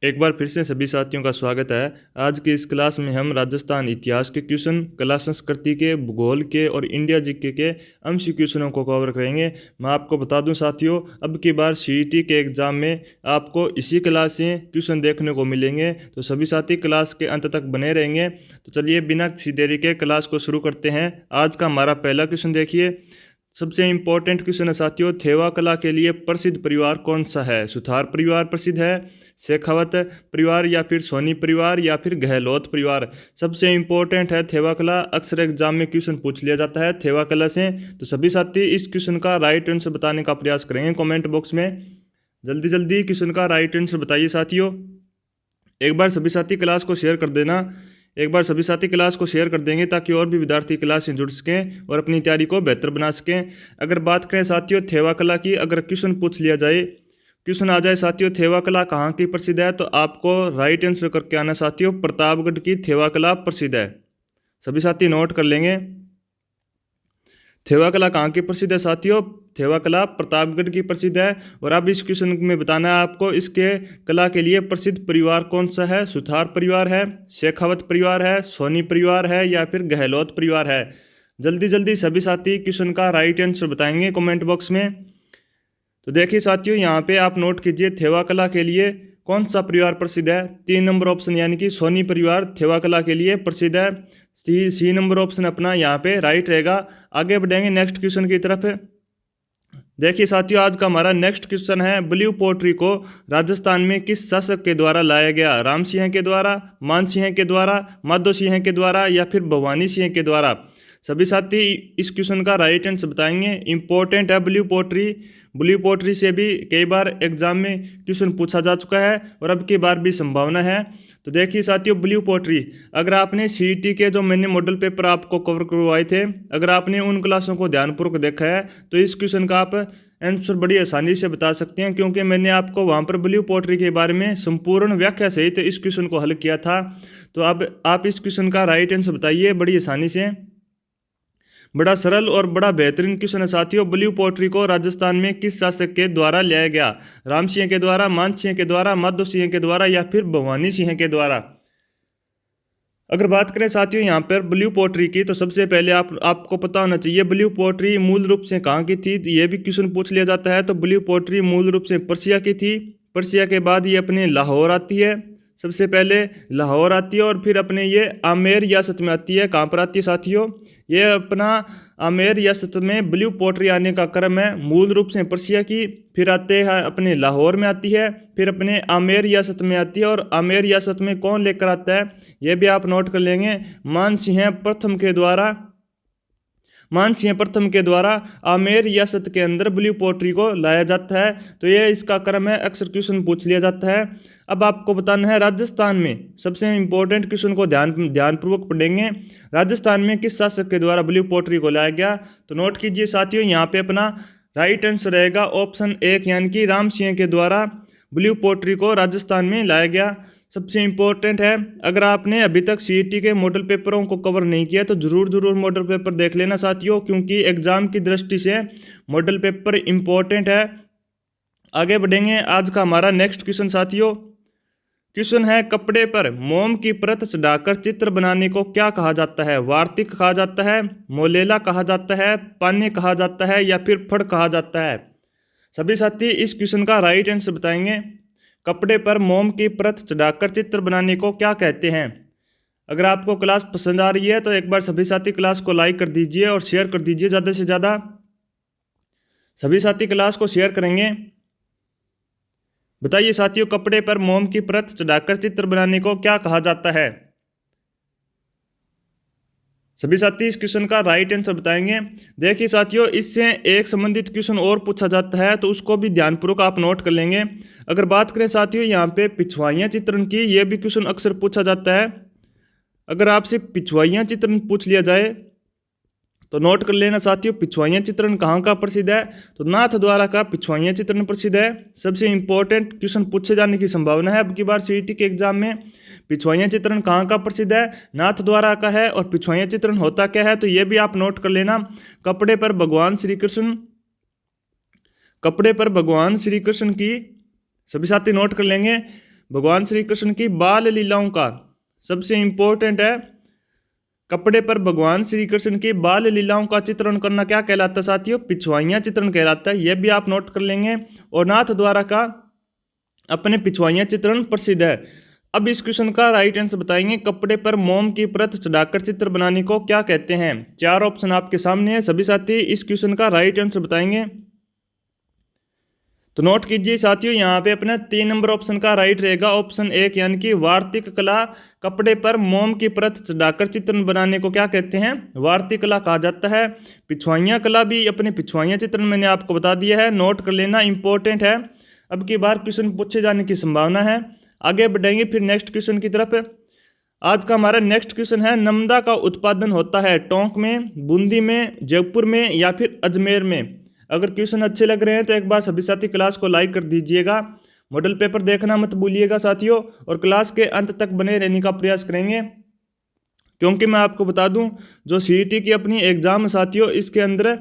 एक बार फिर से सभी साथियों का स्वागत है। आज की इस क्लास में हम राजस्थान इतिहास के क्वेश्चन, कला संस्कृति के, भूगोल के और इंडिया जीके के एमसीक्यू क्वेश्चनों को कवर करेंगे। मैं आपको बता दूं साथियों, अब की बार सीईटी के एग्ज़ाम में आपको इसी क्लास से क्वेश्चन देखने को मिलेंगे, तो सभी साथी क्लास के अंत तक बने रहेंगे। तो चलिए बिना किसी देरी के क्लास को शुरू करते हैं। आज का हमारा पहला क्वेश्चन देखिए। सबसे इंपॉर्टेंट क्वेश्चन है साथियों, थेवा कला के लिए प्रसिद्ध परिवार कौन सा है? सुथार परिवार प्रसिद्ध है, शेखावत परिवार या फिर सोनी परिवार या फिर गहलोत परिवार? सबसे इंपॉर्टेंट है थेवा कला, अक्सर एग्जाम में क्वेश्चन पूछ लिया जाता है थेवा कला से। तो सभी साथी इस क्वेश्चन का राइट आंसर बताने का प्रयास करेंगे कमेंट बॉक्स में। जल्दी जल्दी क्वेश्चन का राइट आंसर बताइए साथियों। एक बार सभी साथी क्लास को शेयर कर देना। एक बार सभी साथी क्लास को शेयर कर देंगे ताकि और भी विद्यार्थी क्लास से जुड़ सकें और अपनी तैयारी को बेहतर बना सकें। अगर बात करें साथियों थेवा कला की, अगर क्वेश्चन पूछ लिया जाए, क्वेश्चन आ जाए साथियों थेवा कला कहाँ की प्रसिद्ध है, तो आपको राइट आंसर करके आना साथियों, प्रतापगढ़ की थेवा कला प्रसिद्ध है। सभी साथी नोट कर लेंगे। थेवा कला कहाँ की प्रसिद्ध है साथियों? थेवा कला प्रतापगढ़ की प्रसिद्ध है। और अब इस क्वेश्चन में बताना है आपको, इसके कला के लिए प्रसिद्ध परिवार कौन सा है? सुथार परिवार है, शेखावत परिवार है, सोनी परिवार है या फिर गहलोत परिवार है? जल्दी जल्दी सभी साथी क्वेश्चन का राइट आंसर बताएंगे कमेंट बॉक्स में। तो देखिए साथियों, यहाँ पे आप नोट कीजिए थेवा कला के लिए कौन सा परिवार प्रसिद्ध है। 3 नंबर ऑप्शन यानी कि सोनी परिवार थेवा कला के लिए प्रसिद्ध है। सी नंबर ऑप्शन अपना यहाँ पे राइट रहेगा। आगे बढ़ेंगे नेक्स्ट क्वेश्चन की तरफ। देखिए साथियों, आज का हमारा नेक्स्ट क्वेश्चन है, ब्लू पोट्री को राजस्थान में किस शासक के द्वारा लाया गया? राम सिंह के द्वारा, मान सिंह के द्वारा, माधो सिंह के द्वारा या फिर भवानी सिंह के द्वारा? सभी साथी इस क्वेश्चन का राइट आंसर बताएंगे। इंपॉर्टेंट है ब्लू पोट्री। ब्लू पोट्री से भी कई बार एग्जाम में क्वेश्चन पूछा जा चुका है और अब की बार भी संभावना है। तो देखिए साथियों, ब्लू पोट्री, अगर आपने सीईटी के जो मैंने मॉडल पेपर आपको कवर करवाए थे, अगर आपने उन क्लासों को ध्यानपूर्वक देखा है तो इस क्वेश्चन का आप आंसर बड़ी आसानी से बता सकते हैं, क्योंकि मैंने आपको वहाँ पर ब्लू पोट्री के बारे में संपूर्ण व्याख्या सहित इस क्वेश्चन को हल किया था। तो अब आप इस क्वेश्चन का राइट आंसर बताइए बड़ी आसानी से। बड़ा सरल और बड़ा बेहतरीन क्वेश्चन है साथियों, ब्लू पोट्री को राजस्थान में किस शासक के द्वारा लाया गया? राम सिंह के द्वारा, मान सिंह के द्वारा, माधो सिंह के द्वारा या फिर भवानी सिंह के द्वारा? अगर बात करें साथियों यहाँ पर ब्लू पोट्री की, तो सबसे पहले आपको पता होना चाहिए ब्लू पोट्री मूल रूप से कहाँ की थी। ये भी क्वेश्चन पूछ लिया जाता है। तो ब्लू पोट्री मूल रूप से पर्सिया की थी। पर्सिया के बाद ये अपने लाहौर आती है, सबसे पहले लाहौर आती है और फिर अपने ये आमेर रियासत में आती है। कहाँ पर आती है साथियों? ये अपना आमेर रियासत में ब्लू पोट्री आने का क्रम है। मूल रूप से पर्सिया की, फिर आते हैं अपने लाहौर में आती है, फिर अपने आमेर रियासत में आती है। और आमेर रियासत में कौन लेकर आता है ये भी आप नोट कर लेंगे, मान सिंह प्रथम के द्वारा। मान सिंह प्रथम के द्वारा आमेर रियासत के अंदर ब्लू पोट्री को लाया जाता है। तो ये इसका क्रम है, अक्सर क्वेश्चन पूछ लिया जाता है। अब आपको बताना है राजस्थान में, सबसे इंपॉर्टेंट क्वेश्चन को ध्यानपूर्वक पढ़ेंगे। राजस्थान में किस शासक के द्वारा ब्लू पोट्री को लाया गया? तो नोट कीजिए साथियों, यहाँ पे अपना राइट आंसर रहेगा ऑप्शन 1 यानी कि राम सिंह के द्वारा ब्लू पोट्री को राजस्थान में लाया गया। सबसे इंपॉर्टेंट है, अगर आपने अभी तक सीईटी के मॉडल पेपरों को कवर नहीं किया तो जरूर मॉडल पेपर देख लेना साथियों, क्योंकि एग्जाम की दृष्टि से मॉडल पेपर इंपॉर्टेंट है। आगे बढ़ेंगे। आज का हमारा नेक्स्ट क्वेश्चन साथियों, क्वेश्चन है, कपड़े पर मोम की परत चढ़ाकर चित्र बनाने को क्या कहा जाता है? वार्तिक कहा जाता है, मोलेला कहा जाता है, पान्य कहा जाता है या फिर फड़ कहा जाता है? सभी साथी इस क्वेश्चन का राइट आंसर बताएंगे। कपड़े पर मोम की परत चढ़ाकर चित्र बनाने को क्या कहते हैं? अगर आपको क्लास पसंद आ रही है तो एक बार सभी साथी क्लास को लाइक कर दीजिए और शेयर कर दीजिए ज़्यादा से ज़्यादा। सभी साथी क्लास को शेयर करेंगे। बताइए साथियों, कपड़े पर मोम की परत चढ़ाकर चित्र बनाने को क्या कहा जाता है? सभी साथी इस क्वेश्चन का राइट आंसर बताएंगे। देखिए साथियों, इससे एक संबंधित क्वेश्चन और पूछा जाता है, तो उसको भी ध्यानपूर्वक आप नोट कर लेंगे। अगर बात करें साथियों यहाँ पे पिछवाइयाँ चित्रण की, ये भी क्वेश्चन अक्सर पूछा जाता है। अगर आपसे पिछवाइयाँ चित्रण पूछ लिया जाए तो नोट कर लेना साथियों, पिछवाइयाँ चित्रण कहाँ का प्रसिद्ध है? तो नाथ द्वारा का पिछवाइयाँ चित्रण प्रसिद्ध है। सबसे इंपॉर्टेंट क्वेश्चन पूछे जाने की संभावना है अब की बार सीईटी के एग्जाम में। पिछवाइयाँ चित्रण कहाँ का प्रसिद्ध है? नाथ द्वारा का है। और पिछवाइयाँ चित्रण होता क्या है, तो ये भी आप नोट कर लेना। कपड़े पर भगवान श्री कृष्ण, कपड़े पर भगवान श्री कृष्ण की, सभी साथी नोट कर लेंगे, भगवान श्री कृष्ण की बाल लीलाओं का, सबसे इंपॉर्टेंट है, कपड़े पर भगवान श्री कृष्ण की बाल लीलाओं का चित्रण करना क्या कहलाता है साथियों? पिछवाइयाँ चित्रण कहलाता है। यह भी आप नोट कर लेंगे। और नाथ द्वारा का अपने पिछवाइयाँ चित्रण प्रसिद्ध है। अब इस क्वेश्चन का राइट आंसर बताएंगे। कपड़े पर मोम की परत चढ़ाकर चित्र बनाने को क्या कहते हैं? 4 ऑप्शन आपके सामने है। सभी साथी इस क्वेश्चन का राइट आंसर बताएंगे। तो नोट कीजिए साथियों, यहाँ पे अपना 3 नंबर ऑप्शन का राइट रहेगा, ऑप्शन 1, यानी कि वार्तिक कला। कपड़े पर मोम की परत चढ़ाकर चित्र बनाने को क्या कहते हैं? वार्तिक कला कहा जाता है। पिछवाइयाँ कला भी अपने पिछवाइयाँ चित्रण मैंने आपको बता दिया है, नोट कर लेना, इंपॉर्टेंट है। अब की बार क्वेश्चन पूछे जाने की संभावना है। आगे बढ़ेंगे फिर नेक्स्ट क्वेश्चन की तरफ। आज का हमारा नेक्स्ट क्वेश्चन है, नमदा का उत्पादन होता है टोंक में, बूंदी में, जयपुर में या फिर अजमेर में? अगर क्वेश्चन अच्छे लग रहे हैं तो एक बार सभी साथी क्लास को लाइक कर दीजिएगा। मॉडल पेपर देखना मत भूलिएगा साथियों, और क्लास के अंत तक बने रहने का प्रयास करेंगे, क्योंकि मैं आपको बता दूं जो सीईटी की अपनी एग्जाम है साथियों, इसके अंदर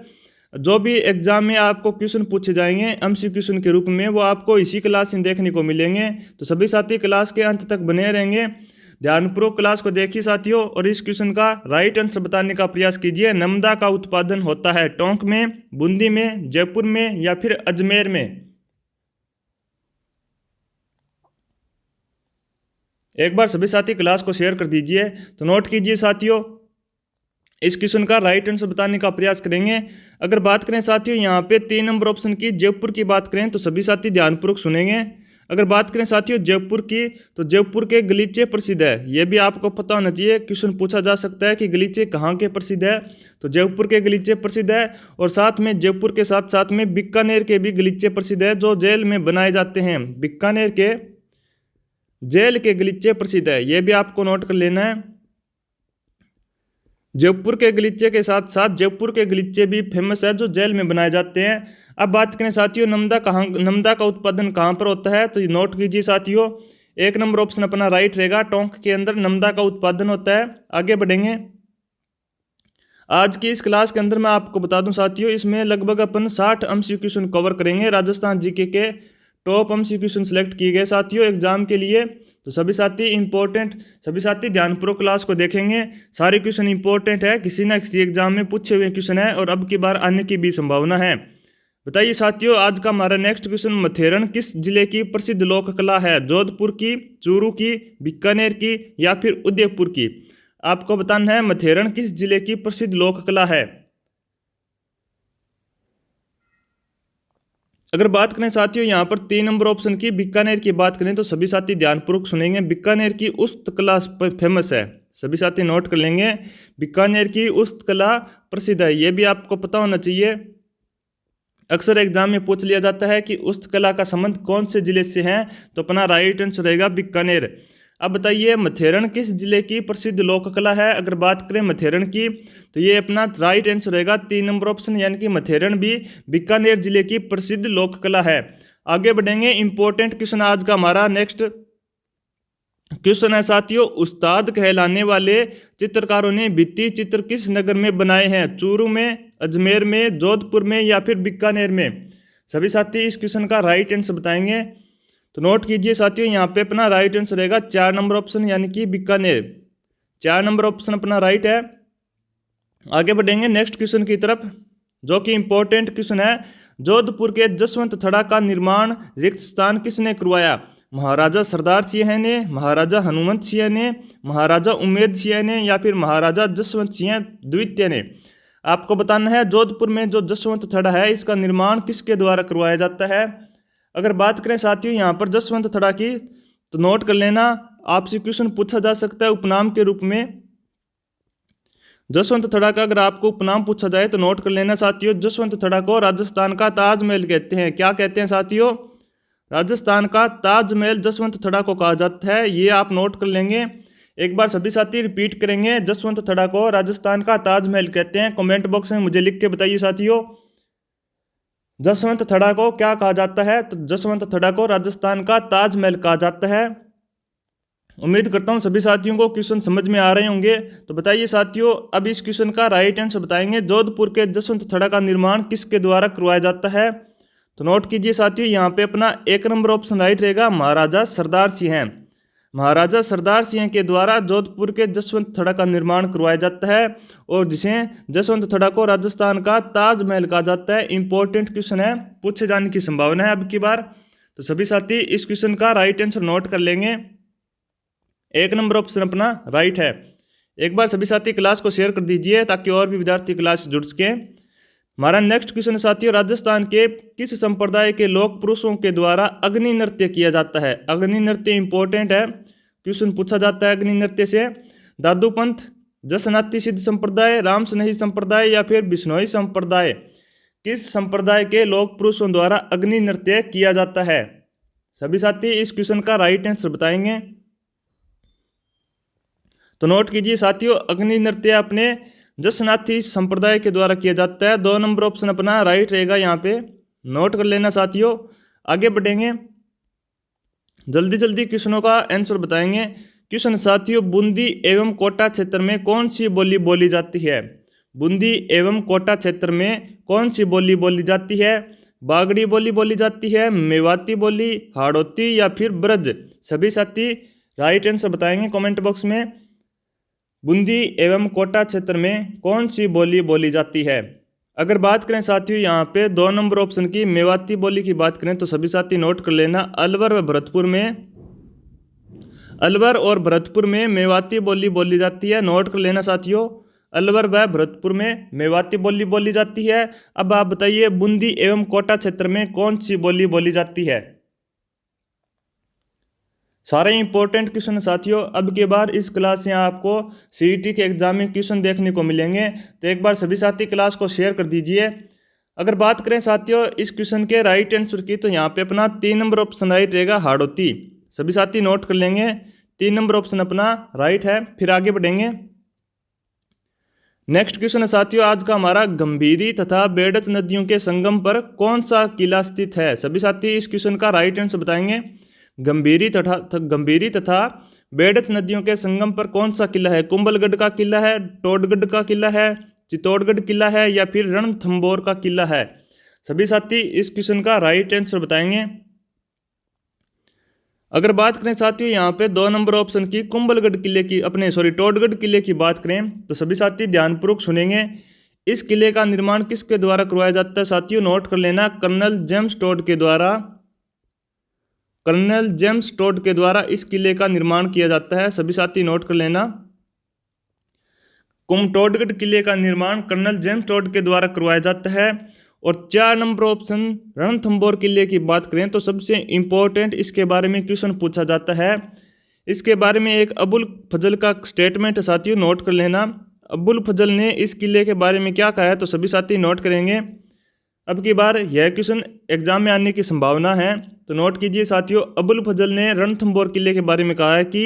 जो भी एग्जाम में आपको क्वेश्चन पूछे जाएंगे एमसी क्वेश्चन के रूप में, वो आपको इसी क्लास में देखने को मिलेंगे। तो सभी साथी क्लास के अंत तक बने रहेंगे। ध्यानपूर्वक क्लास को देखिए साथियों, और इस क्वेश्चन का राइट आंसर बताने का प्रयास कीजिए। नमदा का उत्पादन होता है टोंक में, बूंदी में, जयपुर में या फिर अजमेर में? एक बार सभी साथी क्लास को शेयर कर दीजिए। तो नोट कीजिए साथियों, इस क्वेश्चन का राइट आंसर बताने का प्रयास करेंगे। अगर बात करें साथियों यहाँ पे 3 नंबर ऑप्शन की, जयपुर की बात करें तो सभी साथी ध्यानपूर्वक सुनेंगे। अगर बात करें साथियों जयपुर की, तो जयपुर के गलीचे प्रसिद्ध है। ये भी आपको पता होना चाहिए, क्वेश्चन पूछा जा सकता है कि गलीचे कहाँ के प्रसिद्ध है, तो जयपुर के गलीचे प्रसिद्ध है। और साथ में जयपुर के साथ साथ में बीकानेर के भी गलीचे प्रसिद्ध है, जो जेल में बनाए जाते हैं। बीकानेर के जेल के गलीचे प्रसिद्ध है, ये भी आपको नोट कर लेना है। जयपुर के गलीचे के साथ साथ जयपुर के गलीचे भी फेमस है, जो जेल में बनाए जाते हैं। अब बात करें साथियों नमदा का उत्पादन कहाँ पर होता है, तो नोट कीजिए साथियों, 1 नंबर ऑप्शन अपना राइट रहेगा, टोंक के अंदर नमदा का उत्पादन होता है। आगे बढ़ेंगे। आज की इस क्लास के अंदर मैं आपको बता दूं साथियों, इसमें लगभग अपन 60 एमसीक्यू क्वेश्चन कवर करेंगे। राजस्थान जीके के टॉप एमसीक्यू क्वेश्चन सेलेक्ट किए गए साथियों एग्जाम के लिए। तो सभी साथी इंपॉर्टेंट, सभी साथी ध्यानपूर्वक क्लास को देखेंगे। सारे क्वेश्चन इंपॉर्टेंट है, किसी न किसी एग्जाम में पूछे हुए क्वेश्चन है और अब की बार आने की भी संभावना है। बताइए साथियों, आज का हमारा नेक्स्ट क्वेश्चन, मथेरन किस जिले की प्रसिद्ध लोक कला है? जोधपुर की, चूरू की, बीकानेर की या फिर उदयपुर की? आपको बताना है मथेरन किस जिले की प्रसिद्ध लोक कला है। अगर बात करें साथियों यहाँ पर 3 नंबर ऑप्शन की, बीकानेर की बात करें तो सभी साथी ध्यानपूर्वक सुनेंगे। बीकानेर की उस्तकला फेमस है, सभी साथी नोट कर लेंगे। बीकानेर की उस्तकला प्रसिद्ध है, ये भी आपको पता होना चाहिए। अक्सर एग्जाम में पूछ लिया जाता है कि उस्तकला का संबंध कौन से जिले से है, तो अपना राइट आंसर रहेगा बीकानेर। अब बताइए मथेरन किस जिले की प्रसिद्ध लोक कला है? अगर बात करें मथेरन की, तो ये अपना राइट आंसर रहेगा 3 नंबर ऑप्शन, यानी कि मथेरन भी बीकानेर जिले की प्रसिद्ध लोक कला है। आगे बढ़ेंगे। इंपॉर्टेंट क्वेश्चन आज का हमारा नेक्स्ट क्वेश्चन है साथियों, उस्ताद कहलाने वाले चित्रकारों ने भित्ति चित्र किस नगर में बनाए हैं? चूरू में, अजमेर में, जोधपुर में या फिर बीकानेर में? सभी साथी इस क्वेश्चन का राइट आंसर बताएंगे। तो नोट कीजिए साथियों, यहाँ पे अपना राइट आंसर रहेगा 4 नंबर ऑप्शन, यानी कि बीकानेर। 4 नंबर ऑप्शन अपना राइट है। आगे बढ़ेंगे नेक्स्ट क्वेश्चन की तरफ, जो कि इंपॉर्टेंट क्वेश्चन है। जोधपुर के जसवंत थड़ा का निर्माण रिक्त स्थान किसने करवाया? महाराजा सरदार सिंह ने, महाराजा हनुमंत सिंह ने, महाराजा उमेद सिंह ने या फिर महाराजा जसवंत सिंह द्वितीय ने? आपको बताना है जोधपुर में जो जसवंत थड़ा है, इसका निर्माण किसके द्वारा करवाया जाता है? अगर बात करें साथियों यहाँ पर जसवंत थड़ा की, तो नोट कर लेना, आपसे क्वेश्चन पूछा जा सकता है उपनाम के रूप में। जसवंत थड़ा का अगर आपको उपनाम पूछा जाए तो नोट कर लेना साथियों, जसवंत थड़ा को राजस्थान का ताजमहल कहते हैं। क्या कहते हैं साथियों? राजस्थान का ताजमहल जसवंत थड़ा को कहा जाता है, ये आप नोट कर लेंगे। एक बार सभी साथी रिपीट करेंगे, जसवंत थड़ा को राजस्थान का ताजमहल कहते हैं। कमेंट बॉक्स में मुझे लिख के बताइए साथियों, जसवंत थड़ा को क्या कहा जाता है? तो जसवंत थड़ा को राजस्थान का ताजमहल कहा जाता है। उम्मीद करता हूं सभी साथियों को क्वेश्चन समझ में आ रहे होंगे। तो बताइए साथियों, अब इस क्वेश्चन का राइट आंसर बताएंगे। जोधपुर के जसवंत थड़ा का निर्माण किसके द्वारा करवाया जाता है? तो नोट कीजिए साथियों, यहाँ पे अपना 1 नंबर ऑप्शन राइट रहेगा, महाराजा सरदार सिंह। महाराजा सरदार सिंह के द्वारा जोधपुर के जसवंत थड़ा का निर्माण करवाया जाता है और जिसे जसवंत थड़ा को राजस्थान का ताजमहल कहा जाता है। इंपॉर्टेंट क्वेश्चन है, पूछे जाने की संभावना है अब की बार। तो सभी साथी इस क्वेश्चन का राइट आंसर नोट कर लेंगे। 1 नंबर ऑप्शन अपना राइट है। एक बार सभी साथी क्लास को शेयर कर दीजिए ताकि और भी विद्यार्थी क्लास से जुड़ सके। हमारा नेक्स्ट क्वेश्चन साथियों, राजस्थान के किस संप्रदाय के लोक पुरुषों के द्वारा अग्नि नृत्य किया जाता है। अग्नि नृत्य इंपॉर्टेंट है, क्वेश्चन पूछा जाता है अग्नि नृत्य से। दादू पंथ, जसनाती सिद्ध संप्रदाय, राम स्नेही संप्रदाय या फिर बिश्नोई संप्रदाय, किस संप्रदाय के लोक पुरुषों द्वारा अग्नि नृत्य किया जाता है। सभी साथी इस क्वेश्चन का राइट आंसर बताएंगे। तो नोट कीजिए साथियों, अग्नि नृत्य अपने जसनाती संप्रदाय के द्वारा किया जाता है। 2 नंबर ऑप्शन अपना राइट रहेगा, यहाँ पे नोट कर लेना साथियों। आगे बढ़ेंगे, जल्दी जल्दी क्वेश्चनों का आंसर बताएंगे। क्वेश्चन साथियों, बूंदी एवं कोटा क्षेत्र में कौन सी बोली बोली जाती है। बूंदी एवं कोटा क्षेत्र में कौन सी बोली बोली जाती है। बागड़ी बोली बोली जाती है, मेवाती बोली, हाड़ौती या फिर ब्रज। सभी साथी राइट आंसर बताएंगे कमेंट बॉक्स में। बूंदी एवं कोटा क्षेत्र में कौन सी बोली बोली जाती है। अगर बात करें साथियों यहाँ पे 2 नंबर ऑप्शन की मेवाती बोली की बात करें तो सभी साथी नोट कर लेना, अलवर व भरतपुर में, अलवर और भरतपुर में मेवाती बोली बोली जाती है। नोट कर लेना साथियों, अलवर व भरतपुर में मेवाती बोली बोली जाती है। अब आप बताइए बूंदी एवं कोटा क्षेत्र में कौन सी बोली बोली जाती है। सारे इंपॉर्टेंट क्वेश्चन साथियों, अब के बार इस क्लास से आपको सीईटी के एग्जाम में क्वेश्चन देखने को मिलेंगे। तो एक बार सभी साथी क्लास को शेयर कर दीजिए। अगर बात करें साथियों इस क्वेश्चन के राइट आंसर की तो यहाँ पे अपना 3 नंबर ऑप्शन राइट रहेगा, हाड़ौती। सभी साथी नोट कर लेंगे, 3 नंबर ऑप्शन अपना राइट है। फिर आगे बढ़ेंगे, नेक्स्ट क्वेश्चन है साथियों आज का हमारा, गंभीरी तथा बेडच नदियों के संगम पर कौन सा किला स्थित है। सभी साथी इस क्वेश्चन का राइट आंसर बताएंगे। गंभीरी तथा बेडच नदियों के संगम पर कौन सा किला है। कुंभलगढ़ का किला है, टोडगढ़ का किला है, चित्तौड़गढ़ किला है या फिर रणथंभौर का किला है। सभी साथी इस क्वेश्चन का राइट आंसर बताएंगे। अगर बात करें साथियों यहाँ पे 2 नंबर ऑप्शन की कुंभलगढ़ किले की टोडगढ़ किले की बात करें तो सभी साथी ध्यानपूर्वक सुनेंगे। इस किले का निर्माण किसके द्वारा करवाया जाता है साथियों, नोट कर लेना, कर्नल जेम्स टोड के द्वारा। कर्नल जेम्स टोड के द्वारा इस किले का निर्माण किया जाता है। सभी साथी नोट कर लेना, टोडगढ़ किले का निर्माण कर्नल जेम्स टोड के द्वारा करवाया जाता है। और 4 नंबर ऑप्शन रणथंभौर किले की बात करें तो सबसे इंपॉर्टेंट इसके बारे में क्वेश्चन पूछा जाता है। इसके बारे में एक अबुल फजल का स्टेटमेंट है साथियों, नोट कर लेना। अबुल फजल ने इस किले के बारे में क्या कहा है तो सभी साथी नोट करेंगे। अब की बार यह क्वेश्चन एग्जाम में आने की संभावना है, तो नोट कीजिए साथियों। अबुल फजल ने रणथंभौर किले के बारे में कहा है कि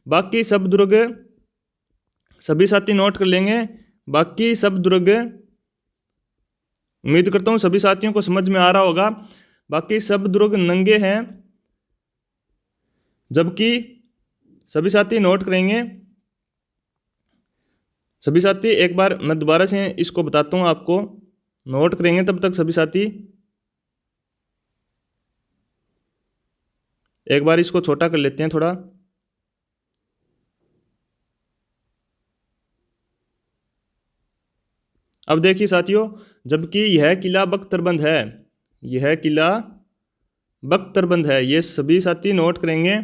बाकी सब दुर्ग, सभी साथी नोट कर लेंगे, बाकी सब दुर्ग, उम्मीद करता हूँ सभी साथियों को समझ में आ रहा होगा, बाकी सब दुर्ग नंगे हैं, जबकि सभी साथी नोट करेंगे। सभी साथी एक बार मैं दोबारा से इसको बताता हूँ आपको, नोट करेंगे तब तक सभी साथी। एक बार इसको छोटा कर लेते हैं थोड़ा। अब देखिए साथियों, जबकि यह किला बख्तरबंद है, यह किला बख्तरबंद है, ये सभी साथी नोट करेंगे।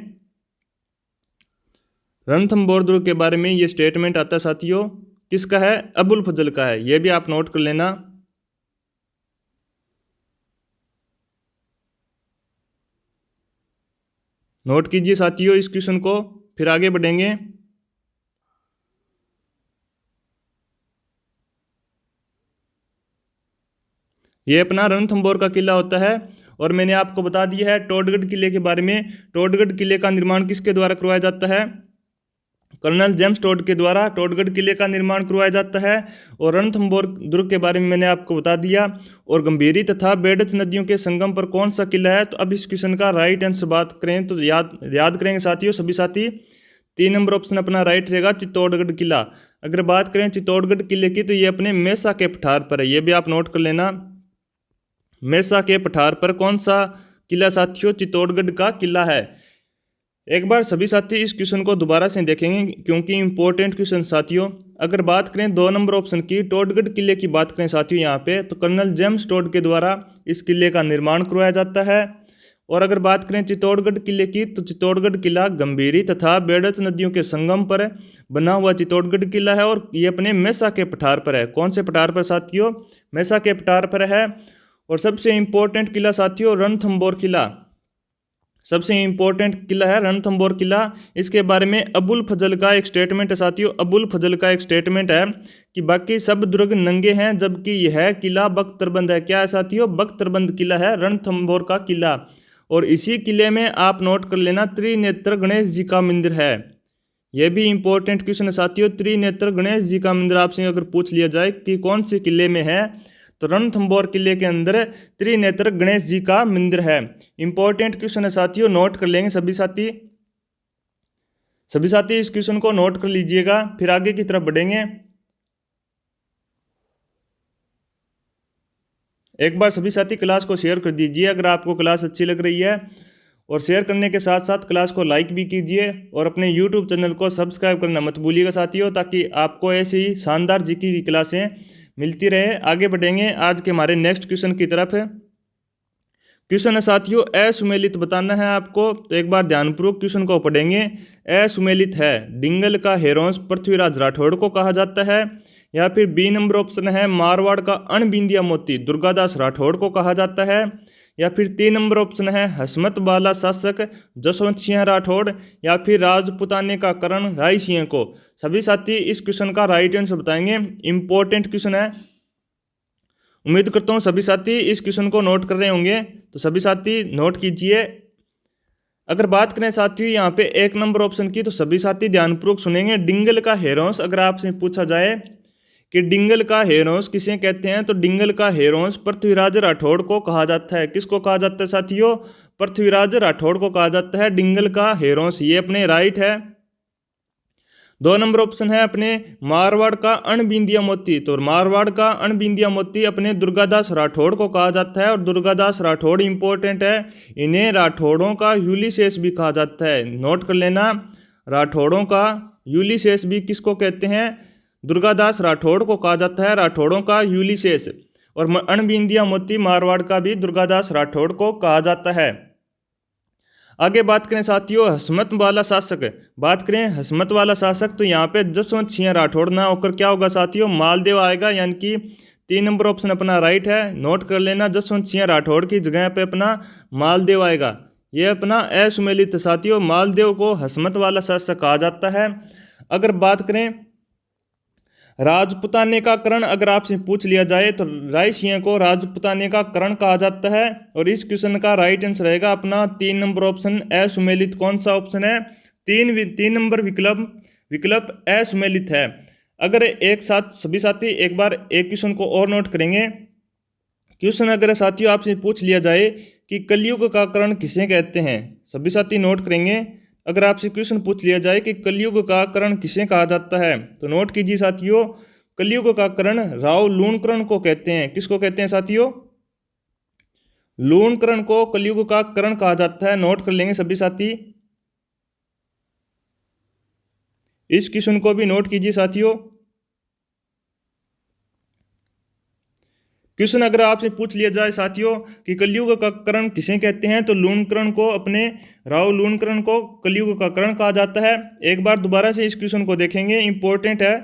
रणथंभौर दुर्ग के बारे में ये स्टेटमेंट आता है साथियों, किसका है, अबुल फजल का है, ये भी आप नोट कर लेना। नोट कीजिए साथियों इस क्वेश्चन को। फिर आगे बढ़ेंगे, ये अपना रणथंभौर का किला होता है। और मैंने आपको बता दिया है टोडगढ़ किले के बारे में। टोडगढ़ किले का निर्माण किसके द्वारा करवाया जाता है, कर्नल जेम्स टोड के द्वारा टोडगढ़ किले का निर्माण करवाया जाता है। और रणथंभौर दुर्ग के बारे में मैंने आपको बता दिया। और गंभीरी तथा बेडच नदियों के संगम पर कौन सा किला है, तो अब इस क्वेश्चन का राइट आंसर बात करें तो याद करेंगे साथियों सभी साथी। 3 नंबर ऑप्शन अपना राइट रहेगा, चित्तौड़गढ़ किला। अगर बात करें चित्तौड़गढ़ किले की तो ये अपने मेसा के पठार पर है, ये भी आप नोट कर लेना। मेसा के पठार पर कौन सा किला साथियों? चित्तौड़गढ़ का किला है। एक बार सभी साथी इस क्वेश्चन को दोबारा से देखेंगे क्योंकि इंपॉर्टेंट क्वेश्चन साथियों। अगर बात करें 2 नंबर ऑप्शन की, टोडगढ़ किले की बात करें साथियों यहाँ पे, तो कर्नल जेम्स टोड के द्वारा इस किले का निर्माण करवाया जाता है। और अगर बात करें चित्तौड़गढ़ किले की, तो चित्तौड़गढ़ किला गंभीरी तथा बेड़च नदियों के संगम पर बना हुआ चित्तौड़गढ़ किला है और ये अपने मेसा के पठार पर है। कौन से पठार पर साथियों? मेसा के पठार पर है। और सबसे इंपॉर्टेंट किला साथियों रणथंभौर किला, सबसे इंपॉर्टेंट किला है रणथंभौर किला। इसके बारे में अबुल फजल का एक स्टेटमेंट है साथियों, अबुल फजल का एक स्टेटमेंट है कि बाकी सब दुर्ग नंगे हैं जबकि यह किला बख्तरबंद है। क्या है साथियों? बख्तरबंद किला है रणथंभौर का किला। और इसी किले में आप नोट कर लेना त्रिनेत्र गणेश जी का मंदिर है। यह भी इंपॉर्टेंट क्वेश्चन है साथियों, त्रिनेत्र गणेश जी का मंदिर आपसे अगर पूछ लिया जाए कि कौन से किले में है, तो रणथंभौर किले के अंदर त्रिनेत्र गणेश जी का मंदिर है। इंपॉर्टेंट क्वेश्चन है साथियों, नोट कर लेंगे सभी साथी। सभी साथी इस क्वेश्चन को नोट कर लीजिएगा, फिर आगे की तरफ बढ़ेंगे। एक बार सभी साथी क्लास को शेयर कर दीजिए अगर आपको क्लास अच्छी लग रही है, और शेयर करने के साथ साथ क्लास को लाइक भी कीजिए और अपने यूट्यूब चैनल को सब्सक्राइब करना मत भूलिएगा साथियों, ताकि आपको ऐसी ही शानदार जीके की क्लासें मिलती रहे। आगे बढ़ेंगे आज के हमारे नेक्स्ट क्वेश्चन की तरफ। क्वेश्चन है साथियों असुमेलित बताना है आपको, तो एक बार ध्यानपूर्वक क्वेश्चन को पढ़ेंगे। असुमेलित है, डिंगल का हेरोंस पृथ्वीराज राठौड़ को कहा जाता है, या फिर बी नंबर ऑप्शन है मारवाड़ का अणबिंदिया मोती दुर्गादास राठौड़ को कहा जाता है, या फिर 3 नंबर ऑप्शन है हसमत वाला शासक जसवंत सिंह राठौड़, या फिर राजपुताने का करण राय सिंह को। सभी साथी इस क्वेश्चन का राइट आंसर बताएंगे। इंपॉर्टेंट क्वेश्चन है, उम्मीद करता हूँ सभी साथी इस क्वेश्चन को नोट कर रहे होंगे, तो सभी साथी नोट कीजिए। अगर बात करें साथियों यहाँ पे 1 नंबर ऑप्शन की, तो सभी साथी ध्यानपूर्वक सुनेंगे। डिंगल का हेरोंस अगर आपसे पूछा जाए कि डिंगल का हेरोंस किसे कहते हैं, तो डिंगल का हेरोंस पृथ्वीराज राठौड़ को कहा जाता है। किसको कहा जाता है साथियों? पृथ्वीराज राठौड़ को कहा जाता है डिंगल का हेरोंस। ये अपने राइट है। 2 नंबर ऑप्शन है अपने मारवाड़ का अणबिंदिया मोती, तो मारवाड़ का अणबिंदिया मोती अपने दुर्गादास राठौड़ को कहा जाता है। और दुर्गादास राठौड़ इंपॉर्टेंट है, इन्हें राठौड़ों का यूलिसेस भी कहा जाता है। नोट कर लेना, राठौड़ों का यूलिसेस भी किसको कहते हैं? दुर्गादास राठौड़ को कहा जाता है राठौड़ों का यूलिसेस। और अणबिंदिया मोती मारवाड़ का भी दुर्गादास राठौड़ को कहा जाता है। आगे बात करें साथियों हसमत वाला शासक, बात करें हसमत वाला शासक, तो यहाँ पे जसवंत सिंह राठौड़ ना होकर क्या होगा साथियों? मालदेव आएगा, यानी कि 3 नंबर ऑप्शन अपना राइट है। नोट कर लेना, जसवंत सिंह राठौड़ की जगह पे अपना मालदेव आएगा। ये अपना असुमेलित साथियों, मालदेव को हसमत वाला शासक कहा जाता है। अगर बात करें राजपुताने का करण अगर आपसे पूछ लिया जाए, तो राय सिंह को राजपुताने का करण कहा जाता है। और इस क्वेश्चन का राइट आंसर रहेगा अपना 3 नंबर ऑप्शन असुमेलित। कौन सा ऑप्शन है? 3 नंबर विकल्प असुमेलित है। अगर एक साथ सभी साथी एक बार एक क्वेश्चन को और नोट करेंगे। क्वेश्चन अगर साथियों आपसे पूछ लिया जाए कि कलयुग का करण किसे कहते हैं, सभी साथी नोट करेंगे। अगर आपसे क्वेश्चन पूछ लिया जाए कि कलयुग का करण किसे कहा जाता है, तो नोट कीजिए साथियों, कलयुग का करण राव लूणकरण को कहते हैं। किसको कहते हैं साथियों? लूणकरण को कलयुग का करण कहा जाता है। नोट कर लेंगे सभी साथी, इस क्वेश्चन को भी नोट कीजिए साथियों। क्वेश्चन अगर आपसे पूछ लिया जाए साथियों कि कलयुग का करण किसे कहते हैं, तो लूणकरण को अपने राव लूणकरण को कलयुग का करण कहा जाता है। एक बार दोबारा से इस क्वेश्चन को देखेंगे, इंपॉर्टेंट है।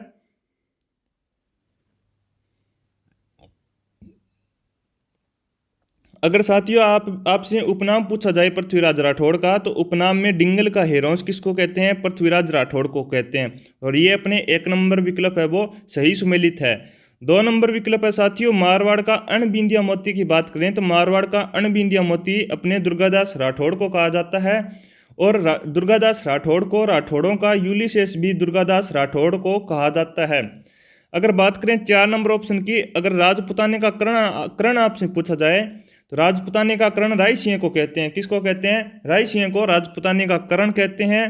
अगर साथियों आपसे उपनाम पूछा जाए पृथ्वीराज राठौड़ का, तो उपनाम में डिंगल का हेरोंस किसको कहते हैं? पृथ्वीराज राठौड़ को कहते हैं। और ये अपने 1 नंबर विकल्प है वो सही सुमेलित है। 2 नंबर विकल्प है साथियों मारवाड़ का अणबिंदिया मोती की बात करें, तो मारवाड़ का अणबिंदिया मोती अपने दुर्गादास राठौड़ को कहा जाता है। और दुर्गादास राठौड़ को राठौड़ों का यूलिसेस भी दुर्गादास राठौड़ को कहा जाता है। अगर बात करें 4 नंबर ऑप्शन की, अगर राजपुताने का करण आपसे पूछा जाए, तो राजपुताने का करण राय सिंह को कहते हैं। किसको कहते हैं? राय सिंह को राजपुताने का करण कहते हैं।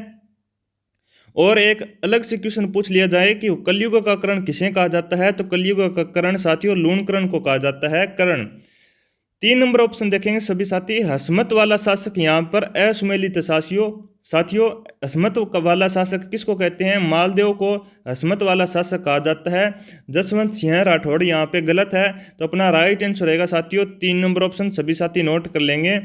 और एक अलग से क्वेश्चन पूछ लिया जाए कि कलयुग का करण किसे कहा जाता है, तो कलयुग का करण साथियों लूणकरण को कहा जाता है। करण 3 नंबर ऑप्शन देखेंगे सभी साथी, हसमत वाला शासक यहाँ पर असुमेलित साथियों हसमत वाला शासक किसको कहते हैं? मालदेव को हसमत वाला शासक कहा जाता है। जसवंत सिंह राठौड़ यहाँ पे गलत है, तो अपना राइट आंसर रहेगा साथियों 3 नंबर ऑप्शन। सभी साथी नोट कर लेंगे।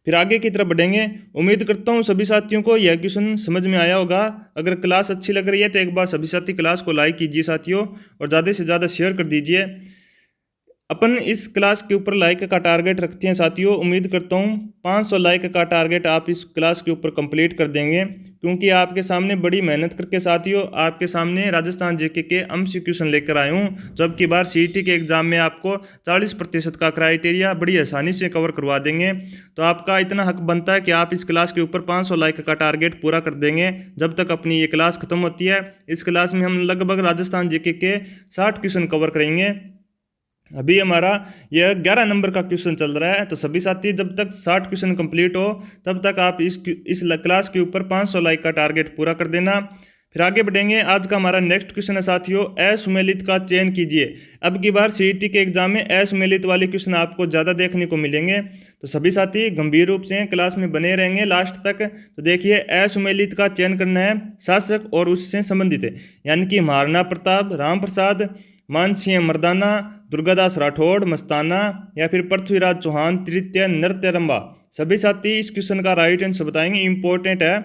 फिर आगे की तरफ बढ़ेंगे। उम्मीद करता हूँ सभी साथियों को यह क्वेश्चन समझ में आया होगा। अगर क्लास अच्छी लग रही है तो एक बार सभी साथी क्लास को लाइक कीजिए साथियों, और ज़्यादा से ज़्यादा शेयर कर दीजिए। अपन इस क्लास के ऊपर लाइक का टारगेट रखते हैं साथियों। उम्मीद करता हूँ 500 लाइक का टारगेट आप इस क्लास के ऊपर कंप्लीट कर देंगे, क्योंकि आपके सामने बड़ी मेहनत करके साथियों आपके सामने राजस्थान जीके के एमसीक्यू क्वेश्चन लेकर आया हूँ। जब की बार सीईटी के एग्जाम में आपको 40% का क्राइटेरिया बड़ी आसानी से कवर करवा देंगे। तो आपका इतना हक बनता है कि आप इस क्लास के ऊपर 500 लाइक का टारगेट पूरा कर देंगे जब तक अपनी ये क्लास खत्म होती है। इस क्लास में हम लगभग राजस्थान जीके के 60 क्वेश्चन कवर करेंगे। अभी हमारा यह 11 नंबर का क्वेश्चन चल रहा है। तो सभी साथी जब तक 60 क्वेश्चन कंप्लीट हो तब तक आप इस क्लास के ऊपर 500 लाइक का टारगेट पूरा कर देना। फिर आगे बढ़ेंगे। आज का हमारा नेक्स्ट क्वेश्चन है साथियों, असुमेलित का चयन कीजिए। अब की बार सीईटी के एग्जाम में असुमेलित वाले क्वेश्चन आपको ज़्यादा देखने को मिलेंगे, तो सभी साथी गंभीर रूप से क्लास में बने रहेंगे लास्ट तक। तो देखिए, असुमेलित का चयन करना है शासक और उससे संबंधित है, यानी कि महाराणा प्रताप, राम प्रसाद, मानसिंह मर्दाना, दुर्गादास राठौड़ मस्ताना, या फिर पृथ्वीराज चौहान तृतीय, नृत्यरंबा। सभी साथी इस क्वेश्चन का राइट आंसर बताएंगे, इंपॉर्टेंट है।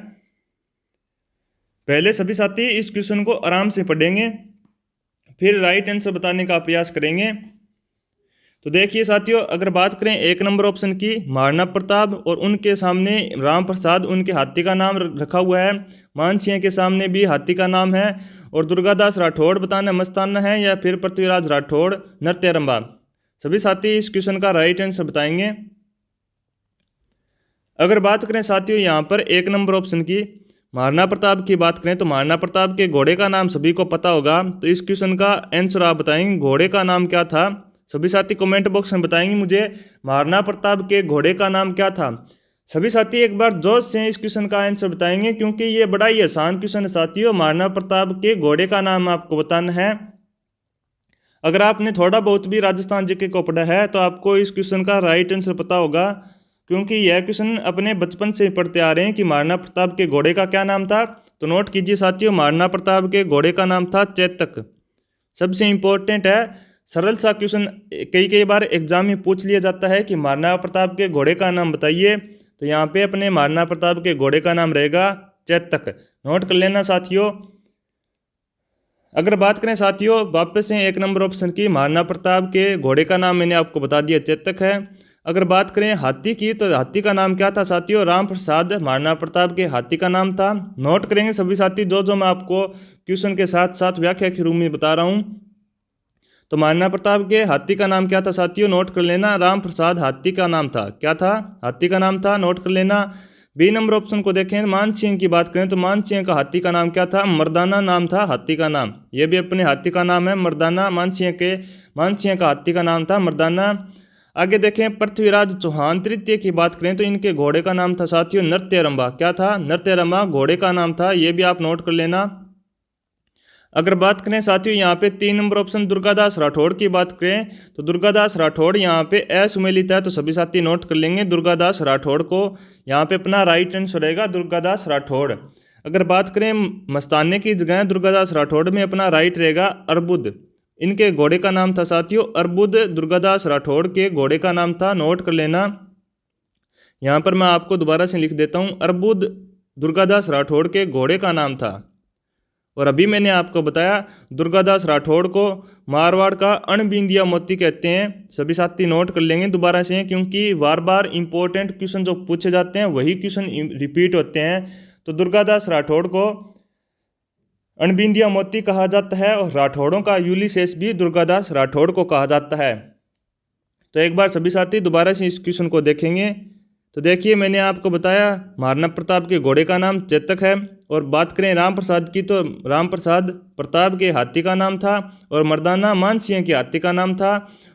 पहले सभी साथी इस क्वेश्चन को आराम से पढ़ेंगे, फिर राइट आंसर बताने का प्रयास करेंगे। तो देखिए साथियों, अगर बात करें 1 नंबर ऑप्शन की, महाराणा प्रताप और उनके सामने राम प्रसाद, उनके हाथी का नाम रखा हुआ है। मानसिंह के सामने भी हाथी का नाम है, और दुर्गादास राठौड़ बताना मस्ताना है, या फिर पृथ्वीराज राठौड़ नृत्यरंबा। सभी साथी इस क्वेश्चन का राइट आंसर बताएंगे। अगर बात करें साथियों यहाँ पर 1 नंबर ऑप्शन की, महाराणा प्रताप की बात करें, तो महाराणा प्रताप के घोड़े का नाम सभी को पता होगा। तो इस क्वेश्चन का आंसर आप बताएंगे, घोड़े का नाम क्या था? सभी साथी कमेंट बॉक्स में बताएंगे मुझे महाराणा प्रताप के घोड़े का नाम क्या था। सभी साथी एक बार जोश से इस क्वेश्चन का आंसर बताएंगे, क्योंकि ये बड़ा ही आसान क्वेश्चन है साथियों। महाराणा प्रताप के घोड़े का नाम आपको बताना है। अगर आपने थोड़ा बहुत भी राजस्थान जीके को पढ़ा है तो आपको इस क्वेश्चन का राइट आंसर पता होगा, क्योंकि यह क्वेश्चन अपने बचपन से पढ़ते आ रहे हैं कि महाराणा प्रताप के घोड़े का क्या नाम था। तो नोट कीजिए साथियों, महाराणा प्रताप के घोड़े का नाम था चेतक। सबसे इंपॉर्टेंट है, सरल सा क्वेश्चन कई बार एग्जाम में पूछ लिया जाता है कि महाराणा प्रताप के घोड़े का नाम बताइए। तो यहाँ पे अपने महाराणा प्रताप के घोड़े का नाम रहेगा चेतक। नोट कर लेना साथियों। अगर बात करें साथियों वापस से 1 नंबर ऑप्शन की, महाराणा प्रताप के घोड़े का नाम मैंने आपको बता दिया चेतक है। अगर बात करें हाथी की, तो हाथी का नाम क्या था साथियों? राम प्रसाद महाराणा प्रताप के हाथी का नाम था। नोट करेंगे सभी साथी, जो मैं आपको क्वेश्चन के साथ साथ व्याख्या के रूप में बता रहा हूँ। तो महाराणा प्रताप के हाथी का नाम क्या था साथियों? नोट कर लेना, राम प्रसाद हाथी का नाम था। क्या था? हाथी का नाम था। नोट कर लेना। बी नंबर ऑप्शन को देखें, मानसिंह की बात करें तो मानसिंह का हाथी का नाम क्या था? मर्दाना नाम था हाथी का नाम। ये भी अपने हाथी का नाम है मर्दाना। मानसिंह का हाथी का नाम था मर्दाना। आगे देखें, पृथ्वीराज चौहान तृतीय की बात करें तो इनके घोड़े का नाम था साथियों नृत्यरंबा। क्या था? नृत्यरंबा घोड़े का नाम था। ये भी आप नोट कर लेना। अगर बात करें साथियों यहाँ पे 3 नंबर ऑप्शन दुर्गादास राठौड़ की बात करें, तो दुर्गादास राठौड़ यहाँ पे असुमेलित है। तो सभी साथी नोट कर लेंगे दुर्गादास राठौड़ को। यहाँ पे अपना राइट आंसर रहेगा दुर्गादास राठौड़। अगर बात करें मस्ताने की जगह दुर्गादास राठौड़ में अपना राइट रहेगा अरबुद। इनके घोड़े का नाम था साथियों अरबुद। दुर्गादास राठौड़ के घोड़े का नाम था। नोट कर लेना। यहाँ पर मैं आपको दोबारा से लिख देता हूँ, अरबुद दुर्गादास राठौड़ के घोड़े का नाम था। और अभी मैंने आपको बताया दुर्गादास राठौड़ को मारवाड़ का अणबिंदिया मोती कहते हैं। सभी साथी नोट कर लेंगे दोबारा से, क्योंकि बार बार इंपॉर्टेंट क्वेश्चन जो पूछे जाते हैं वही क्वेश्चन रिपीट होते हैं। तो दुर्गादास राठौड़ को अणबिंदिया मोती कहा जाता है, और राठौड़ों का यूलिसेस भी दुर्गादास राठौड़ को कहा जाता है। तो एक बार सभी साथी दोबारा से इस क्वेश्चन को देखेंगे। तो देखिए, मैंने आपको बताया महाराणा प्रताप के घोड़े का नाम चेतक है। और बात करें राम प्रसाद की, तो राम प्रसाद प्रताप के हाथी का नाम था, और मर्दाना मानसिंह के हाथी का नाम था।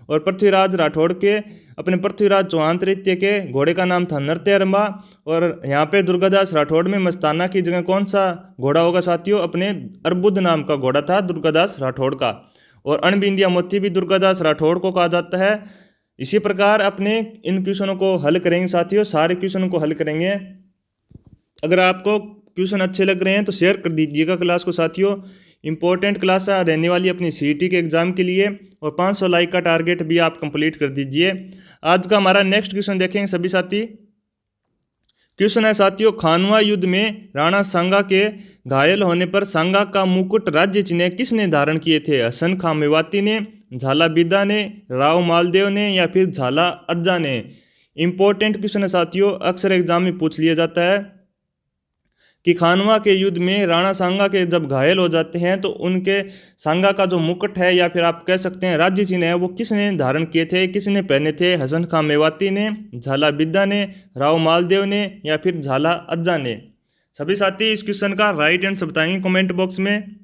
और पृथ्वीराज राठौड़ के अपने पृथ्वीराज चौहान तृतीय के घोड़े का नाम था नृत्यरंबा। और यहाँ पे दुर्गादास राठौड़ में मस्ताना की जगह कौन सा घोड़ा होगा साथियों? अपने अरबुद नाम का घोड़ा था दुर्गादास राठौड़ का। और अणबिंदिया मोती भी दुर्गादास राठौड़ को कहा जाता है। इसी प्रकार अपने इन क्वेश्चनों को हल करेंगे साथियों, सारे क्वेश्चनों को हल करेंगे। अगर आपको क्वेश्चन अच्छे लग रहे हैं तो शेयर कर दीजिएगा क्लास को साथियों। इंपॉर्टेंट क्लास रहने वाली अपनी सीईटी के एग्जाम के लिए, और 500 लाइक का टारगेट भी आप कंप्लीट कर दीजिए। आज का हमारा नेक्स्ट क्वेश्चन देखेंगे सभी साथी। क्वेश्चन है साथियों, खानवा युद्ध में राणा सांगा के घायल होने पर सांगा का मुकुट राज्य चिन्ह किसने धारण किए थे? हसन खां मेवाती ने, झाला बिदा ने, राव मालदेव ने, या फिर झाला अज्जा ने? इंपॉर्टेंट क्वेश्चन है साथियों, अक्सर एग्जाम में पूछ लिया जाता है कि खानवा के युद्ध में राणा सांगा के जब घायल हो जाते हैं तो उनके सांगा का जो मुकुट है या फिर आप कह सकते हैं राज्य चिन्ह है, वो किसने धारण किए थे, किसने पहने थे? हसन खां मेवाती ने, झाला बिद्दा ने, राव मालदेव ने, या फिर झाला अज्जा ने? सभी साथी इस क्वेश्चन का राइट आंसर बताएंगे कमेंट बॉक्स में।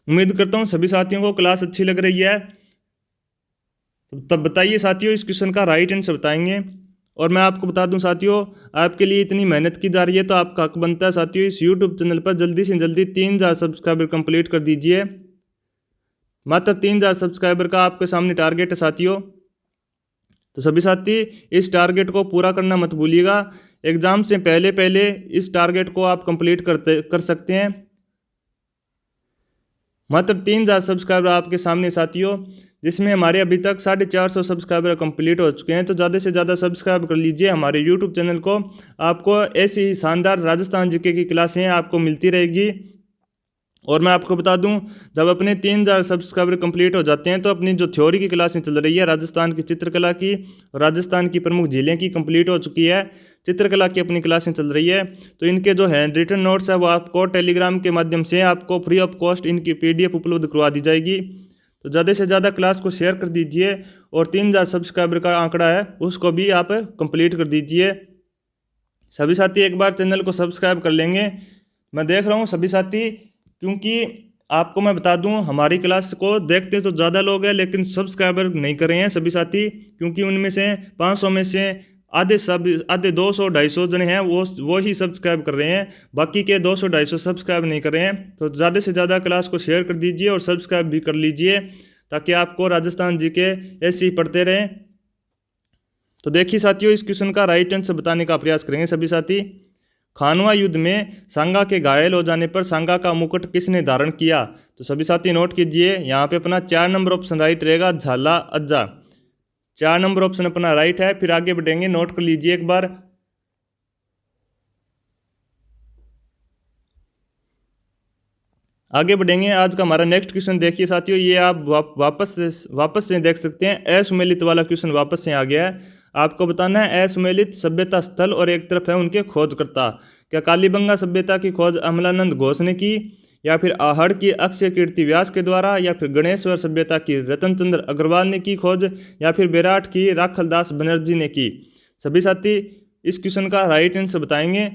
उम्मीद करता हूँ सभी साथियों को क्लास अच्छी लग रही है। तब बताइए साथियों, इस क्वेश्चन का राइट आंसर बताएंगे। और मैं आपको बता दूं साथियों, आपके लिए इतनी मेहनत की जा रही है तो आपका हक बनता है साथियों, इस यूट्यूब चैनल पर जल्दी से जल्दी 3000 सब्सक्राइबर कंप्लीट कर दीजिए। मात्र 3000 सब्सक्राइबर का आपके सामने टारगेट है साथियों। तो सभी साथी इस टारगेट को पूरा करना मत भूलिएगा। एग्जाम से पहले पहले इस टारगेट को आप कंप्लीट कर सकते हैं। मात्र 3000 सब्सक्राइबर आपके सामने साथियों, जिसमें हमारे अभी तक 450 सब्सक्राइबर कंप्लीट हो चुके हैं। तो ज़्यादा से ज़्यादा सब्सक्राइब कर लीजिए हमारे यूट्यूब चैनल को। आपको ऐसी ही शानदार राजस्थान जीके की क्लासें आपको मिलती रहेगी। और मैं आपको बता दूं, जब अपने 3000 सब्सक्राइबर कंप्लीट हो जाते हैं तो अपनी जो थ्योरी की क्लासें चल रही है राजस्थान की चित्रकला की और राजस्थान की प्रमुख झीलें की कंप्लीट हो चुकी है। चित्रकला की अपनी क्लासें चल रही है, तो इनके जो हैंड रिटन नोट्स है वो आपको टेलीग्राम के माध्यम से आपको फ्री ऑफ कॉस्ट इनकी PDF उपलब्ध करवा दी जाएगी। तो ज़्यादा से ज़्यादा क्लास को शेयर कर दीजिए और 3000 सब्सक्राइबर का आंकड़ा है उसको भी आप कंप्लीट कर दीजिए। सभी साथी एक बार चैनल को सब्सक्राइब कर लेंगे। मैं देख रहा हूँ सभी साथी, क्योंकि आपको मैं बता दूं हमारी क्लास को देखते तो ज़्यादा लोग हैं लेकिन सब्सक्राइबर नहीं कर रहे हैं सभी साथी, क्योंकि उनमें से 500 में से आधे 200-250 जने हैं वो ही सब्सक्राइब कर रहे हैं, बाकी के 200-250 सब्सक्राइब नहीं कर रहे हैं। तो ज़्यादा से ज़्यादा क्लास को शेयर कर दीजिए और सब्सक्राइब भी कर लीजिए ताकि आपको राजस्थान जीके ऐसे ही पढ़ते रहें। तो देखिए साथियों, इस क्वेश्चन का राइट आंसर बताने का प्रयास करेंगे सभी साथी। खानवा युद्ध में सांगा के घायल हो जाने पर सांगा का मुकुट किसने धारण किया? तो सभी साथी नोट कीजिए, यहाँ पे अपना 4 नंबर ऑप्शन राइट रहेगा, झाला अज्जा। 4 नंबर ऑप्शन अपना राइट है। फिर आगे बढ़ेंगे, नोट कर लीजिए एक बार। आगे बढ़ेंगे, आज का हमारा नेक्स्ट क्वेश्चन देखिए साथियों, ये आप वापस से देख सकते हैं। असुमेलित वाला क्वेश्चन वापस से आ गया है। आपको बताना है असुमेलित सभ्यता स्थल और एक तरफ है उनके खोजकर्ता। क्या कालीबंगा सभ्यता की खोज अमलानंद घोष ने की, या फिर आहड़ की अक्षय कीर्ति व्यास के द्वारा, या फिर गणेश्वर सभ्यता की रतन चंद्र अग्रवाल ने की खोज, या फिर बेराट की राखलदास बनर्जी ने की? सभी साथी इस क्वेश्चन का राइट आंसर बताएंगे।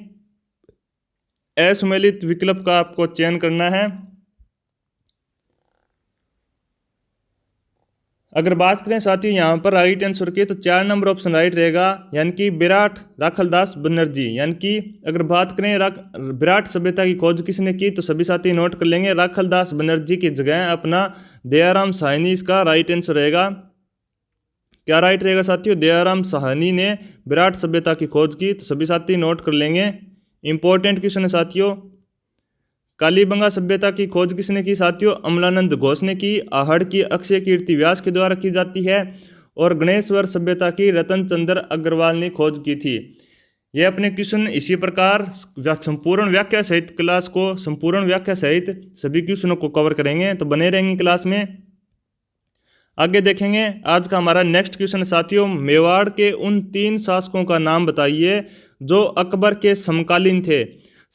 असुमेलित विकल्प का आपको चयन करना है। अगर बात करें साथियों यहाँ पर राइट आंसर की, तो 4 नंबर ऑप्शन राइट रहेगा, यानी कि विराट राखलदास बनर्जी। यानी कि अगर बात करें विराट सभ्यता की खोज किसने की, तो सभी साथी नोट कर लेंगे, राखलदास बनर्जी की जगह अपना दयाराम साहनी इसका राइट आंसर रहेगा। क्या राइट रहेगा साथियों? दयाराम साहनी ने विराट सभ्यता की खोज की। तो सभी साथी नोट कर लेंगे। इंपॉर्टेंट क्वेश्चन है साथियों। कालीबंगा सभ्यता की खोज किसने की साथियों? अमलानंद घोष ने की। आहड़ की अक्षय कीर्ति व्यास के द्वारा की जाती है, और गणेश्वर सभ्यता की रतन चंद्र अग्रवाल ने खोज की थी। यह अपने क्वेश्चन इसी प्रकार संपूर्ण व्याख्या सहित क्लास को संपूर्ण व्याख्या सहित सभी क्वेश्चनों को कवर करेंगे, तो बने रहेंगे क्लास में। आगे देखेंगे, आज का हमारा नेक्स्ट क्वेश्चन साथियों, मेवाड़ के उन 3 शासकों का नाम बताइए जो अकबर के समकालीन थे।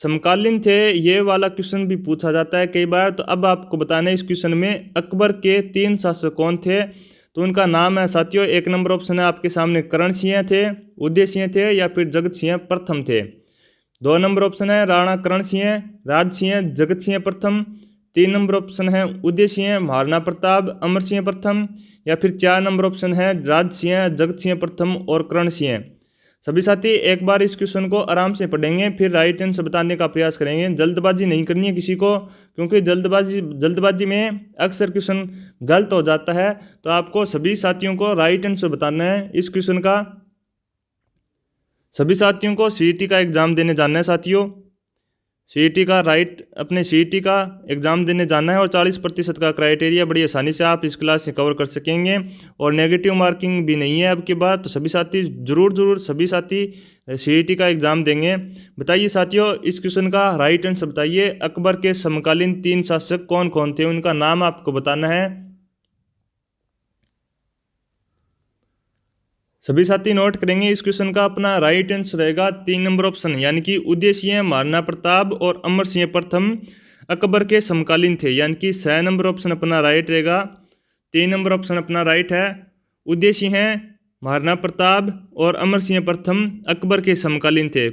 समकालीन थे, ये वाला क्वेश्चन भी पूछा जाता है कई बार। तो अब आपको बताना है इस क्वेश्चन में अकबर के 3 शासक कौन थे। तो उनका नाम है साथियों, 1 नंबर ऑप्शन है आपके सामने, करण सिंह थे, उदय सिंह थे, या फिर जगत सिंह प्रथम थे। 2 नंबर ऑप्शन है राणा करण सिंह, राज सिंह, जगत सिंह प्रथम। 3 नंबर ऑप्शन है उदय सिंह, महाराणा प्रताप, अमर सिंह प्रथम, या फिर 4 नंबर ऑप्शन है राज सिंह, जगत सिंह प्रथम और करण सिंह। सभी साथी एक बार इस क्वेश्चन को आराम से पढ़ेंगे, फिर राइट आंसर बताने का प्रयास करेंगे। जल्दबाजी नहीं करनी है किसी को, क्योंकि जल्दबाजी में अक्सर क्वेश्चन गलत हो जाता है। तो आपको सभी साथियों को राइट आंसर बताना है इस क्वेश्चन का। सभी साथियों को सीईटी का एग्ज़ाम देने जाना है साथियों। सीईटी का अपने सीईटी का एग्ज़ाम देने जाना है और 40% का क्राइटेरिया बड़ी आसानी से आप इस क्लास से कवर कर सकेंगे और नेगेटिव मार्किंग भी नहीं है अब की बात। तो सभी साथी ज़रूर सभी साथी सीईटी का एग्ज़ाम देंगे। बताइए साथियों, इस क्वेश्चन का राइट आंसर बताइए। अकबर के समकालीन 3 शासक कौन कौन थे, उनका नाम आपको बताना है। सभी साथी नोट करेंगे, इस क्वेश्चन का अपना राइट आंसर रहेगा 3 नंबर ऑप्शन, यानी कि उदय सिंह, महाराणा प्रताप और अमर सिंह प्रथम अकबर के समकालीन थे, यानी कि 6 नंबर ऑप्शन अपना राइट रहेगा। 3 नंबर ऑप्शन अपना राइट है। उदय सिंह, महाराणा प्रताप और अमर सिंह प्रथम अकबर के समकालीन थे।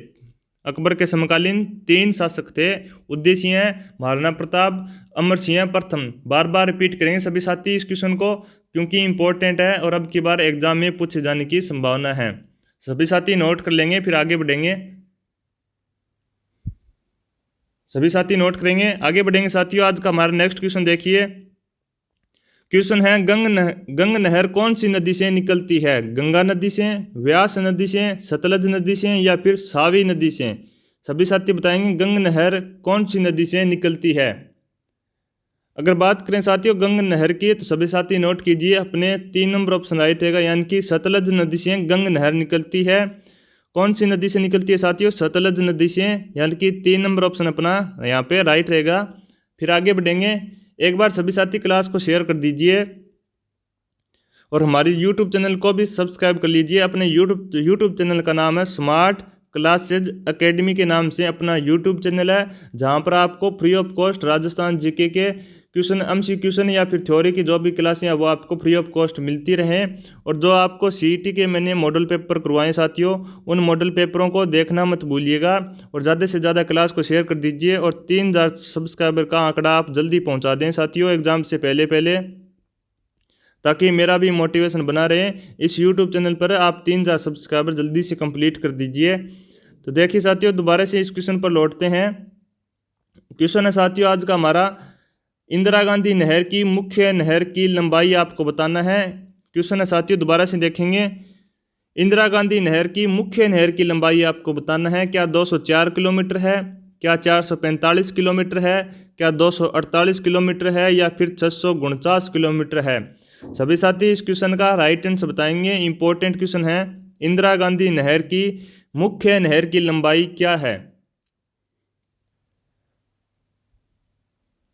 अकबर के समकालीन 3 शासक थे, उदय सिंह, महाराणा प्रताप, अमर सिंह प्रथम। बार बार रिपीट करेंगे सभी साथी इस क्वेश्चन को, क्योंकि इंपॉर्टेंट है और अब की बार एग्जाम में पूछे जाने की संभावना है। सभी साथी नोट कर लेंगे, फिर आगे बढ़ेंगे। सभी साथी नोट करेंगे, आगे बढ़ेंगे साथियों। आज का हमारा नेक्स्ट क्वेश्चन देखिए। क्वेश्चन है, गंग नहर कौन सी नदी से निकलती है? गंगा नदी से, व्यास नदी से, सतलज नदी से या फिर सावी नदी से? सभी साथी बताएंगे गंग नहर कौन सी नदी से निकलती है। अगर बात करें साथियों गंग नहर की, तो सभी साथी नोट कीजिए, अपने 3 नंबर ऑप्शन राइट रहेगा, यानी कि सतलज नदी से गंग नहर निकलती है। कौन सी नदी से निकलती है साथियों? सतलज नदी से, यानी कि 3 नंबर ऑप्शन अपना यहाँ पे राइट रहेगा। फिर आगे बढ़ेंगे। एक बार सभी साथी क्लास को शेयर कर दीजिए और हमारी यूट्यूब चैनल को भी सब्सक्राइब कर लीजिए। अपने यूट्यूब चैनल का नाम है स्मार्ट क्लासेज एकेडमी के नाम से अपना यूट्यूब चैनल है, जहां पर आपको free of cost Rajasthan GK के क्वेश्चन, एमसी क्वेश्चन या फिर थ्योरी की जो भी क्लासें हैं वो आपको फ्री ऑफ कॉस्ट मिलती रहें। और जो आपको सीईटी के मैंने मॉडल पेपर करवाए साथियों, उन मॉडल पेपरों को देखना मत भूलिएगा और ज़्यादा से ज़्यादा क्लास को शेयर कर दीजिए और 3000 सब्सक्राइबर का आंकड़ा आप जल्दी पहुँचा दें साथियों एग्ज़ाम से पहले, ताकि मेरा भी मोटिवेशन बना रहे। इस यूट्यूब चैनल पर आप 3000 सब्सक्राइबर जल्दी से कंप्लीट कर दीजिए। तो देखिए साथियों, दोबारा से इस क्वेश्चन पर लौटते हैं। क्वेश्चन है साथियों आज का हमारा, इंदिरा गांधी नहर की मुख्य नहर की लंबाई आपको बताना है। क्वेश्चन है साथियों, दोबारा से देखेंगे। इंदिरा गांधी नहर की मुख्य नहर की लंबाई आपको बताना है। क्या 204 किलोमीटर है, क्या 445 किलोमीटर है, क्या 248 किलोमीटर है या फिर 649 किलोमीटर है? सभी साथी इस क्वेश्चन का राइट आंसर बताएंगे। इंपॉर्टेंट क्वेश्चन है, इंदिरा गांधी नहर की मुख्य नहर की लंबाई क्या है?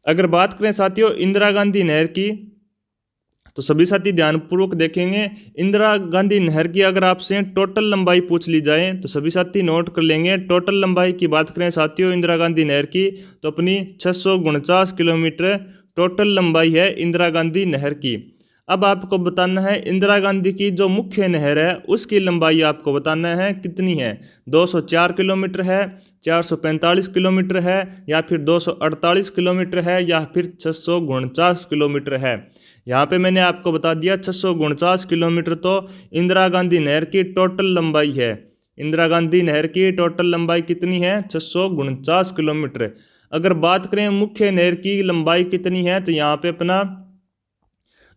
अगर बात करें साथियों इंदिरा गांधी नहर की, तो सभी साथी ध्यानपूर्वक देखेंगे। इंदिरा गांधी नहर की अगर आपसे टोटल लंबाई पूछ ली जाए तो सभी साथी नोट कर लेंगे। टोटल लंबाई की बात करें साथियों इंदिरा गांधी नहर की, तो अपनी 649 किलोमीटर टोटल लंबाई है इंदिरा गांधी नहर की। अब आपको बताना है इंदिरा गांधी की जो मुख्य नहर है उसकी लंबाई आपको बताना है कितनी है। 204 किलोमीटर है, 445 किलोमीटर है या फिर 248 किलोमीटर है या फिर 649 किलोमीटर है। यहाँ पे मैंने आपको बता दिया 649 किलोमीटर तो इंदिरा गांधी नहर की टोटल लंबाई है। इंदिरा गांधी नहर की टोटल लंबाई कितनी है? 649 किलोमीटर। अगर बात करें मुख्य नहर की लंबाई कितनी है, तो यहाँ पे अपना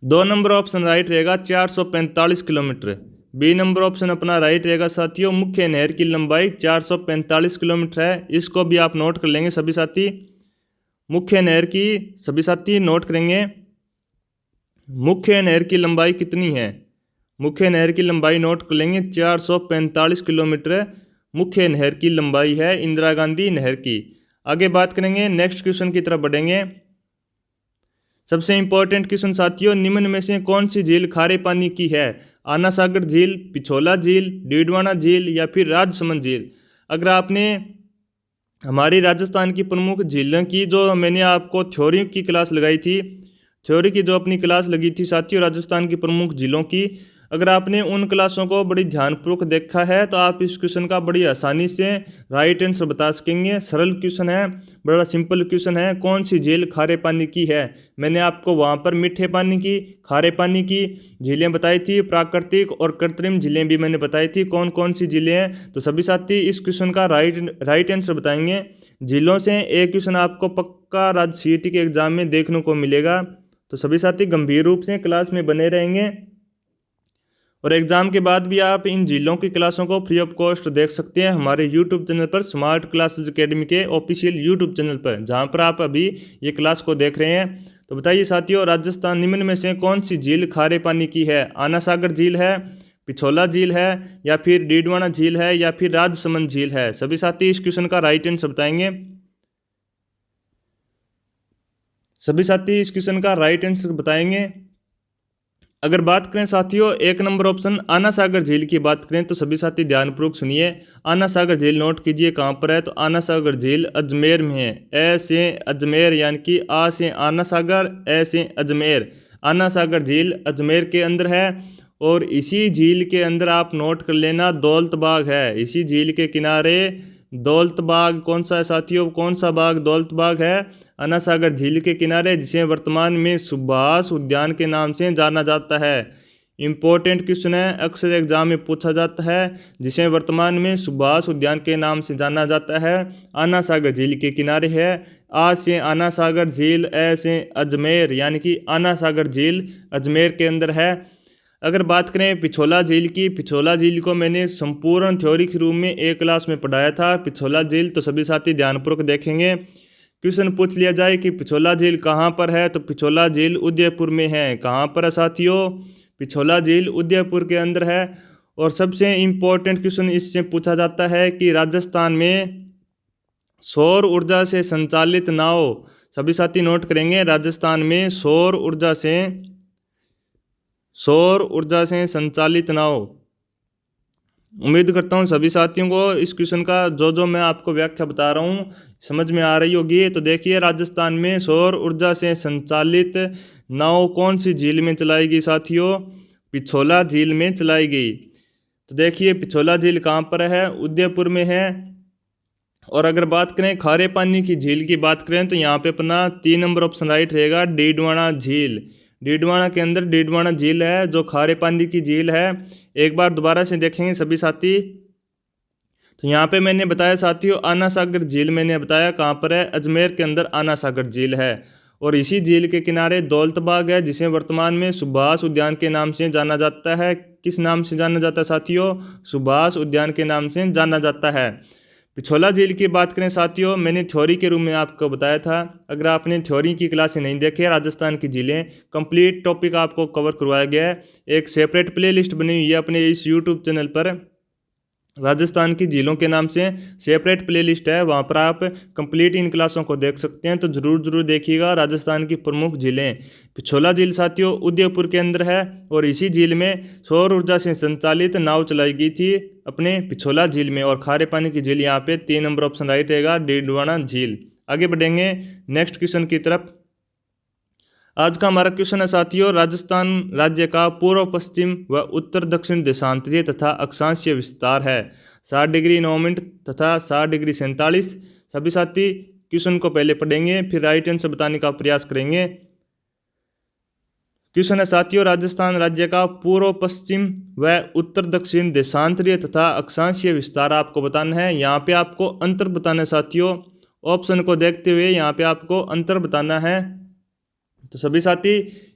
2 नंबर ऑप्शन राइट रहेगा, 445 किलोमीटर। बी नंबर ऑप्शन अपना राइट रहेगा साथियों, मुख्य नहर की लंबाई 445 किलोमीटर है। इसको भी आप नोट कर लेंगे सभी साथी। मुख्य नहर की सभी साथी नोट करेंगे, मुख्य नहर की लंबाई कितनी है? मुख्य नहर की लंबाई नोट कर लेंगे, 445 किलोमीटर मुख्य नहर की लंबाई है इंदिरा गांधी नहर की। आगे बात करेंगे, नेक्स्ट क्वेश्चन की तरफ बढ़ेंगे। सबसे इंपॉर्टेंट क्वेश्चन साथियों, निम्न में से कौन सी झील खारे पानी की है? आना सागर झील, पिछोला झील, डीडवाना झील या फिर राजसमंद झील? अगर आपने हमारी राजस्थान की प्रमुख झीलों की जो मैंने आपको थ्योरी की क्लास लगाई थी, थ्योरी की जो अपनी क्लास लगी थी साथियों राजस्थान की प्रमुख झीलों की, अगर आपने उन क्लासों को बड़ी ध्यानपूर्वक देखा है तो आप इस क्वेश्चन का बड़ी आसानी से राइट आंसर बता सकेंगे। सरल क्वेश्चन है, बड़ा सिंपल क्वेश्चन है। कौन सी झील खारे पानी की है? मैंने आपको वहाँ पर मीठे पानी की, खारे पानी की झीलें बताई थी, प्राकृतिक और कृत्रिम झीलें भी मैंने बताई थी। कौन कौन सी झीलें हैं? तो सभी साथी इस क्वेश्चन का राइट आंसर बताएंगे। झीलों से एक क्वेश्चन आपको पक्का राज्य सीईटी के एग्जाम में देखने को मिलेगा, तो सभी साथी गंभीर रूप से क्लास में बने रहेंगे। और एग्जाम के बाद भी आप इन झीलों की क्लासों को फ्री ऑफ कॉस्ट देख सकते हैं हमारे यूट्यूब चैनल पर, स्मार्ट क्लासेज एकेडमी के ऑफिशियल यूट्यूब चैनल पर, जहां पर आप अभी ये क्लास को देख रहे हैं। तो बताइए साथियों, राजस्थान निम्न में से कौन सी झील खारे पानी की है? आना सागर झील है, पिछोला झील है, या फिर डीडवाना झील है, या फिर राजसमंद झील है? सभी साथी इस क्वेश्चन का राइट आंसर बताएंगे। सभी साथी इस क्वेश्चन का राइट आंसर बताएंगे। अगर बात करें साथियों एक नंबर ऑप्शन आना सागर झील की बात करें, तो सभी साथी ध्यानपूर्वक सुनिए। आना सागर झील नोट कीजिए कहाँ पर है, तो आना सागर झील अजमेर में है। ए से अजमेर, यानी कि आ से आना सागर, ए से अजमेर। आना सागर झील अजमेर के अंदर है। और इसी झील के अंदर आप नोट कर लेना दौलत बाग है। इसी झील के किनारे दौलत बाग कौन सा है साथियों? कौन सा बाग? दौलत बाग है आना सागर झील के किनारे, जिसे वर्तमान में सुभाष उद्यान के नाम से जाना जाता है। इम्पोर्टेंट क्वेश्चन है, अक्सर एग्जाम में पूछा जाता है, जिसे वर्तमान में सुभाष उद्यान के नाम से जाना जाता है। आना सागर झील के किनारे है। आ से आना सागर झील, ए से अजमेर, यानी कि आना सागर झील अजमेर के अंदर है। अगर बात करें पिछोला झील की, पिछोला झील को मैंने संपूर्ण थ्योरी के रूप में एक क्लास में पढ़ाया था पिछोला झील, तो सभी साथी ध्यानपूर्वक देखेंगे। क्वेश्चन पूछ लिया जाए कि पिछोला झील कहाँ पर है, तो पिछोला झील उदयपुर में है। कहाँ पर है साथियों? पिछोला झील उदयपुर के अंदर है। और सबसे इम्पोर्टेंट क्वेश्चन इससे पूछा जाता है कि राजस्थान में सौर ऊर्जा से संचालित नाव, सभी साथी नोट करेंगे, राजस्थान में सौर ऊर्जा से संचालित नाव। उम्मीद करता हूँ सभी साथियों को इस क्वेश्चन का जो मैं आपको व्याख्या बता रहा हूँ समझ में आ रही होगी। तो देखिए, राजस्थान में सौर ऊर्जा से संचालित नाव कौन सी झील में चलाई गई साथियों? पिछोला झील में चलाई गई। तो देखिए, पिछोला झील कहाँ पर है? उदयपुर में है। और अगर बात करें खारे पानी की झील की बात करें, तो यहाँ पे अपना 3 नंबर ऑप्शन राइट रहेगा, डीडवाना झील। डीडवाना के अंदर डीडवाना झील है, जो खारे पानी की झील है। एक बार दोबारा से देखेंगे सभी साथी, तो यहाँ पे मैंने बताया साथियों आना सागर झील मैंने बताया कहाँ पर है, अजमेर के अंदर आना सागर झील है। और इसी झील के किनारे दौलत बाग है, जिसे वर्तमान में सुभाष उद्यान के नाम से जाना जाता है। किस नाम से जाना जाता है साथियों? सुभाष उद्यान के नाम से जाना जाता है। पिछोला झील की बात करें साथियों, मैंने थ्योरी के रूप में आपको बताया था। अगर आपने थ्योरी की क्लासें नहीं देखी, राजस्थान की झीलें कंप्लीट टॉपिक आपको कवर करवाया गया है। एक सेपरेट प्लेलिस्ट बनी हुई है अपने इस यूट्यूब चैनल पर, राजस्थान की झीलों के नाम से सेपरेट प्लेलिस्ट है, वहाँ पर आप कंप्लीट इन क्लासों को देख सकते हैं। तो ज़रूर देखिएगा राजस्थान की प्रमुख झीलें। पिछोला झील साथियों उदयपुर के अंदर है, और इसी झील में सौर ऊर्जा से संचालित नाव चलाई गई थी अपने पिछोला झील में। और खारे पानी की झील यहाँ पे 3 नंबर ऑप्शन राइट रहेगा, डीडवाना झील। आगे बढ़ेंगे नेक्स्ट क्वेश्चन की तरफ। आज का हमारा क्वेश्चन है साथियों, राजस्थान राज्य का पूर्व पश्चिम व उत्तर दक्षिण देशांतरीय तथा अक्षांशीय विस्तार है 60 डिग्री 9 मिनट तथा 60 डिग्री 47। सभी साथी क्वेश्चन को पहले पढ़ेंगे, फिर राइट आंसर बताने का प्रयास करेंगे। क्वेश्चन है साथियों, राजस्थान राज्य का पूर्व पश्चिम व उत्तर दक्षिण देशांतरीय तथा अक्षांशीय विस्तार आपको बताना है। यहाँ पे आपको अंतर बताना है साथियों। ऑप्शन को देखते हुए यहाँ पे आपको अंतर बताना है। तो सभी साथी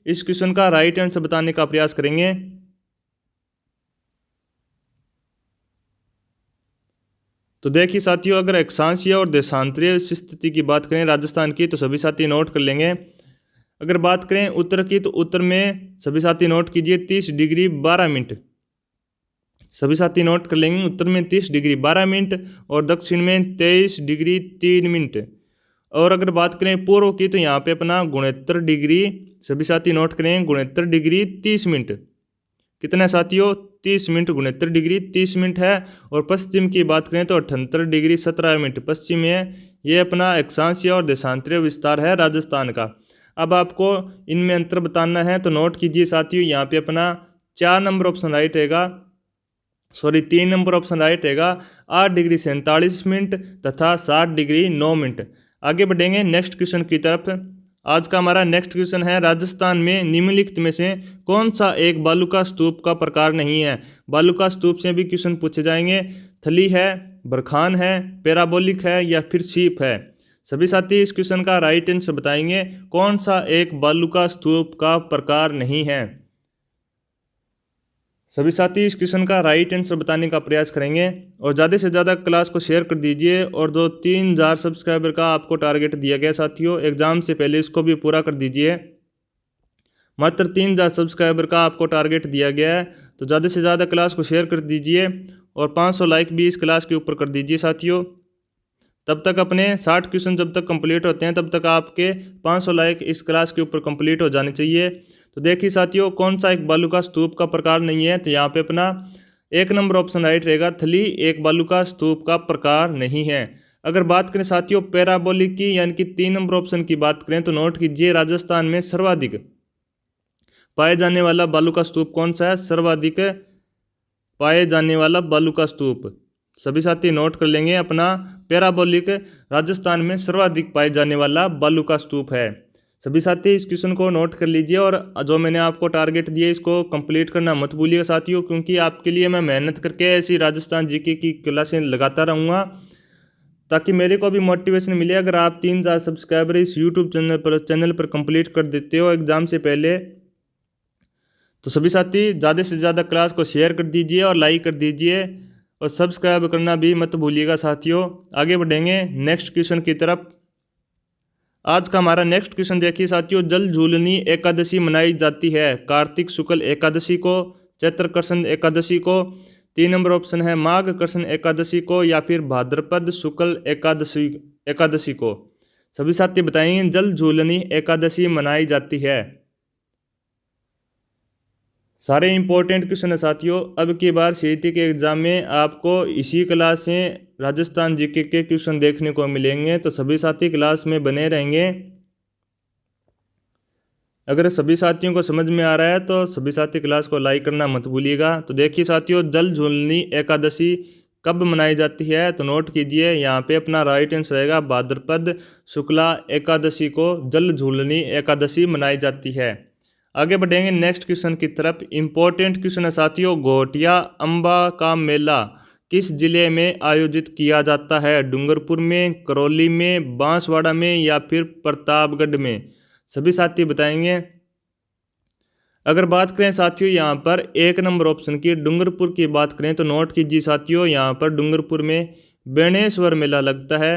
इस क्वेश्चन का राइट आंसर बताने का प्रयास करेंगे। तो देखिए साथियों, अगर अक्षांशीय और देशांतरीय स्थिति की बात करें राजस्थान की, तो सभी साथी नोट कर लेंगे। अगर बात करें उत्तर की, तो उत्तर में सभी साथी नोट कीजिए 30 डिग्री 12 मिनट। सभी साथी नोट कर लेंगे, उत्तर में 30 डिग्री 12 मिनट और दक्षिण में 23 डिग्री 3 मिनट। और अगर बात करें पूर्व की, तो यहाँ पे अपना 69 डिग्री, सभी साथी नोट करें 69 डिग्री 30 मिनट। कितना है साथियों? 30 मिनट, 69 डिग्री 30 मिनट है। और पश्चिम की बात करें तो 78 डिग्री 17 मिनट पश्चिम है। ये अपना अक्षांशीय और देशांतरीय विस्तार है राजस्थान का। अब आपको इनमें अंतर बताना है, तो नोट कीजिए साथियों, यहाँ पे अपना 4 नंबर ऑप्शन राइट रहेगा, 3 नंबर ऑप्शन राइट रहेगा 8 डिग्री 47 मिनट तथा 7 डिग्री 9 मिनट। आगे बढ़ेंगे नेक्स्ट क्वेश्चन की तरफ। आज का हमारा नेक्स्ट क्वेश्चन है, राजस्थान में निम्नलिखित में से कौन सा एक बालुका स्तूप का प्रकार नहीं है। बालुका स्तूप से भी क्वेश्चन पूछे जाएंगे। थली है, बरखान है, पैराबोलिक है या फिर सीप है। सभी साथी इस क्वेश्चन का राइट आंसर बताएंगे, कौन सा एक बालुका स्तूप का प्रकार नहीं है। सभी साथी इस क्वेश्चन का राइट आंसर बताने का प्रयास करेंगे और ज़्यादा से ज़्यादा क्लास को शेयर कर दीजिए। और 2-3 हज़ार सब्सक्राइबर का आपको टारगेट दिया गया साथियों, एग्ज़ाम से पहले इसको भी पूरा कर दीजिए। मात्र 3,000 सब्सक्राइबर का आपको टारगेट दिया गया है, तो ज़्यादा से ज़्यादा क्लास को शेयर कर दीजिए और 500 लाइक भी इस क्लास के ऊपर कर दीजिए साथियों। तब तक अपने 60 क्वेश्चन जब तक कंप्लीट होते हैं तब तक आपके 500 लाइक इस क्लास के ऊपर कंप्लीट हो जाने चाहिए। तो देखिए साथियों, कौन सा एक बालुका स्तूप का प्रकार नहीं है, तो यहाँ पे अपना 1 नंबर ऑप्शन राइट रहेगा, थली एक बालुका स्तूप का प्रकार नहीं है। अगर बात करें साथियों पैराबोलिक की, यानी कि 3 नंबर ऑप्शन की बात करें, तो नोट कीजिए राजस्थान में सर्वाधिक पाए जाने वाला बालुका स्तूप कौन सा है। सर्वाधिक पाए जाने वाला बालुका स्तूप, सभी साथी नोट कर लेंगे अपना, पैराबोलिक राजस्थान में सर्वाधिक पाए जाने वाला बालुका स्तूप है। सभी साथी इस क्वेश्चन को नोट कर लीजिए और जो मैंने आपको टारगेट दिए इसको कंप्लीट करना मत भूलिएगा साथियों, क्योंकि आपके लिए मैं मेहनत करके ऐसी राजस्थान जीके की क्लासें लगाता रहूँगा ताकि मेरे को भी मोटिवेशन मिले। अगर आप 3,000 सब्सक्राइबर इस यूट्यूब चैनल पर कंप्लीट कर देते हो एग्ज़ाम से पहले, तो सभी साथी ज़्यादा से ज़्यादा क्लास को शेयर कर दीजिए और लाइक कर दीजिए और सब्सक्राइब करना भी मत भूलिएगा साथियों। आगे बढ़ेंगे नेक्स्ट क्वेश्चन की तरफ। आज का हमारा नेक्स्ट क्वेश्चन देखिए साथियों, जल झूलनी एकादशी मनाई जाती है कार्तिक शुक्ल एकादशी को, चैत्र कृष्ण एकादशी को, 3 नंबर ऑप्शन है माघ कृष्ण एकादशी को या फिर भाद्रपद शुक्ल एकादशी को। सभी साथी बताएंगे जल झूलनी एकादशी मनाई जाती है। सारे इंपॉर्टेंट क्वेश्चन है साथियों। अब की बार सीईटी के एग्ज़ाम में आपको इसी क्लास से राजस्थान जीके के क्वेश्चन देखने को मिलेंगे, तो सभी साथी क्लास में बने रहेंगे। अगर सभी साथियों को समझ में आ रहा है तो सभी साथी क्लास को लाइक करना मत भूलिएगा। तो देखिए साथियों, जल झूलनी एकादशी कब मनाई जाती है, तो नोट कीजिए यहाँ पे अपना राइट आंसर रहेगा भाद्रपद शुक्ला एकादशी को जल झूलनी एकादशी मनाई जाती है। आगे बढ़ेंगे नेक्स्ट क्वेश्चन की तरफ। इंपॉर्टेंट क्वेश्चन है साथियों, घोटिया अम्बा का मेला किस जिले में आयोजित किया जाता है। डूंगरपुर में, करौली में, बांसवाड़ा में या फिर प्रतापगढ़ में। सभी साथी बताएंगे। अगर बात करें साथियों यहाँ पर 1 नंबर ऑप्शन की डूंगरपुर की बात करें, तो नोट कीजिए साथियों यहाँ पर डूंगरपुर में बेणेश्वर मेला लगता है।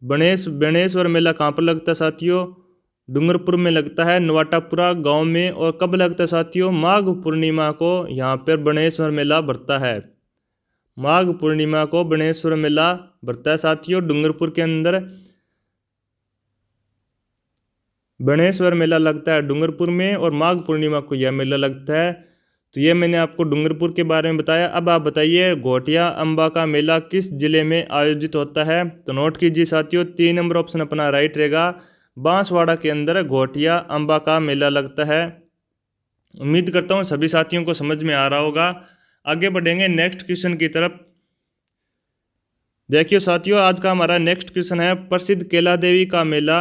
बेणेश्वर मेला कहाँ पर लगता है साथियों, डूंगरपुर में लगता है, नवाटापुरा गांव में। और कब लगता है साथियों, माघ पूर्णिमा को यहाँ पर बेणेश्वर मेला भरता है। माघ पूर्णिमा को बेणेश्वर मेला भरता है साथियों डूंगरपुर के अंदर। बेणेश्वर मेला लगता है डूंगरपुर में और माघ पूर्णिमा को यह मेला लगता है। तो ये मैंने आपको डूंगरपुर के बारे में बताया। अब आप बताइए घोटिया अम्बा का मेला किस जिले में आयोजित होता है, तो नोट कीजिए साथियों 3 नंबर ऑप्शन अपना राइट रहेगा, बांसवाड़ा के अंदर घोटिया अम्बा का मेला लगता है। उम्मीद करता हूँ सभी साथियों को समझ में आ रहा होगा। आगे बढ़ेंगे नेक्स्ट क्वेश्चन की तरफ। देखिए साथियों, आज का हमारा नेक्स्ट क्वेश्चन है, प्रसिद्ध कैला देवी का मेला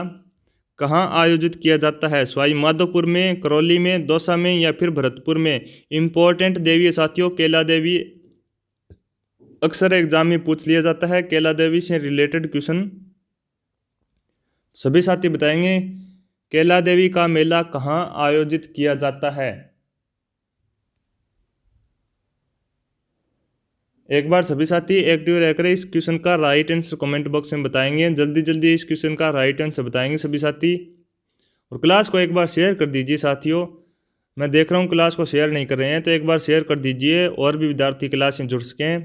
कहाँ आयोजित किया जाता है। सवाई माधोपुर में, करौली में, दौसा में या फिर भरतपुर में। इंपॉर्टेंट देवी है साथियों कैला देवी, अक्सर एग्जाम में पूछ लिया जाता है कैला देवी से रिलेटेड क्वेश्चन। सभी साथी बताएंगे कैला देवी का मेला कहाँ आयोजित किया जाता है। एक बार सभी साथी एक्टिव रहकर इस क्वेश्चन का राइट आंसर कमेंट बॉक्स में बताएंगे। जल्दी जल्दी इस क्वेश्चन का राइट आंसर बताएंगे सभी साथी। और क्लास को एक बार शेयर कर दीजिए साथियों। मैं देख रहा हूँ क्लास को शेयर नहीं कर रहे हैं, तो एक बार शेयर कर दीजिए और भी विद्यार्थी क्लास से जुड़ सकें।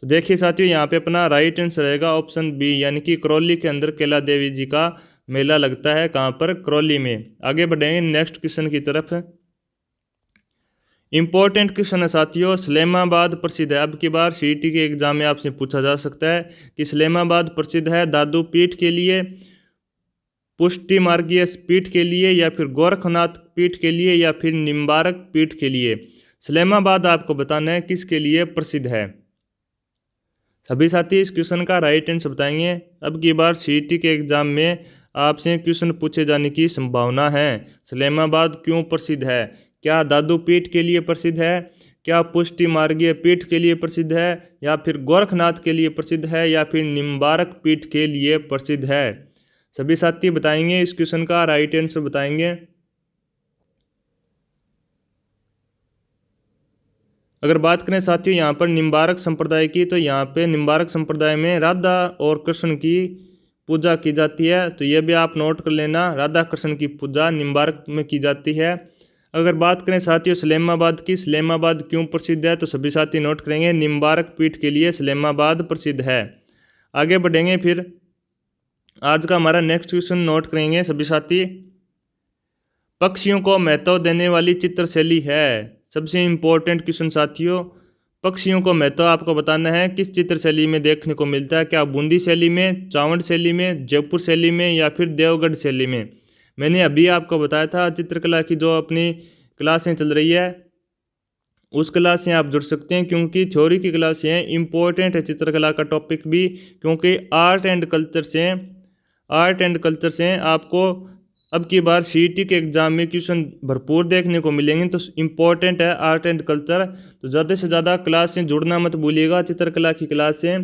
तो देखिए साथियों, यहाँ पे अपना राइट आंसर रहेगा ऑप्शन बी, यानी कि करौली के अंदर कैला देवी जी का मेला लगता है। कहाँ पर, करौली में। आगे बढ़ेंगे नेक्स्ट क्वेश्चन की तरफ। इंपॉर्टेंट क्वेश्चन है साथियों, सलेमाबाद प्रसिद्ध है। अब की बार सीईटी के एग्जाम में आपसे पूछा जा सकता है कि सलेमाबाद प्रसिद्ध है दादू पीठ के लिए, पुष्टि मार्गीय पीठ के लिए या फिर गोरखनाथ पीठ के लिए या फिर निम्बारक पीठ के लिए। सलेमाबाद आपको बताना है किसके लिए प्रसिद्ध है। सभी साथी इस क्वेश्चन का राइट आंसर बताएंगे। अब की बार सीईटी के एग्जाम में आपसे क्वेश्चन पूछे जाने की संभावना है। सलेमाबाद क्यों प्रसिद्ध है? क्या दादू पीठ के लिए प्रसिद्ध है, क्या पुष्टि मार्गीय पीठ के लिए प्रसिद्ध है, या फिर गोरखनाथ के लिए प्रसिद्ध है, या फिर निम्बारक पीठ के लिए प्रसिद्ध है? सभी साथी बताएंगे, इस क्वेश्चन का राइट आंसर बताएंगे। अगर बात करें साथियों यहाँ पर निम्बारक संप्रदाय की, तो यहाँ पे निम्बारक संप्रदाय में राधा और कृष्ण की पूजा की जाती है, तो ये भी आप नोट कर लेना, राधा कृष्ण की पूजा निम्बारक में की जाती है। अगर बात करें साथियों सलेमाबाद की, सलेमाबाद क्यों प्रसिद्ध है, तो सभी साथी नोट करेंगे निम्बारक पीठ के लिए सलेमाबाद प्रसिद्ध है। आगे बढ़ेंगे, फिर आज का हमारा नेक्स्ट क्वेश्चन नोट करेंगे सभी साथी। पक्षियों को महत्व देने वाली चित्रशैली है। सबसे इम्पोर्टेंट क्वेश्चन साथियों, पक्षियों को महत्व आपको बताना है किस चित्रशैली में देखने को मिलता है। क्या बूंदी शैली में, चावंड शैली में, जयपुर शैली में, या फिर देवगढ़ शैली में? मैंने अभी आपको बताया था चित्रकला की जो अपनी क्लासें चल रही है उस क्लास से आप जुड़ सकते हैं, क्योंकि थ्योरी की क्लासें हैं, इम्पोर्टेंट है चित्रकला का टॉपिक भी, क्योंकि आर्ट एंड कल्चर से आपको अब की बार सीईटी के एग्जाम में क्वेश्चन भरपूर देखने को मिलेंगे। तो इम्पोर्टेंट है आर्ट एंड कल्चर, तो ज़्यादा से ज़्यादा क्लास से जुड़ना मत भूलिएगा, चित्रकला की क्लास से।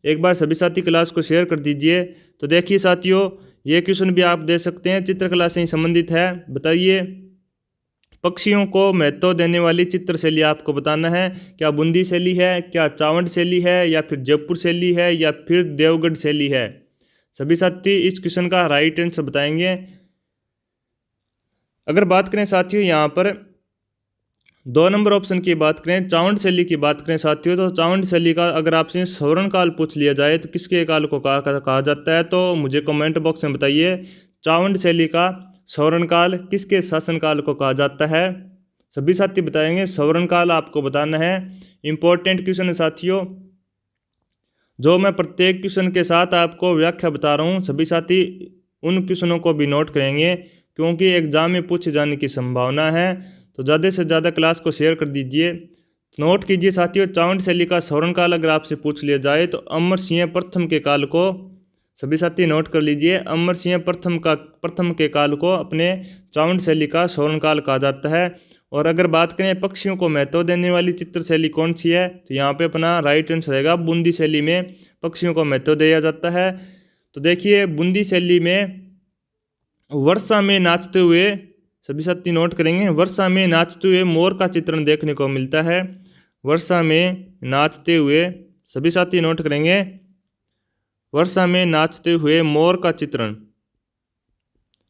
एक बार सभी साथी क्लास को शेयर कर दीजिए। तो देखिए साथियों, ये क्वेश्चन भी आप दे सकते हैं, चित्रकला से ही संबंधित है। बताइए, पक्षियों को महत्व देने वाली चित्रशैली आपको बताना है। क्या बूंदी शैली है, क्या चावंड शैली है, या फिर जयपुर शैली है, या फिर देवगढ़ शैली है? सभी साथी इस क्वेश्चन का राइट आंसर बताएंगे। अगर बात करें साथियों यहाँ पर 2 नंबर ऑप्शन की बात करें, चावंड शैली की बात करें साथियों, तो चावंड शैली का अगर आपसे स्वर्ण काल पूछ लिया जाए तो किसके काल को कहा जाता है? तो मुझे कमेंट बॉक्स में बताइए, चावंड शैली का स्वर्ण काल किसके शासनकाल को कहा जाता है? सभी साथी बताएंगे, स्वर्ण काल आपको बताना है। इंपॉर्टेंट क्वेश्चन है साथियों, जो मैं प्रत्येक क्वेश्चन के साथ आपको व्याख्या बता रहा हूँ, सभी साथी उन क्वेश्चनों को भी नोट करेंगे, क्योंकि एग्जाम में पूछे जाने की संभावना है। तो ज़्यादा से ज़्यादा क्लास को शेयर कर दीजिए। नोट कीजिए साथियों, चावंड शैली का स्वर्ण काल अगर आपसे पूछ लिया जाए तो अमर सिंह प्रथम के काल को, सभी साथी नोट कर लीजिए, अमर सिंह प्रथम के काल को अपने चावंड शैली का स्वर्ण काल कहा जाता है। और अगर बात करें पक्षियों को महत्व देने वाली चित्रशैली कौन सी है, तो यहाँ पे अपना राइट आंसर रहेगा बूंदी शैली में पक्षियों को महत्व दिया जाता है। तो देखिए, बूंदी शैली में वर्षा में नाचते हुए, सभी साथी नोट करेंगे, वर्षा में नाचते हुए मोर का चित्रण देखने को मिलता है। वर्षा में नाचते हुए, सभी साथी नोट करेंगे, वर्षा में नाचते हुए मोर का चित्रण।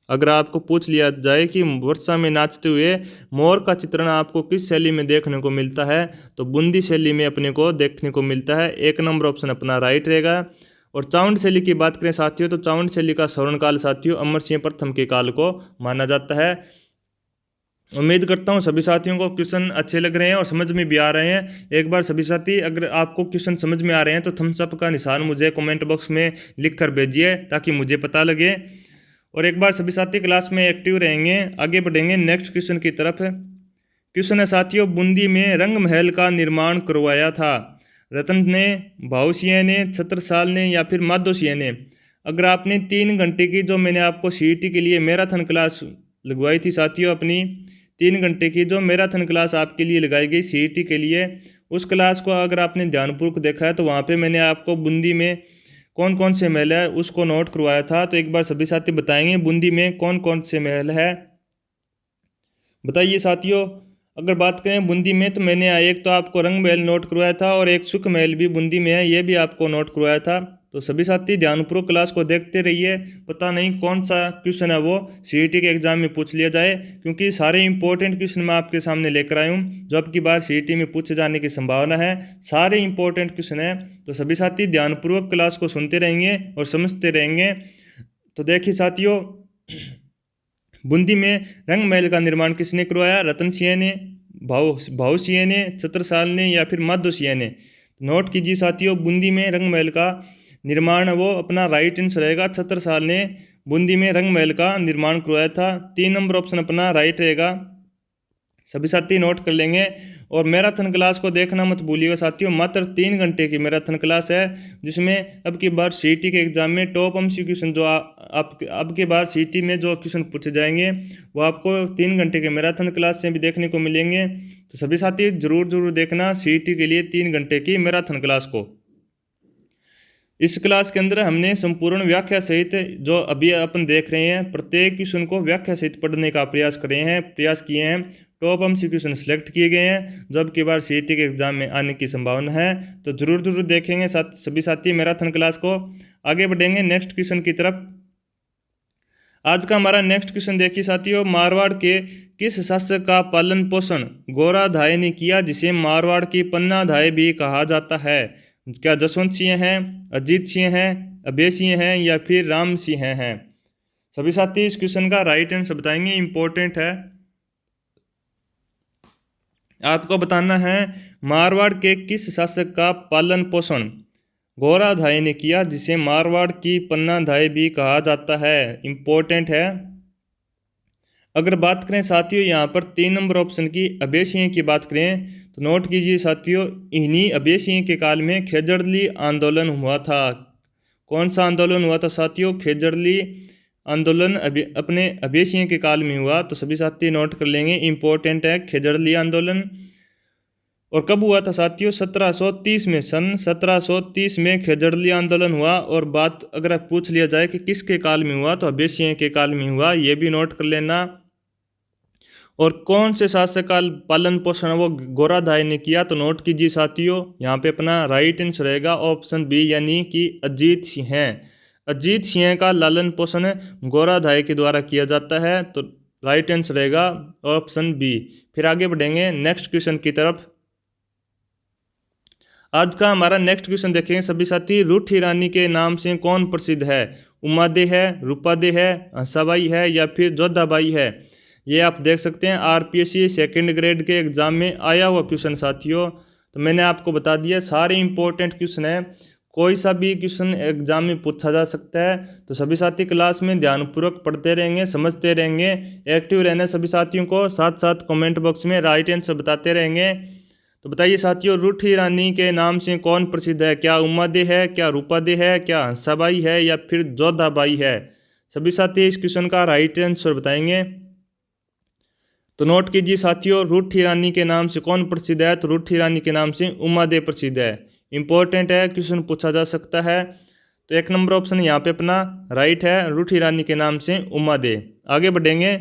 अगर आपको पूछ लिया जाए कि वर्षा में नाचते हुए मोर का चित्रण आपको किस शैली में देखने को मिलता है, तो बूंदी शैली में अपने को देखने को मिलता है। 1 नंबर ऑप्शन अपना राइट रहेगा। और चावंड शैली की बात करें साथियों, तो चावंड शैली का स्वर्ण काल साथियों अमर सिंह प्रथम के काल को माना जाता है। उम्मीद करता हूँ सभी साथियों को क्वेश्चन अच्छे लग रहे हैं और समझ में भी आ रहे हैं। एक बार सभी साथी, अगर आपको क्वेश्चन समझ में आ रहे हैं तो थम्स अप का निशान मुझे कमेंट बॉक्स में लिख कर भेजिए, ताकि मुझे पता लगे। और एक बार सभी साथी क्लास में एक्टिव रहेंगे। आगे बढ़ेंगे नेक्स्ट क्वेश्चन की तरफ। क्वेश्चन है साथियों, बूंदी में रंग महल का निर्माण करवाया था रतन ने, भाऊसिया ने, छत्रसाल ने, या फिर माधोसिया ने? अगर आपने 3 घंटे की जो मैंने आपको सीईटी के लिए मैराथन क्लास लगवाई थी साथियों, अपनी 3 घंटे की जो मैराथन क्लास आपके लिए लगाई गई सीईटी के लिए, उस क्लास को अगर आपने ध्यानपूर्वक देखा है तो वहाँ पे मैंने आपको बूंदी में कौन कौन से महल है उसको नोट करवाया था। तो एक बार सभी साथी बताएंगे बूंदी में कौन कौन से महल है, बताइए साथियों। अगर बात करें बूंदी में, तो मैंने एक तो आपको रंग महल नोट करवाया था और एक सुख महल भी बूंदी में है, ये भी आपको नोट करवाया था। तो सभी साथी ध्यानपूर्वक क्लास को देखते रहिए, पता नहीं कौन सा क्वेश्चन है वो सीईटी के एग्जाम में पूछ लिया जाए, क्योंकि सारे इंपॉर्टेंट क्वेश्चन मैं आपके सामने लेकर आया हूँ जो अब की बार सीईटी में पूछे जाने की संभावना है। सारे इंपॉर्टेंट क्वेश्चन है, तो सभी साथी ध्यानपूर्वक क्लास को सुनते रहेंगे और समझते रहेंगे। तो देखिए साथियों, बूंदी में रंग महल का निर्माण किसने करवाया? रतन सिंह ने, भाऊ सिंह ने, छत्रसाल ने, या फिर माधोसिया ने? नोट कीजिए साथियों, बूंदी में रंग महल का निर्माण वो अपना राइट आंसर रहेगा, छत्रसाल ने बूंदी में रंग महल का निर्माण करवाया था। 3 नंबर ऑप्शन अपना राइट रहेगा, सभी साथी नोट कर लेंगे। और मैराथन क्लास को देखना मत भूलिएगा साथियों, मात्र 3 घंटे की मैराथन क्लास है, जिसमें अब की बार सीईटी के एग्जाम में टॉप एमसीक्यू क्वेश्चन जो आप अब की बार सीईटी में जो क्वेश्चन पूछे जाएंगे वो आपको 3 घंटे के मैराथन क्लास से भी देखने को मिलेंगे। तो सभी साथी जरूर देखना सीईटी के लिए 3 घंटे की मैराथन क्लास को। इस क्लास के अंदर हमने संपूर्ण व्याख्या सहित जो अभी अपन देख रहे हैं प्रत्येक क्वेश्चन को व्याख्या सहित पढ़ने का प्रयास किए हैं। टॉप एमसीक्यू क्वेश्चन सिलेक्ट किए गए हैं जो अब की बार सीईटी के एग्जाम में आने की संभावना है। तो जरूर देखेंगे सभी साथी मैराथन क्लास को। आगे बढ़ेंगे नेक्स्ट क्वेश्चन की तरफ। आज का हमारा नेक्स्ट क्वेश्चन देखिए साथियों, मारवाड़ के किस शासक का पालन पोषण गोराधाय ने किया जिसे मारवाड़ की पन्नाधाय भी कहा जाता है? क्या जसवंत सिंह हैं, अजीत सिंह हैं, अभय सिंह हैं या फिर राम सिंह हैं? सभी साथी इस क्वेश्चन का राइट आंसर बताएंगे, इंपॉर्टेंट है। आपको बताना है मारवाड़ के किस शासक का पालन पोषण गोराधाय ने किया जिसे मारवाड़ की पन्नाधाय भी कहा जाता है, इंपॉर्टेंट है। अगर बात करें साथियों यहाँ पर 3 नंबर ऑप्शन की अभय सिंह की बात करें तो नोट कीजिए साथियों, इन्हीं अभय सिंह के काल में खेजड़ली आंदोलन हुआ था। कौन सा आंदोलन हुआ था साथियों? खेजड़ली आंदोलन अपने अभय सिंह के काल में हुआ। तो सभी साथी नोट कर लेंगे, इंपॉर्टेंट है खेजड़ली आंदोलन। और कब हुआ था साथियों? 1730 में, सन 1730 में खेजड़ली आंदोलन हुआ। और बात अगर पूछ लिया जाए कि किसके काल में हुआ तो अभय सिंह के काल में हुआ, ये भी नोट कर लेना। और कौन से शासक का पालन पोषण वो गोराधाय ने किया तो नोट कीजिए साथियों, यहाँ पे अपना राइट आंसर रहेगा ऑप्शन बी यानी कि अजीत सिंह। अजीत सिंह का लालन पोषण गोराधाय के द्वारा किया जाता है, तो राइट आंसर रहेगा ऑप्शन बी। फिर आगे बढ़ेंगे नेक्स्ट क्वेश्चन की तरफ। आज का हमारा नेक्स्ट क्वेश्चन देखेंगे सभी साथी, रूठी रानी के नाम से कौन प्रसिद्ध है? उमादे है, रूपादे है, हंसाबाई है या फिर जोधाबाई है? ये आप देख सकते हैं आरपीएससी सेकंड ग्रेड के एग्जाम में आया हुआ क्वेश्चन साथियों। तो मैंने आपको बता दिया सारे इंपॉर्टेंट क्वेश्चन है, कोई सा भी क्वेश्चन एग्जाम में पूछा जा सकता है। तो सभी साथी क्लास में ध्यानपूर्वक पढ़ते रहेंगे, समझते रहेंगे, एक्टिव रहना सभी साथियों को, साथ साथ कमेंट बॉक्स में राइट आंसर बताते रहेंगे। तो बताइए साथियों, रूठी रानी के नाम से कौन प्रसिद्ध है? क्या उमादे है, क्या रूपादे है, क्या हंसाबाई है या फिर जोधाबाई है? सभी साथी इस क्वेश्चन का राइट आंसर बताएंगे। तो नोट कीजिए साथियों, रूठी रानी के नाम से कौन प्रसिद्ध है? तो रूठी रानी के नाम से उमादे प्रसिद्ध है, इंपॉर्टेंट है, क्वेश्चन पूछा जा सकता है। तो 1 नंबर ऑप्शन यहाँ पे अपना राइट है, रूठी रानी के नाम से उमादे। आगे बढ़ेंगे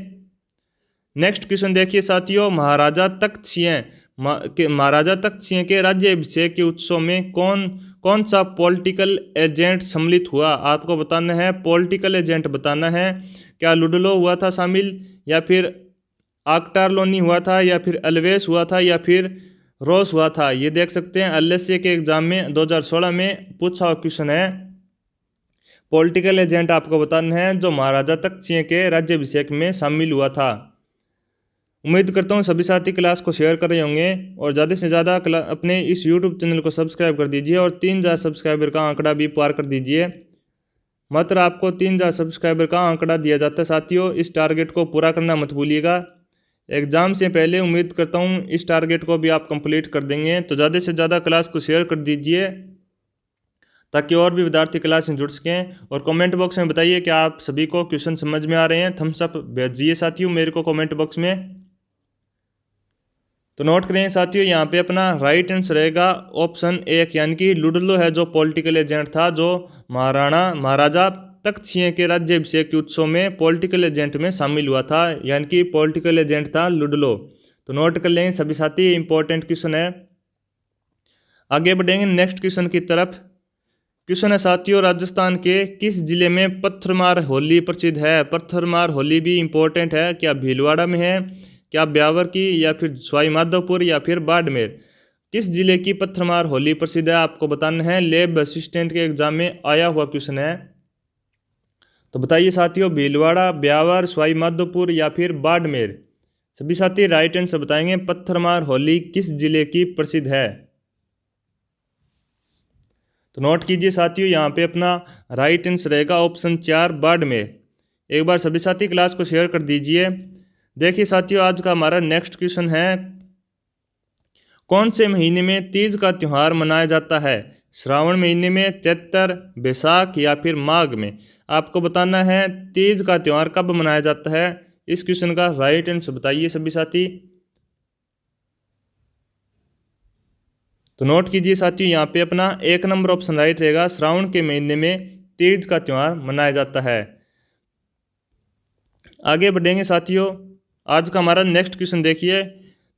नेक्स्ट क्वेश्चन देखिए साथियों, महाराजा तख्त सिंह के राज्याभिषेक के उत्सव में कौन सा पॉलिटिकल एजेंट सम्मिलित हुआ? आपको बताना है, पॉलिटिकल एजेंट बताना है। क्या लुडलो हुआ था शामिल या फिर आक्टारलोनी हुआ था या फिर अल्वेस हुआ था या फिर रोस हुआ था? ये देख सकते हैं एलएसए के एग्जाम में 2016 में पूछा हुआ क्वेश्चन है। पॉलिटिकल एजेंट आपको बताना है जो महाराजा तख्त सिंह के राज्याभिषेक में शामिल हुआ था। उम्मीद करता हूँ सभी साथी क्लास को शेयर कर रहे होंगे और ज़्यादा से ज़्यादा अपने इस यूट्यूब चैनल को सब्सक्राइब कर दीजिए और 3000 सब्सक्राइबर का आंकड़ा भी पार कर दीजिए। मात्र आपको 3000 सब्सक्राइबर का आंकड़ा दिया जाता है साथियों, इस टारगेट को पूरा करना मत भूलिएगा। एग्ज़ाम से पहले उम्मीद करता हूँ इस टारगेट को भी आप कंप्लीट कर देंगे। तो ज़्यादा से ज़्यादा क्लास को शेयर कर दीजिए ताकि और भी विद्यार्थी क्लास में जुड़ सकें। और कमेंट बॉक्स में बताइए कि आप सभी को क्वेश्चन समझ में आ रहे हैं, थम्स अप भेजिए साथियों मेरे को कमेंट बॉक्स में। तो नोट करें साथियों, यहाँ पे अपना राइट आंसर रहेगा ऑप्शन 1 यानी कि लुडलो है जो पॉलिटिकल एजेंट था, जो महाराजा तख्त सिंह के राज्याभिषेक के उत्सव में पॉलिटिकल एजेंट में शामिल हुआ था, यानी कि पॉलिटिकल एजेंट था लुडलो। तो नोट कर लेंगे सभी साथी, इंपॉर्टेंट क्वेश्चन है। आगे बढ़ेंगे नेक्स्ट क्वेश्चन की तरफ। क्वेश्चन है साथियों, राजस्थान के किस जिले में पत्थरमार होली प्रसिद्ध है? पत्थरमार होली भी इंपॉर्टेंट है, क्या भीलवाड़ा में है, क्या ब्यावर की या फिर सवाई माधोपुर या फिर बाड़मेर? किस जिले की पत्थरमार होली प्रसिद्ध है आपको बताना है, लैब असिस्टेंट के एग्जाम में आया हुआ क्वेश्चन है। तो बताइए साथियों, भीलवाड़ा, ब्यावर, सवाई माधोपुर या फिर बाड़मेर? सभी साथी राइट आंसर बताएंगे, पत्थरमार होली किस जिले की प्रसिद्ध है? तो नोट कीजिए साथियों, यहाँ पे अपना राइट आंसर रहेगा ऑप्शन 4 बाड़मेर। एक बार सभी साथी क्लास को शेयर कर दीजिए। देखिए साथियों, आज का हमारा नेक्स्ट क्वेश्चन है, कौन से महीने में तीज का त्यौहार मनाया जाता है? श्रावण महीने में, चैत्र, बैसाख या फिर माघ में? आपको बताना है तीज का त्यौहार कब मनाया जाता है। इस क्वेश्चन का राइट आंसर बताइए सभी साथी। तो नोट कीजिए साथियों, यहाँ पे अपना 1 नंबर ऑप्शन राइट रहेगा। श्रावण के महीने में तीज का त्यौहार मनाया जाता है। आगे बढ़ेंगे साथियों, आज का हमारा नेक्स्ट क्वेश्चन देखिए।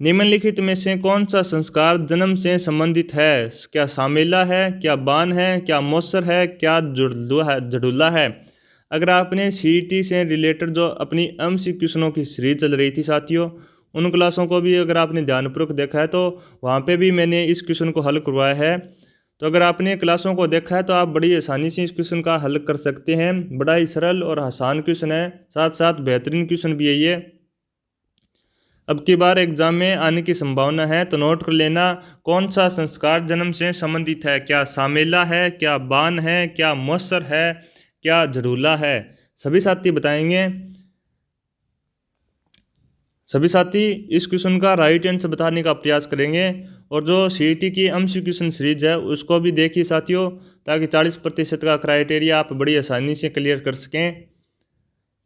निम्नलिखित में से कौन सा संस्कार जन्म से संबंधित है? क्या सामेला है, क्या बान है, क्या मौसर है, क्या जड़ूला है? अगर आपने सीईटी से रिलेटेड जो अपनी एमसीक्यू क्वेश्चनों की सीरीज चल रही थी साथियों, उन क्लासों को भी अगर आपने ध्यानपूर्वक देखा है तो वहाँ पे भी मैंने इस क्वेश्चन को हल करवाया है। तो अगर आपने क्लासों को देखा है तो आप बड़ी आसानी से इस क्वेश्चन का हल कर सकते हैं। बड़ा ही सरल और आसान क्वेश्चन है, साथ साथ बेहतरीन क्वेश्चन भी है ये। अब की बार एग्जाम में आने की संभावना है, तो नोट कर लेना। कौन सा संस्कार जन्म से संबंधित है? क्या सामेला है, क्या बान है, क्या मौसर है, क्या झड़ूला है? सभी साथी बताएंगे। सभी साथी इस क्वेश्चन का राइट आंसर बताने का प्रयास करेंगे। और जो सीईटी की एमसीक्यू क्वेश्चन सीरीज है उसको भी देखिए साथियों, ताकि 40% का क्राइटेरिया आप बड़ी आसानी से क्लियर कर सकें।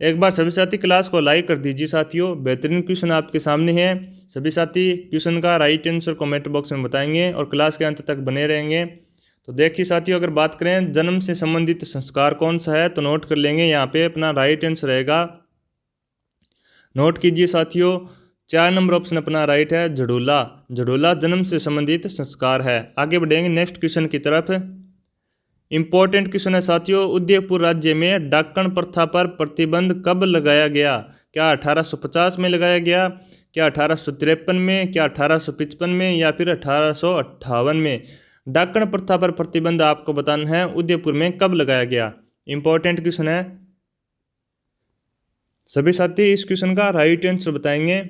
एक बार सभी साथी क्लास को लाइक कर दीजिए साथियों, बेहतरीन क्वेश्चन आपके सामने है। सभी साथी क्वेश्चन का राइट आंसर कमेंट बॉक्स में बताएंगे और क्लास के अंत तक बने रहेंगे। तो देखिए साथियों, अगर बात करें जन्म से संबंधित संस्कार कौन सा है, तो नोट कर लेंगे। यहाँ पे अपना राइट आंसर रहेगा, नोट कीजिए साथियों, 4 नंबर ऑप्शन अपना राइट है, झड़ूला। झड़ूला जन्म से संबंधित संस्कार है। आगे बढ़ेंगे नेक्स्ट क्वेश्चन की तरफ। इंपॉर्टेंट क्वेश्चन है साथियों, उदयपुर राज्य में डाकण प्रथा पर प्रतिबंध कब लगाया गया? क्या 1850 में लगाया गया, क्या 1853 में, क्या 1855 में या फिर 1858 में? डाकण प्रथा पर प्रतिबंध आपको बताना है उदयपुर में कब लगाया गया। इंपॉर्टेंट क्वेश्चन है। सभी साथी इस क्वेश्चन का राइट आंसर बताएंगे।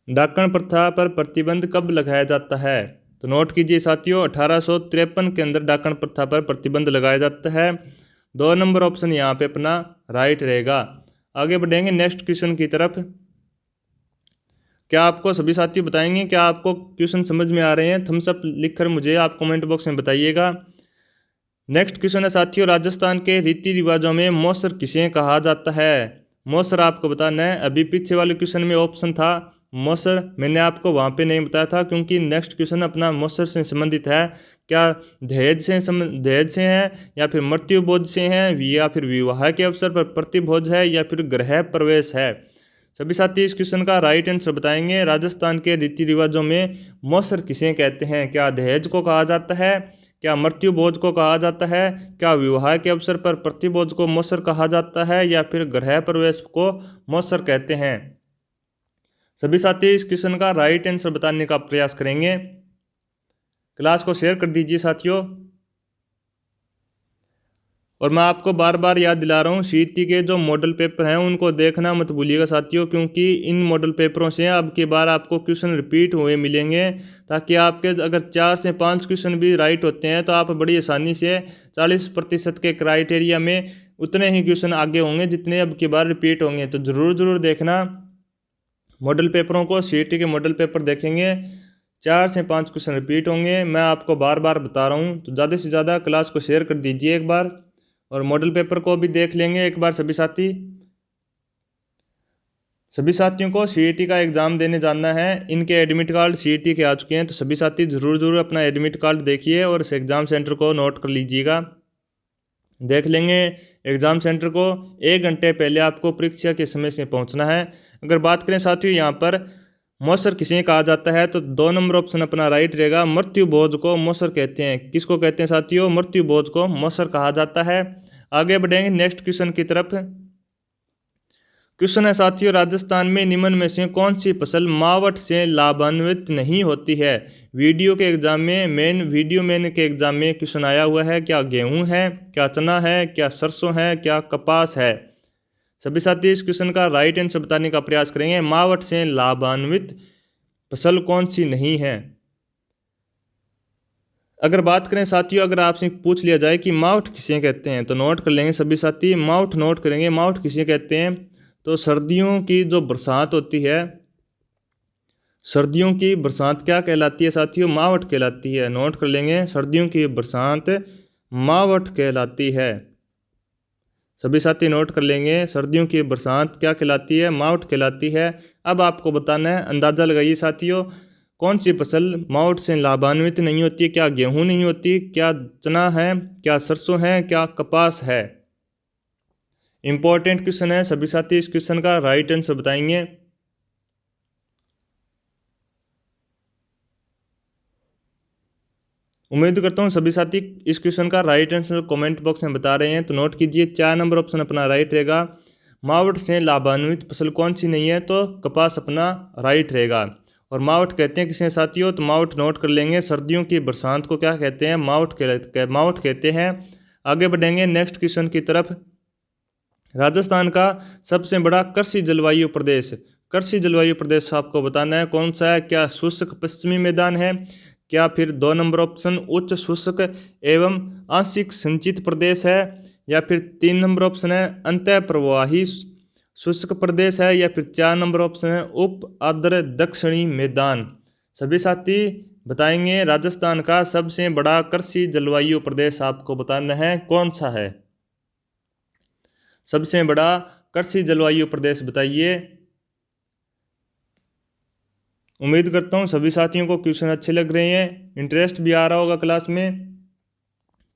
डाकण प्रथा पर प्रतिबंध कब लगाया जाता है? तो नोट कीजिए साथियों, 1853 के अंदर डाकण प्रथा पर प्रतिबंध लगाया जाता है। 2 नंबर ऑप्शन यहाँ पे अपना राइट रहेगा। आगे बढ़ेंगे नेक्स्ट क्वेश्चन की तरफ। क्या आपको सभी साथी बताएंगे, क्या आपको क्वेश्चन समझ में आ रहे हैं? थम्स अप लिखकर मुझे आप कमेंट बॉक्स में बताइएगा। नेक्स्ट क्वेश्चन है साथियों, राजस्थान के रीति रिवाजों में मौसर किसे कहा जाता है? मौसर आपको बताना है। अभी पीछे वाले क्वेश्चन में ऑप्शन था मौसर, मैंने आपको वहाँ पे नहीं बताया था क्योंकि नेक्स्ट क्वेश्चन अपना मौसर से संबंधित है। क्या दहेज से है, या फिर मृत्यु भोज से है, या फिर विवाह के अवसर पर प्रतिभोज है, या फिर गृह प्रवेश है? सभी साथी इस क्वेश्चन का राइट आंसर बताएंगे। राजस्थान के रीति रिवाजों में मौसर किसे कहते हैं? क्या दहेज को कहा जाता है, क्या मृत्यु भोज को कहा जाता है, क्या विवाह के अवसर पर प्रतिभोज को मौसर कहा जाता है, या फिर गृह प्रवेश को मौसर कहते हैं? सभी साथी इस क्वेश्चन का राइट आंसर बताने का प्रयास करेंगे। क्लास को शेयर कर दीजिए साथियों। और मैं आपको बार बार याद दिला रहा हूँ, सीईटी के जो मॉडल पेपर हैं उनको देखना मत भूलिएगा साथियों, क्योंकि इन मॉडल पेपरों से अब की बार आपको क्वेश्चन रिपीट हुए मिलेंगे, ताकि आपके अगर 4 से 5 क्वेश्चन भी राइट होते हैं तो आप बड़ी आसानी से 40% के क्राइटेरिया में उतने ही क्वेश्चन आगे होंगे जितने अब की बार रिपीट होंगे। तो ज़रूर देखना मॉडल पेपरों को। सीईटी के मॉडल पेपर देखेंगे, 4 से 5 क्वेश्चन रिपीट होंगे। मैं आपको बार बार बता रहा हूँ, तो ज़्यादा से ज़्यादा क्लास को शेयर कर दीजिए एक बार, और मॉडल पेपर को भी देख लेंगे एक बार सभी साथी। सभी साथियों को सीईटी का एग्ज़ाम देने जाना है, इनके एडमिट कार्ड सीईटी के आ चुके हैं, तो सभी साथी ज़रूर अपना एडमिट कार्ड देखिए और इस एग्ज़ाम सेंटर को नोट कर लीजिएगा। देख लेंगे एग्ज़ाम सेंटर को 1 घंटे पहले आपको परीक्षा के समय से पहुंचना है। अगर बात करें साथियों यहाँ पर मौसर किसे कहा जाता है, तो 2 नंबर ऑप्शन अपना राइट रहेगा। मृत्यु भोज को मौसर कहते हैं। किसको कहते हैं साथियों? मृत्यु भोज को मौसर कहा जाता है। आगे बढ़ेंगे नेक्स्ट क्वेश्चन की तरफ। क्वेश्चन है साथियों, राजस्थान में निम्न में से कौन सी फसल मावठ से लाभान्वित नहीं होती है? वीडियो के एग्जाम में मेन के एग्जाम में क्वेश्चन आया हुआ है। क्या गेहूं है, क्या चना है, क्या सरसों है, क्या कपास है? सभी साथी इस क्वेश्चन का राइट आंसर बताने का प्रयास करेंगे। मावठ से लाभान्वित फसल कौन सी नहीं है? अगर बात करें साथियों, अगर आपसे पूछ लिया जाए कि मावठ किसे कहते हैं, तो नोट कर लेंगे सभी साथी। मावठ नोट करेंगे, मावठ किसे कहते हैं? तो सर्दियों की जो बरसात होती है, सर्दियों की बरसात क्या कहलाती है साथियों? मावट कहलाती है। नोट कर लेंगे, सर्दियों की बरसात मावट कहलाती है। सभी साथी नोट कर लेंगे, सर्दियों की बरसात क्या कहलाती है? मावट कहलाती है। अब आपको बताना है, अंदाज़ा लगाइए साथियों, कौन सी फसल मावट से लाभान्वित नहीं होती? क्या गेहूं नहीं होती? क्या चना है? क्या सरसों है? क्या कपास है? इंपॉर्टेंट क्वेश्चन है। सभी साथी इस क्वेश्चन का राइट आंसर बताएंगे। उम्मीद करता हूँ सभी साथी इस क्वेश्चन का राइट आंसर कमेंट बॉक्स में बता रहे हैं, तो नोट कीजिए, 4 नंबर ऑप्शन अपना राइट रहेगा। मावट से लाभान्वित फसल कौन सी नहीं है? तो कपास अपना राइट रहेगा। और मावट कहते हैं किसे साथियों? तो मावट नोट कर लेंगे, सर्दियों की बरसात को क्या कहते हैं? मावट कहते हैं। आगे बढ़ेंगे नेक्स्ट क्वेश्चन की तरफ। राजस्थान का सबसे बड़ा कृषि जलवायु प्रदेश, कृषि जलवायु प्रदेश आपको बताना है कौन सा है? क्या शुष्क पश्चिमी मैदान है? क्या फिर 2 नंबर ऑप्शन उच्च शुष्क एवं आंशिक सिंचित प्रदेश है? या फिर 3 नंबर ऑप्शन है अंतः प्रवाही शुष्क प्रदेश है? या फिर 4 नंबर ऑप्शन है उप आर्द्र दक्षिणी मैदान? सभी साथी बताएंगे, राजस्थान का सबसे बड़ा कृषि जलवायु प्रदेश आपको बताना है कौन सा है? सबसे बड़ा कृषि जलवायु प्रदेश बताइए। उम्मीद करता हूँ सभी साथियों को क्वेश्चन अच्छे लग रहे हैं, इंटरेस्ट भी आ रहा होगा क्लास में।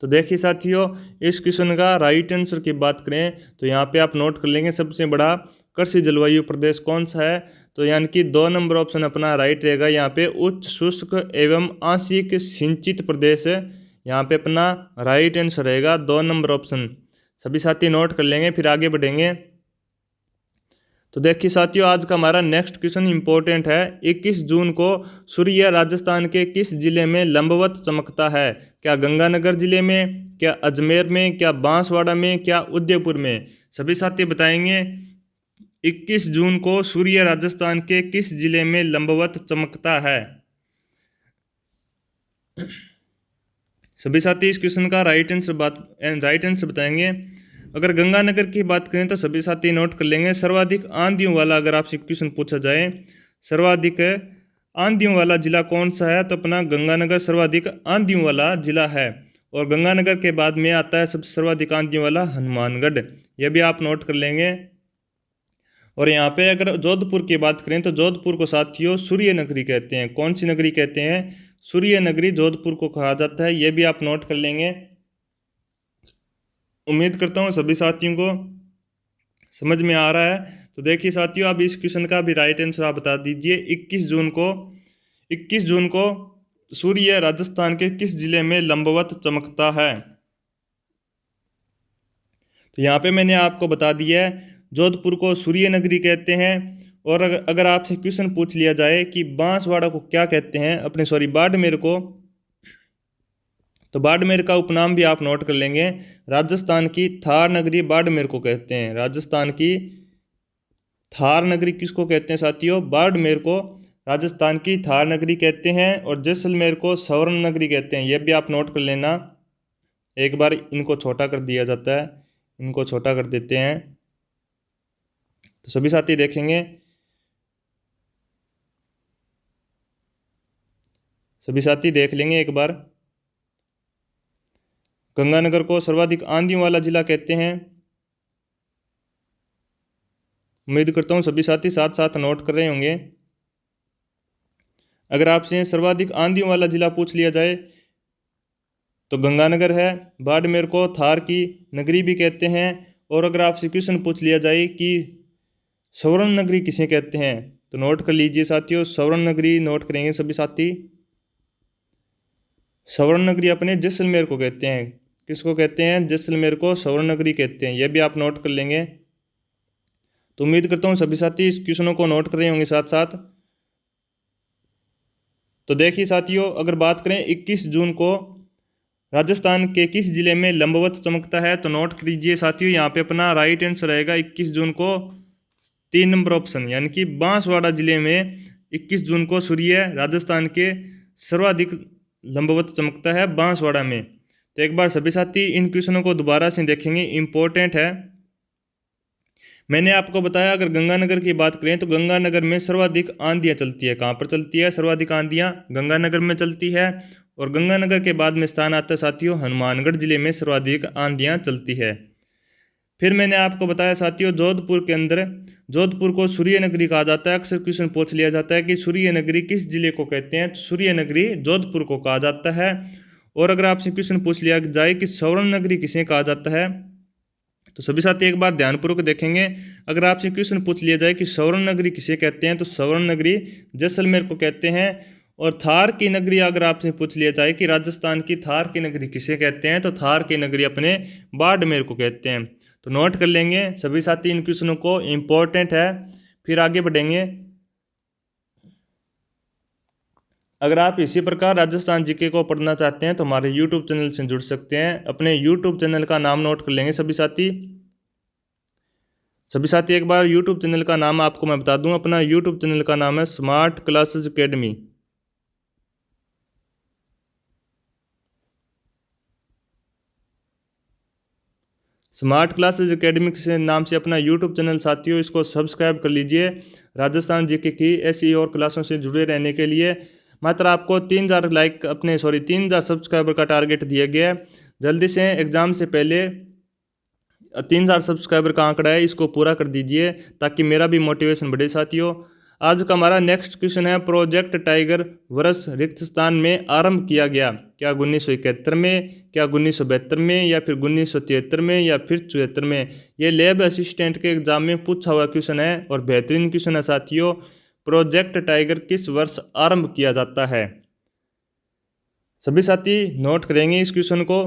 तो देखिए साथियों, इस क्वेश्चन का राइट आंसर की बात करें तो यहाँ पे आप नोट कर लेंगे, सबसे बड़ा कृषि जलवायु प्रदेश कौन सा है? तो यानी कि 2 नंबर ऑप्शन अपना राइट रहेगा। यहाँ पे उच्च शुष्क एवं आंशिक सिंचित प्रदेश है, यहाँ पे अपना राइट आंसर रहेगा 2 नंबर ऑप्शन। सभी साथी नोट कर लेंगे, फिर आगे बढ़ेंगे। तो देखिए साथियों, आज का हमारा नेक्स्ट क्वेश्चन इंपॉर्टेंट है। 21 जून को सूर्य राजस्थान के किस जिले में लंबवत चमकता है? क्या गंगानगर जिले में? क्या अजमेर में? क्या बांसवाड़ा में? क्या उदयपुर में? सभी साथी बताएंगे, 21 जून को सूर्य राजस्थान के किस जिले में लंबवत चमकता है? सभी साथी इस क्वेश्चन का राइट आंसर बताएंगे। अगर गंगानगर की बात करें तो सभी साथी नोट कर लेंगे, सर्वाधिक आंधियों वाला अगर आपसे क्वेश्चन पूछा जाए, सर्वाधिक आंधियों वाला जिला कौन सा है? तो अपना गंगानगर सर्वाधिक आंधियों वाला जिला है। और गंगानगर के बाद में आता है सबसे सर्वाधिक आंधियों वाला हनुमानगढ़, यह भी आप नोट कर लेंगे। और यहाँ पे अगर जोधपुर की बात करें तो जोधपुर को साथियों सूर्य नगरी कहते हैं। कौन सी नगरी कहते हैं? सूर्य नगरी जोधपुर को कहा जाता है, यह भी आप नोट कर लेंगे। उम्मीद करता हूँ सभी साथियों को समझ में आ रहा है। तो देखिए साथियों, अब इस क्वेश्चन का भी राइट आंसर आप बता दीजिए। 21 जून को सूर्य राजस्थान के किस जिले में लंबवत चमकता है? तो यहाँ पे मैंने आपको बता दिया है, जोधपुर को सूर्य नगरी कहते हैं। और अगर आपसे क्वेश्चन पूछ लिया जाए कि बांसवाड़ा को क्या कहते हैं, बाड़मेर को, तो बाड़मेर का उपनाम भी आप नोट कर लेंगे। राजस्थान की थार नगरी बाड़मेर को कहते हैं। राजस्थान की थार नगरी किसको कहते हैं साथियों? बाड़मेर को राजस्थान की थार नगरी कहते हैं। और जैसलमेर को स्वर्ण नगरी कहते हैं, यह भी आप नोट कर लेना। एक बार इनको छोटा कर दिया जाता है, इनको छोटा कर देते हैं। तो सभी साथी देखेंगे, सभी साथी देख लेंगे एक बार। गंगानगर को सर्वाधिक आंधियों वाला जिला कहते हैं। उम्मीद करता हूँ सभी साथी साथ साथ नोट कर रहे होंगे। अगर आपसे सर्वाधिक आंधियों वाला जिला पूछ लिया जाए तो गंगानगर है। बाड़मेर को थार की नगरी भी कहते हैं। और अगर आपसे क्वेश्चन पूछ लिया जाए कि स्वर्ण नगरी किसे कहते हैं, तो नोट कर लीजिए साथियों, स्वर्ण नगरी नोट करेंगे सभी साथी। स्वर्ण नगरी अपने जैसलमेर को कहते हैं। किसको कहते हैं? जैसलमेर को स्वर्ण नगरी कहते हैं, यह भी आप नोट कर लेंगे। तो उम्मीद करता हूँ सभी साथी इस क्वेश्चनों को नोट कर रहे होंगे साथ साथ। तो देखिए साथियों, अगर बात करें 21 जून को राजस्थान के किस जिले में लंबवत चमकता है, तो नोट कीजिए साथियों, यहाँ पे अपना राइट आंसर रहेगा 21 जून को 3 नंबर ऑप्शन, यानी कि बांसवाड़ा जिले में 21 जून को सूर्य राजस्थान के सर्वाधिक लंबवत चमकता है, बांसवाड़ा में। तो एक बार सभी साथी इन क्वेश्चनों को दोबारा से देखेंगे, इंपॉर्टेंट है। मैंने आपको बताया अगर गंगानगर की बात करें तो गंगानगर में सर्वाधिक आंधियाँ चलती है। कहाँ पर चलती है सर्वाधिक आंधियाँ? गंगानगर में चलती है। और गंगानगर के बाद में स्थान आता है साथियों हनुमानगढ़ जिले में सर्वाधिक आंधियाँ चलती है। फिर मैंने आपको बताया साथियों जोधपुर के अंदर, जोधपुर को सूर्य नगरी कहा जाता है। अक्सर क्वेश्चन पूछ लिया जाता है कि सूर्य नगरी किस जिले को कहते हैं? सूर्य नगरी जोधपुर को कहा जाता है। और अगर आपसे क्वेश्चन पूछ लिया जाए कि स्वर्ण नगरी किसे कहा जाता है, तो सभी साथी एक बार ध्यानपूर्वक देखेंगे। अगर आपसे क्वेश्चन पूछ लिया जाए कि स्वर्ण नगरी किसे कहते हैं, तो स्वर्ण नगरी जैसलमेर को कहते हैं। और थार की नगरी अगर आपसे पूछ लिया जाए कि राजस्थान की थार की नगरी किसे कहते हैं, तो थार की नगरी अपने बाड़मेर को कहते हैं। तो नोट कर लेंगे सभी साथी इन क्वेश्चनों को, इंपॉर्टेंट है। फिर आगे बढ़ेंगे। अगर आप इसी प्रकार राजस्थान जीके को पढ़ना चाहते हैं तो हमारे यूट्यूब चैनल से जुड़ सकते हैं। अपने यूट्यूब चैनल का नाम नोट कर लेंगे सभी साथी। सभी साथी एक बार यूट्यूब चैनल का नाम आपको मैं बता दूं। अपना यूट्यूब चैनल का नाम है smart classes academy. Smart classes academy के नाम से अपना यूट्यूब चैनल साथियों इसको सब्सक्राइब कर लीजिए। राजस्थान जीके की ऐसी और क्लासों से जुड़े रहने के लिए मात्र आपको 3000 लाइक 3000 सब्सक्राइबर का टारगेट दिया गया है। जल्दी से एग्ज़ाम से पहले 3000 सब्सक्राइबर का आंकड़ा है, इसको पूरा कर दीजिए ताकि मेरा भी मोटिवेशन बढ़े साथियों। आज का हमारा नेक्स्ट क्वेश्चन है प्रोजेक्ट टाइगर वर्ष रिक्त स्थान में आरंभ किया गया? क्या 1971 में, क्या 1972 में, या फिर 1973 में, या फिर 74 में? ये लैब असिस्टेंट के एग्जाम में पूछा हुआ क्वेश्चन है और बेहतरीन क्वेश्चन है साथियों। प्रोजेक्ट टाइगर किस वर्ष आरंभ किया जाता है? सभी साथी नोट करेंगे इस क्वेश्चन को।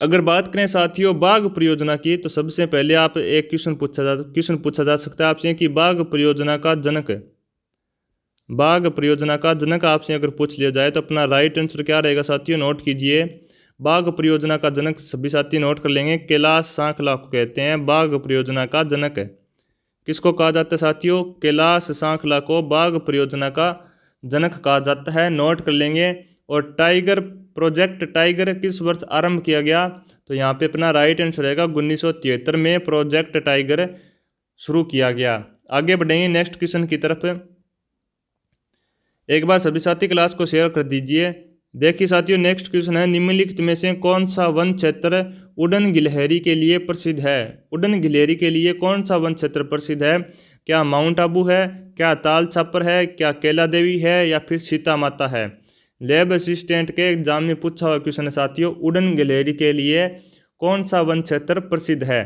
अगर बात करें साथियों बाघ परियोजना की, तो सबसे पहले आप एक क्वेश्चन पूछा जा सकता है आपसे कि बाघ परियोजना का जनक, बाघ परियोजना का जनक आपसे अगर पूछ लिया जाए तो अपना राइट आंसर क्या रहेगा साथियों? नोट कीजिए। बाघ परियोजना का जनक सभी साथी नोट कर लेंगे, कैलाश सांखला को कहते हैं बाघ परियोजना का जनक। किसको कहा जाता है साथियों? कैलाश सांखला को बाघ परियोजना का जनक कहा जाता है। नोट कर लेंगे। और टाइगर, प्रोजेक्ट टाइगर किस वर्ष आरंभ किया गया? तो यहाँ पे अपना राइट आंसर रहेगा 1973 में प्रोजेक्ट टाइगर शुरू किया गया। आगे बढ़ेंगे नेक्स्ट क्वेश्चन की तरफ। एक बार सभी साथी क्लास को शेयर कर दीजिए। देखिए साथियों नेक्स्ट क्वेश्चन है निम्नलिखित में से कौन सा वन क्षेत्र उड़न गिलहरी के लिए प्रसिद्ध है? उड़न गिलहरी के लिए कौन सा वन क्षेत्र प्रसिद्ध है? क्या माउंट आबू है, क्या ताल छापर है, क्या कैला देवी है, या फिर सीता माता है? लैब असिस्टेंट के एग्जाम में पूछा हुआ क्वेश्चन है साथियों उड़न गिलहरी के लिए कौन सा वन क्षेत्र प्रसिद्ध है?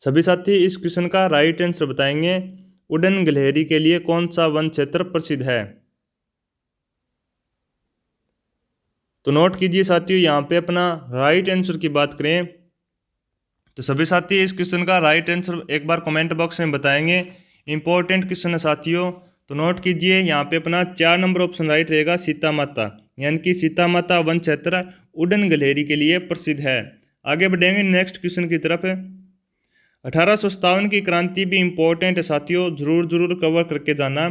सभी साथी इस क्वेश्चन का राइट आंसर बताएंगे। उड़न गिलहरी के लिए कौन सा वन क्षेत्र प्रसिद्ध है? तो नोट कीजिए साथियों यहाँ पे अपना राइट आंसर की बात करें तो सभी साथी इस क्वेश्चन का राइट आंसर एक बार कमेंट बॉक्स में बताएंगे। इंपॉर्टेंट क्वेश्चन है साथियों। तो नोट कीजिए यहाँ पे अपना 4 नंबर ऑप्शन राइट रहेगा सीता माता, यानी कि सीता माता वन क्षेत्र उड़न गिलहरी के लिए प्रसिद्ध है। आगे बढ़ेंगे नेक्स्ट क्वेश्चन की तरफ। 1857 की क्रांति भी इंपॉर्टेंट है साथियों, जरूर कवर करके जाना।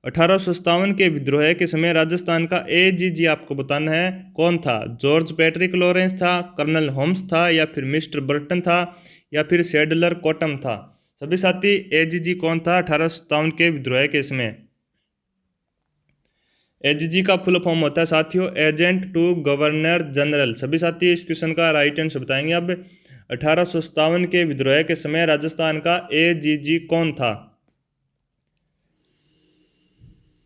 1857 के विद्रोह के समय राजस्थान का एजीजी आपको बताना है कौन था? जॉर्ज पैट्रिक लॉरेंस था, कर्नल होम्स था, या फिर मिस्टर बर्टन था, या फिर सैडलर कॉटम था? सभी साथी एजीजी कौन था 1857 के विद्रोह के समय? एजीजी का फुल फॉर्म होता है साथियों एजेंट टू गवर्नर जनरल। सभी साथी इस क्वेश्चन का राइट आंसर बताएंगे। अब 1857 के विद्रोह के समय राजस्थान का एजीजी कौन था?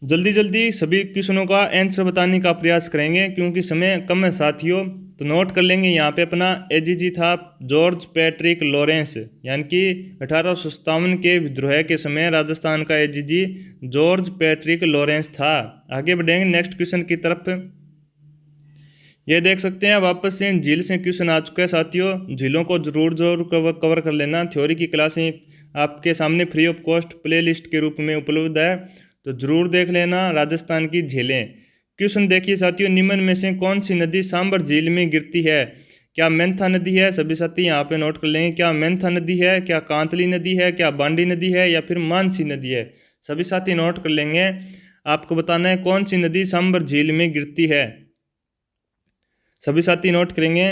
जल्दी सभी क्वेश्चनों का आंसर बताने का प्रयास करेंगे क्योंकि समय कम है साथियों। तो नोट कर लेंगे यहाँ पे अपना एजीजी था जॉर्ज पैट्रिक लॉरेंस, यानी कि 1857 के विद्रोह के समय राजस्थान का एजीजी जॉर्ज पैट्रिक लॉरेंस था। आगे बढ़ेंगे नेक्स्ट क्वेश्चन की तरफ। ये देख सकते हैं वापस से झील से क्वेश्चन आ चुका है साथियों। झीलों को जरूर कवर कर लेना। थ्योरी की क्लासें आपके सामने फ्री ऑफ कॉस्ट प्लेलिस्ट के रूप में उपलब्ध है, तो जरूर देख लेना। राजस्थान की झीलें क्वेश्चन देखिए साथियों निम्न में से कौन सी नदी सांबर झील में गिरती है? क्या मेंथा नदी है? सभी साथी यहाँ पे नोट कर लेंगे। क्या मेंथा नदी है, क्या कांतली नदी है, क्या बांडी नदी है, या फिर मानसी नदी है? सभी साथी नोट कर लेंगे। आपको बताना है कौन सी नदी सांबर झील में गिरती है। सभी साथी नोट करेंगे।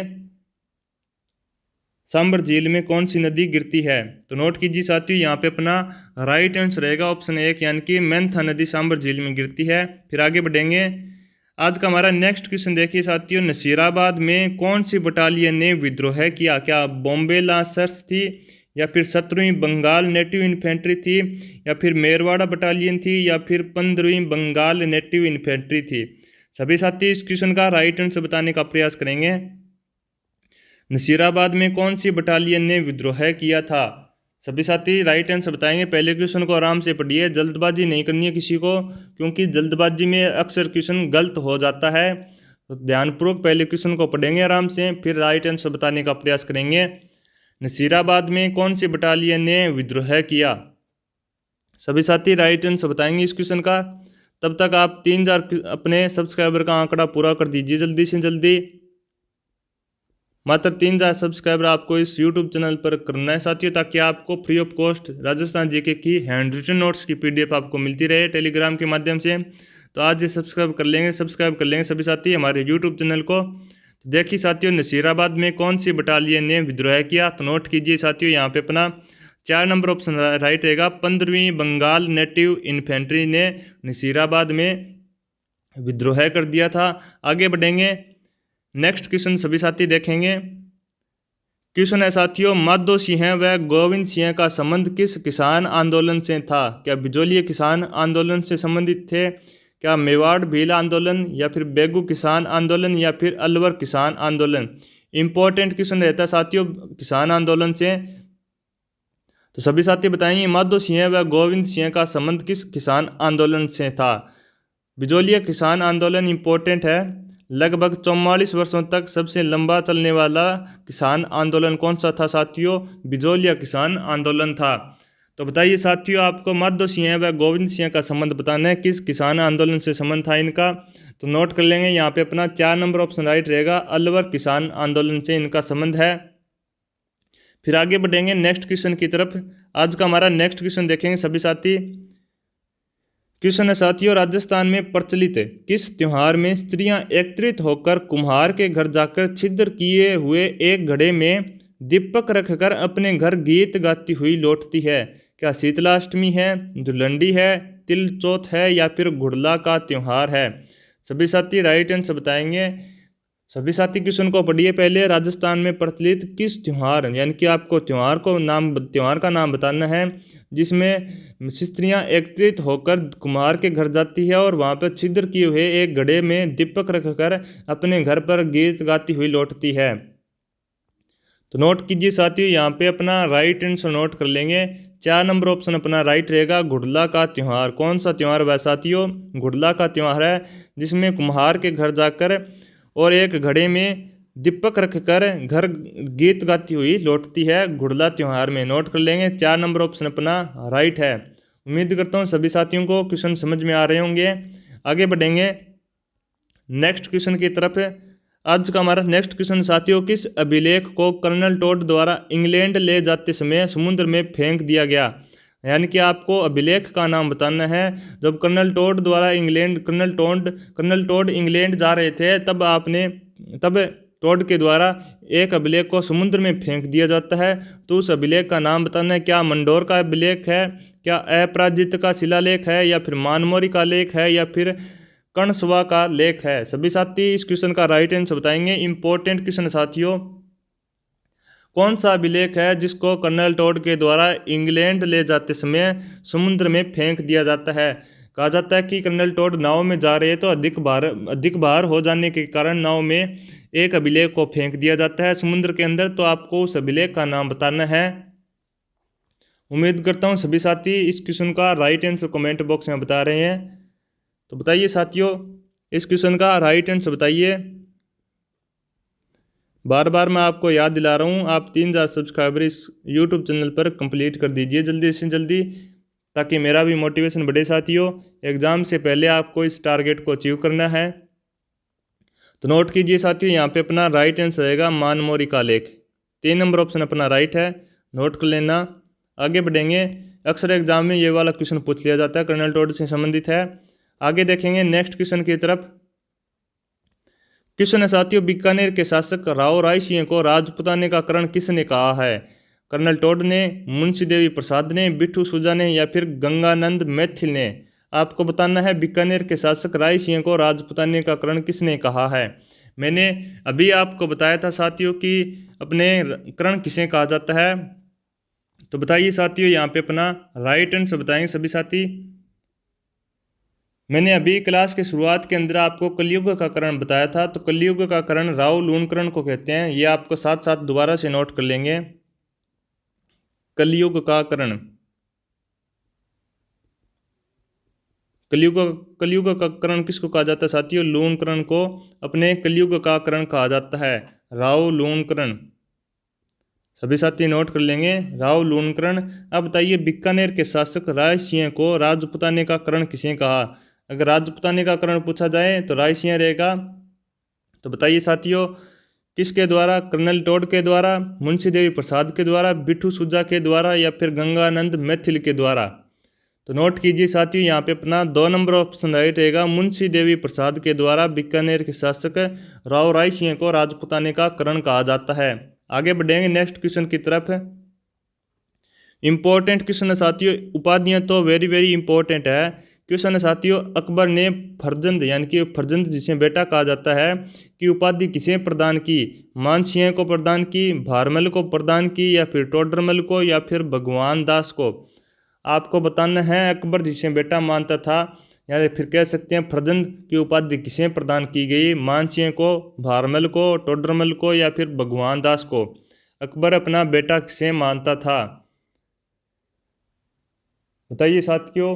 सांबर झील में कौन सी नदी गिरती है? तो नोट कीजिए साथियों, यहाँ पे अपना राइट आंसर रहेगा ऑप्शन 1 यानी कि मेंथा नदी सांबर झील में गिरती है। फिर आगे बढ़ेंगे। आज का हमारा नेक्स्ट क्वेश्चन देखिए साथियों, नसीराबाद में कौन सी बटालियन ने विद्रोह किया? क्या बॉम्बे लांसर्स थी, या फिर 17वीं बंगाल नेटिव इन्फेंट्री थी, या फिर मेरवाड़ा बटालियन थी, या फिर 15वीं बंगाल नेटिव इन्फेंट्री थी? सभी साथी इस क्वेश्चन का राइट आंसर बताने का प्रयास करेंगे। नसीराबाद में कौन सी बटालियन ने विद्रोह किया था? सभी साथी राइट आंसर बताएंगे। पहले क्वेश्चन को आराम से पढ़िए, जल्दबाजी नहीं करनी है किसी को, क्योंकि जल्दबाजी में अक्सर क्वेश्चन गलत हो जाता है। तो ध्यानपूर्वक पहले क्वेश्चन को पढ़ेंगे आराम से, फिर राइट आंसर बताने का प्रयास करेंगे। नसीराबाद में कौन सी बटालियन ने विद्रोह किया? सभी साथी राइट आंसर बताएंगे इस क्वेश्चन का। तब तक आप 3000 अपने सब्सक्राइबर का आंकड़ा पूरा कर दीजिए जल्दी से जल्दी। मात्र 3000 सब्सक्राइबर आपको इस YouTube चैनल पर करना है साथियों, ताकि आपको free of cost Rajasthan GK की हैंड रिटन नोट्स की PDF आपको मिलती रहे टेलीग्राम के माध्यम से। तो आज ये सब्सक्राइब कर लेंगे सभी साथी हमारे YouTube चैनल को। देखिए साथियों, नसीराबाद में कौन सी बटालियन ने विद्रोह किया? तो नोट कीजिए साथियों, यहाँ पे अपना 4 नंबर ऑप्शन राइट रहेगा। 15वीं बंगाल नेटिव इन्फेंट्री ने नसीराबाद में विद्रोह कर दिया था। आगे बढ़ेंगे। नेक्स्ट क्वेश्चन सभी साथी देखेंगे। क्वेश्चन है साथियों, माधो सिंह व गोविंद सिंह का संबंध किस किसान आंदोलन से था? क्या बिजोलिया किसान आंदोलन से संबंधित थे, क्या मेवाड़ भील आंदोलन, या फिर बेगू किसान आंदोलन, या फिर अलवर किसान आंदोलन? इंपॉर्टेंट क्वेश्चन रहता है साथियों किसान आंदोलन से। तो सभी साथी बताएंगे माधो सिंह व गोविंद सिंह का संबंध किस किसान आंदोलन से था? बिजोलिया किसान आंदोलन इंपॉर्टेंट है। लगभग 44 वर्षों तक सबसे लंबा चलने वाला किसान आंदोलन कौन सा था साथियों? बिजोलिया किसान आंदोलन था। तो बताइए साथियों, आपको माधो सिंह व गोविंद सिंह का संबंध बताना है, किस किसान आंदोलन से संबंध था इनका? तो नोट कर लेंगे, यहाँ पे अपना 4 नंबर ऑप्शन राइट रहेगा, अलवर किसान आंदोलन से इनका संबंध है। फिर आगे बढ़ेंगे नेक्स्ट क्वेश्चन की तरफ। आज का हमारा नेक्स्ट क्वेश्चन देखेंगे सभी साथी। क्वेश्चन है साथियों, राजस्थान में प्रचलित किस त्योहार में स्त्रियां एकत्रित होकर कुम्हार के घर जाकर छिद्र किए हुए एक घड़े में दीपक रखकर अपने घर गीत गाती हुई लौटती है? क्या शीतलाष्टमी है, धुलंडी है, तिल चौथ है, या फिर गुड़ला का त्योहार है? सभी साथी राइट आंसर बताएंगे। सभी साथी क्वेश्चन को पढ़िए पहले। राजस्थान में प्रचलित किस त्योहार, यानी कि आपको त्योहार का नाम बताना है जिसमें स्त्रियां एकत्रित होकर कुम्हार के घर जाती है और वहां पर छिद्र किए हुए एक घड़े में दीपक रखकर अपने घर पर गीत गाती हुई लौटती है। तो नोट कीजिए साथियों, यहाँ पे अपना राइट आंसर नोट कर लेंगे। 4 नंबर ऑप्शन अपना राइट रहेगा, गुड़ला का त्योहार। कौन सा त्योहार वह साथियों? गुड़ला का त्योहार है, जिसमें कुम्हार के घर जाकर और एक घड़े में दीपक रखकर घर गीत गाती हुई लौटती है गुड़ला त्योहार में। नोट कर लेंगे, 4 नंबर ऑप्शन अपना राइट है। उम्मीद करता हूँ सभी साथियों को क्वेश्चन समझ में आ रहे होंगे। आगे बढ़ेंगे नेक्स्ट क्वेश्चन की तरफ। आज का हमारा नेक्स्ट क्वेश्चन साथियों, किस अभिलेख को कर्नल टोड द्वारा इंग्लैंड ले जाते समय समुद्र में फेंक दिया गया? यानी कि आपको अभिलेख का नाम बताना है। जब कर्नल टोड इंग्लैंड जा रहे थे तब टोड के द्वारा एक अभिलेख को समुद्र में फेंक दिया जाता है। तो उस अभिलेख का नाम बताना है। क्या मंडोर का अभिलेख है, क्या अपराजित का शिलालेख है, या फिर मानमोरी का लेख है, या फिर कर्णसवा का लेख है? सभी साथी इस क्वेश्चन का राइट आंसर बताएंगे। इंपॉर्टेंट क्वेश्चन साथियों, कौन सा अभिलेख है जिसको कर्नल टोड के द्वारा इंग्लैंड ले जाते समय समुद्र में फेंक दिया जाता है? कहा जाता है कि कर्नल टोड नाव में जा रहे तो अधिक भार हो जाने के कारण नाव में एक अभिलेख को फेंक दिया जाता है समुद्र के अंदर। तो आपको उस अभिलेख का नाम बताना है। उम्मीद करता हूँ सभी साथी इस क्वेश्चन का राइट आंसर कमेंट बॉक्स में बता रहे हैं। तो बताइए साथियों, इस क्वेश्चन का राइट आंसर बताइए। बार बार मैं आपको याद दिला रहा हूँ, आप 3000 सब्सक्राइबर इस यूट्यूब चैनल पर कंप्लीट कर दीजिए जल्दी से जल्दी, ताकि मेरा भी मोटिवेशन बढ़े साथियों। एग्ज़ाम से पहले आपको इस टारगेट को अचीव करना है। तो नोट कीजिए साथियों, यहाँ पे अपना राइट आंसर रहेगा मानमोरी का लेख। 3 नंबर ऑप्शन अपना राइट है, नोट कर लेना। आगे बढ़ेंगे। अक्सर एग्जाम में ये वाला क्वेश्चन पूछ लिया जाता है, कर्नल टोड से संबंधित है। आगे देखेंगे नेक्स्ट क्वेश्चन की तरफ। क्वेश्चन है साथियों, बीकानेर के शासक राव राय सिंह को राजपुताने का करण किसने कहा है? कर्नल टोड ने, मुंशी देवी प्रसाद ने, बिट्ठू सुजा ने या फिर गंगानंद मैथिल ने? आपको बताना है बीकानेर के शासक राय सिंह को राजपुताने का करण किसने कहा है। मैंने अभी आपको बताया था साथियों कि अपने करण किसे कहा जाता है। तो बताइए साथियों, यहाँ पे अपना राइट आंसर बताएंगे सभी साथी। मैंने अभी क्लास के शुरुआत के अंदर आपको कलयुग का करण बताया था, तो कलयुग का करण राव लूणकरण को कहते हैं। ये आपको साथ साथ दोबारा से नोट कर लेंगे। कलयुग का करण, कलयुग का करण किसको कहा जाता है साथियों? लूणकरण को अपने कलयुग का करण कहा जाता है, राव लूणकरण। सभी साथी नोट कर लेंगे, राव लूणकरण। अब बताइए बीकानेर के शासक राय सिंह को राजपुताने का करण किसे कहा? अगर राजपुताने का करण पूछा जाए तो राय सिंह रहेगा। तो बताइए साथियों, किसके द्वारा? कर्नल टोड के द्वारा, मुंशी देवी प्रसाद के द्वारा, बिट्ठू सुजा के द्वारा या फिर गंगानंद मैथिल के द्वारा? तो नोट कीजिए साथियों, यहाँ पे अपना 2 नंबर ऑप्शन राइट रहेगा, मुंशी देवी प्रसाद के द्वारा बीकानेर के शासक राव राय सिंह को राजपुताने का करण कहा जाता है। आगे बढ़ेंगे नेक्स्ट क्वेश्चन की तरफ। इंपॉर्टेंट क्वेश्चन है साथियों, उपाधियां तो वेरी वेरी इंपॉर्टेंट है। क्वेश्चन है साथियों, अकबर ने फरजंद यानी कि फरजंद जिसे बेटा कहा जाता है कि उपाधि किसे प्रदान की? मानसिंह को प्रदान की, भारमल को प्रदान की या फिर टोडरमल को या फिर भगवान दास को? आपको बताना है अकबर जिसे बेटा मानता था, यानी फिर कह सकते हैं फरजंद की उपाधि किसे प्रदान की गई? मानसिंह को, भारमल को, टोडरमल को या फिर भगवान दास को? अकबर अपना बेटा किसे मानता था? बताइए साथियों,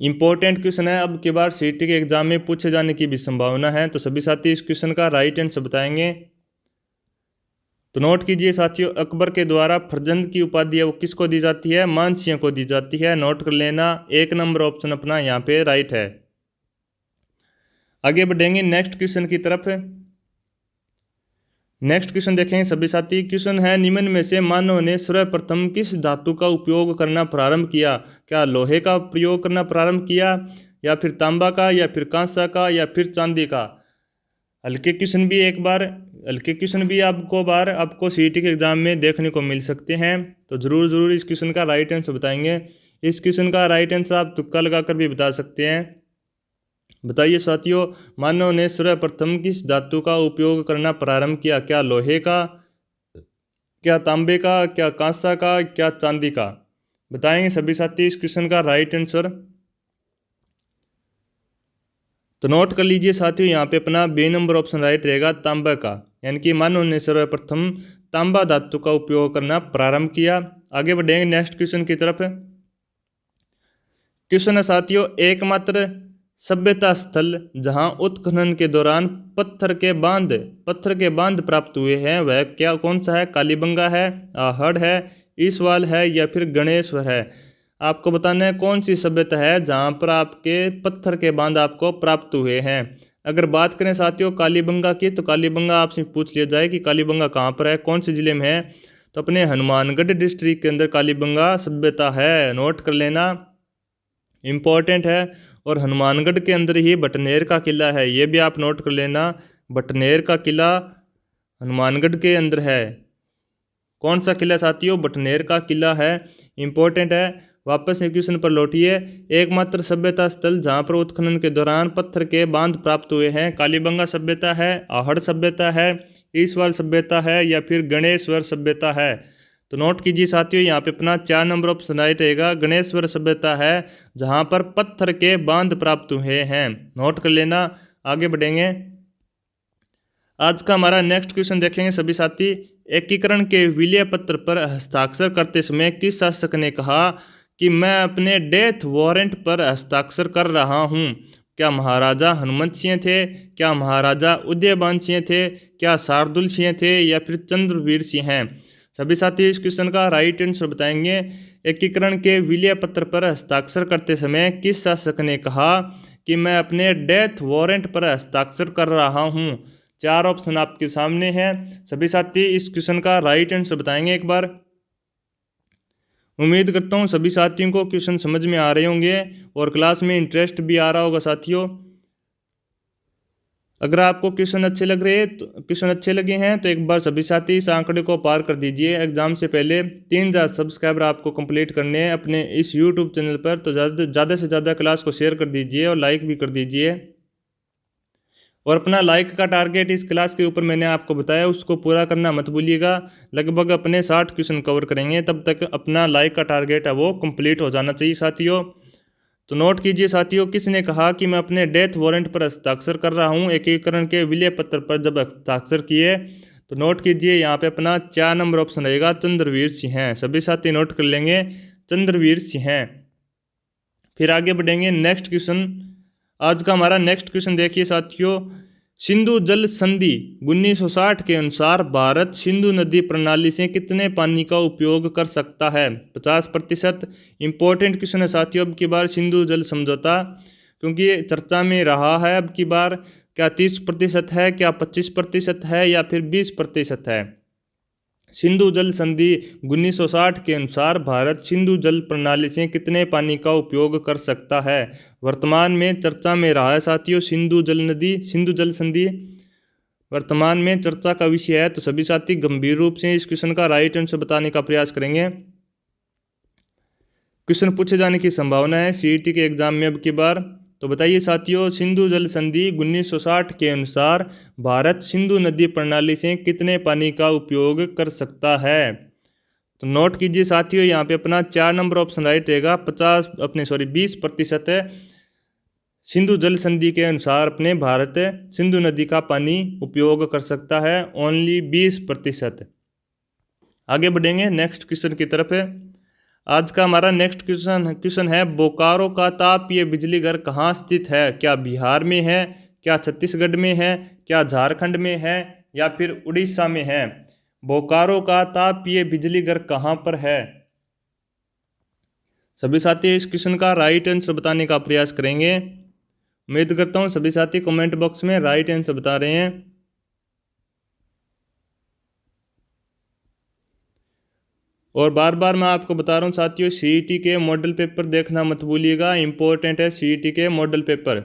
इंपॉर्टेंट क्वेश्चन है। अब की बार सीटी के एग्जाम में पूछे जाने की भी संभावना है, तो सभी साथी इस क्वेश्चन का राइट आंसर बताएंगे। तो नोट कीजिए साथियों, अकबर के द्वारा फरजंद की उपाधि है वो किसको दी जाती है? मानसिंह को दी जाती है। नोट कर लेना, 1 नंबर ऑप्शन अपना यहाँ पे राइट है। आगे बढ़ेंगे नेक्स्ट क्वेश्चन की तरफ। नेक्स्ट क्वेश्चन देखेंगे सभी साथी। क्वेश्चन है, निम्न में से मानव ने सर्वप्रथम किस धातु का उपयोग करना प्रारंभ किया? क्या लोहे का प्रयोग करना प्रारंभ किया या फिर तांबा का या फिर कांसा का या फिर चांदी का? हल्के क्वेश्चन भी एक बार, हल्के क्वेश्चन भी आपको सीईटी के एग्जाम में देखने को मिल सकते हैं, तो ज़रूर इस क्वेश्चन का राइट आंसर बताएंगे। इस क्वेश्चन का राइट आंसर आप तुक्का लगाकर भी बता सकते हैं। बताइए साथियों, मानव ने सर्वप्रथम किस धातु का उपयोग करना प्रारंभ किया? क्या लोहे का, क्या तांबे का, क्या कांसा का, क्या चांदी का? बताएंगे सभी साथी इस क्वेश्चन का राइट आंसर। तो नोट कर लीजिए साथियों, यहाँ पे अपना बी नंबर ऑप्शन राइट रहेगा, तांबा का, यानी कि मानव ने सर्वप्रथम तांबा धातु का उपयोग करना प्रारंभ किया। आगे बढ़ेंगे नेक्स्ट क्वेश्चन की तरफ। क्वेश्चन है साथियों, एकमात्र सभ्यता स्थल जहां उत्खनन के दौरान पत्थर के बांध प्राप्त हुए हैं वह क्या कौन सा है? कालीबंगा है, आहड़ है, ईसवाल है या फिर गणेश्वर है? आपको बताना है कौन सी सभ्यता है जहां पर आपके पत्थर के बांध आपको प्राप्त हुए हैं। अगर बात करें साथियों कालीबंगा की, तो कालीबंगा आपसे पूछ लिया जाए कि कालीबंगा कहाँ पर है, कौन से जिले में है, तो अपने हनुमानगढ़ डिस्ट्रिक्ट के अंदर कालीबंगा सभ्यता है। नोट कर लेना, इम्पॉर्टेंट है। और हनुमानगढ़ के अंदर ही बटनेर का किला है, ये भी आप नोट कर लेना, बटनेर का किला हनुमानगढ़ के अंदर है। कौन सा किला साथियों? बटनेर का किला है, इंपॉर्टेंट है। वापस क्वेश्चन पर लौटिए। एकमात्र सभ्यता स्थल जहाँ पर उत्खनन के दौरान पत्थर के बांध प्राप्त हुए हैं, कालीबंगा सभ्यता है, आहड़ सभ्यता है, ईसवाल सभ्यता है या फिर गणेश्वर सभ्यता है? तो नोट कीजिए साथियों, यहाँ पे अपना 4 नंबर ऑप्शन राइट रहेगा, गणेश्वर सभ्यता है जहाँ पर पत्थर के बांध प्राप्त हुए हैं। नोट कर लेना। आगे बढ़ेंगे, आज का हमारा नेक्स्ट क्वेश्चन देखेंगे सभी साथी। एकीकरण के विलय पत्र पर हस्ताक्षर करते समय किस शासक ने कहा कि मैं अपने डेथ वारंट पर हस्ताक्षर कर रहा हूं? क्या महाराजा हनुमंत सिंह थे, क्या महाराजा उदयभान सिंह थे, क्या शार्दुल सिंह थे या फिर चंद्रवीर सिंह हैं? सभी साथी इस क्वेश्चन का राइट आंसर बताएंगे। एकीकरण के विलय पत्र पर हस्ताक्षर करते समय किस शासक ने कहा कि मैं अपने डेथ वारंट पर हस्ताक्षर कर रहा हूं? 4 ऑप्शन आपके सामने हैं। सभी साथी इस क्वेश्चन का राइट आंसर बताएंगे एक बार। उम्मीद करता हूँ सभी साथियों को क्वेश्चन समझ में आ रहे होंगे और क्लास में इंटरेस्ट भी आ रहा होगा साथियों। अगर आपको क्वेश्चन अच्छे लग रहे हैं तो क्वेश्चन अच्छे लगे हैं तो एक बार सभी साथी इस आंकड़े को पार कर दीजिए। एग्जाम से पहले 3000 सब्सक्राइबर आपको कंप्लीट करने हैं अपने इस यूट्यूब चैनल पर। तो ज़्यादा से ज़्यादा क्लास को शेयर कर दीजिए और लाइक भी कर दीजिए। और अपना लाइक का टारगेट इस क्लास के ऊपर मैंने आपको बताया उसको पूरा करना मत भूलिएगा। लगभग अपने 60 क्वेश्चन कवर करेंगे, तब तक अपना लाइक का टारगेट है वो कंप्लीट हो जाना चाहिए साथियों। तो नोट कीजिए साथियों, किसने कहा कि मैं अपने डेथ वारंट पर हस्ताक्षर कर रहा हूँ एकीकरण के विलय पत्र पर जब हस्ताक्षर किए। तो नोट कीजिए यहाँ पे अपना 4 नंबर ऑप्शन रहेगा, चंद्रवीर सिंह। सभी साथी नोट कर लेंगे, चंद्रवीर सिंह। फिर आगे बढ़ेंगे नेक्स्ट क्वेश्चन। आज का हमारा नेक्स्ट क्वेश्चन देखिए साथियों, सिंधु जल संधि 1960 के अनुसार भारत सिंधु नदी प्रणाली से कितने पानी का उपयोग कर सकता है? 50%। इंपॉर्टेंट क्वेश्चन है साथियों अब की बार सिंधु जल समझौता, क्योंकि ये चर्चा में रहा है अब की बार। क्या 30% है, क्या 25% है, या फिर 20% है? सिंधु जल संधि 1960 के अनुसार भारत सिंधु जल प्रणाली से कितने पानी का उपयोग कर सकता है? वर्तमान में चर्चा में रहा है साथियों सिंधु जल संधि वर्तमान में चर्चा का विषय है। तो सभी साथी गंभीर रूप से इस क्वेश्चन का राइट आंसर बताने का प्रयास करेंगे। क्वेश्चन पूछे जाने की संभावना है सीईटी के एग्जाम में अब की बार। तो बताइए साथियों, सिंधु जल संधि 1960 के अनुसार भारत सिंधु नदी प्रणाली से कितने पानी का उपयोग कर सकता है? तो नोट कीजिए साथियों, यहाँ पे अपना 4 नंबर ऑप्शन राइट रहेगा। 20% है सिंधु जल संधि के अनुसार अपने भारत सिंधु नदी का पानी उपयोग कर सकता है, ओनली 20%। आगे बढ़ेंगे नेक्स्ट क्वेश्चन की तरफ। आज का हमारा नेक्स्ट क्वेश्चन है, बोकारो का तापीय बिजली घर कहाँ स्थित है? क्या बिहार में है, क्या छत्तीसगढ़ में है, क्या झारखंड में है, या फिर उड़ीसा में है? बोकारो का तापीय बिजली घर कहाँ पर है? सभी साथी इस क्वेश्चन का राइट आंसर बताने का प्रयास करेंगे। उम्मीद करता हूँ सभी साथी कमेंट बॉक्स में राइट आंसर बता रहे हैं। और बार बार मैं आपको बता रहा हूँ साथियों, सीईटी के मॉडल पेपर देखना मत भूलिएगा, इंपॉर्टेंट है सीईटी के मॉडल पेपर।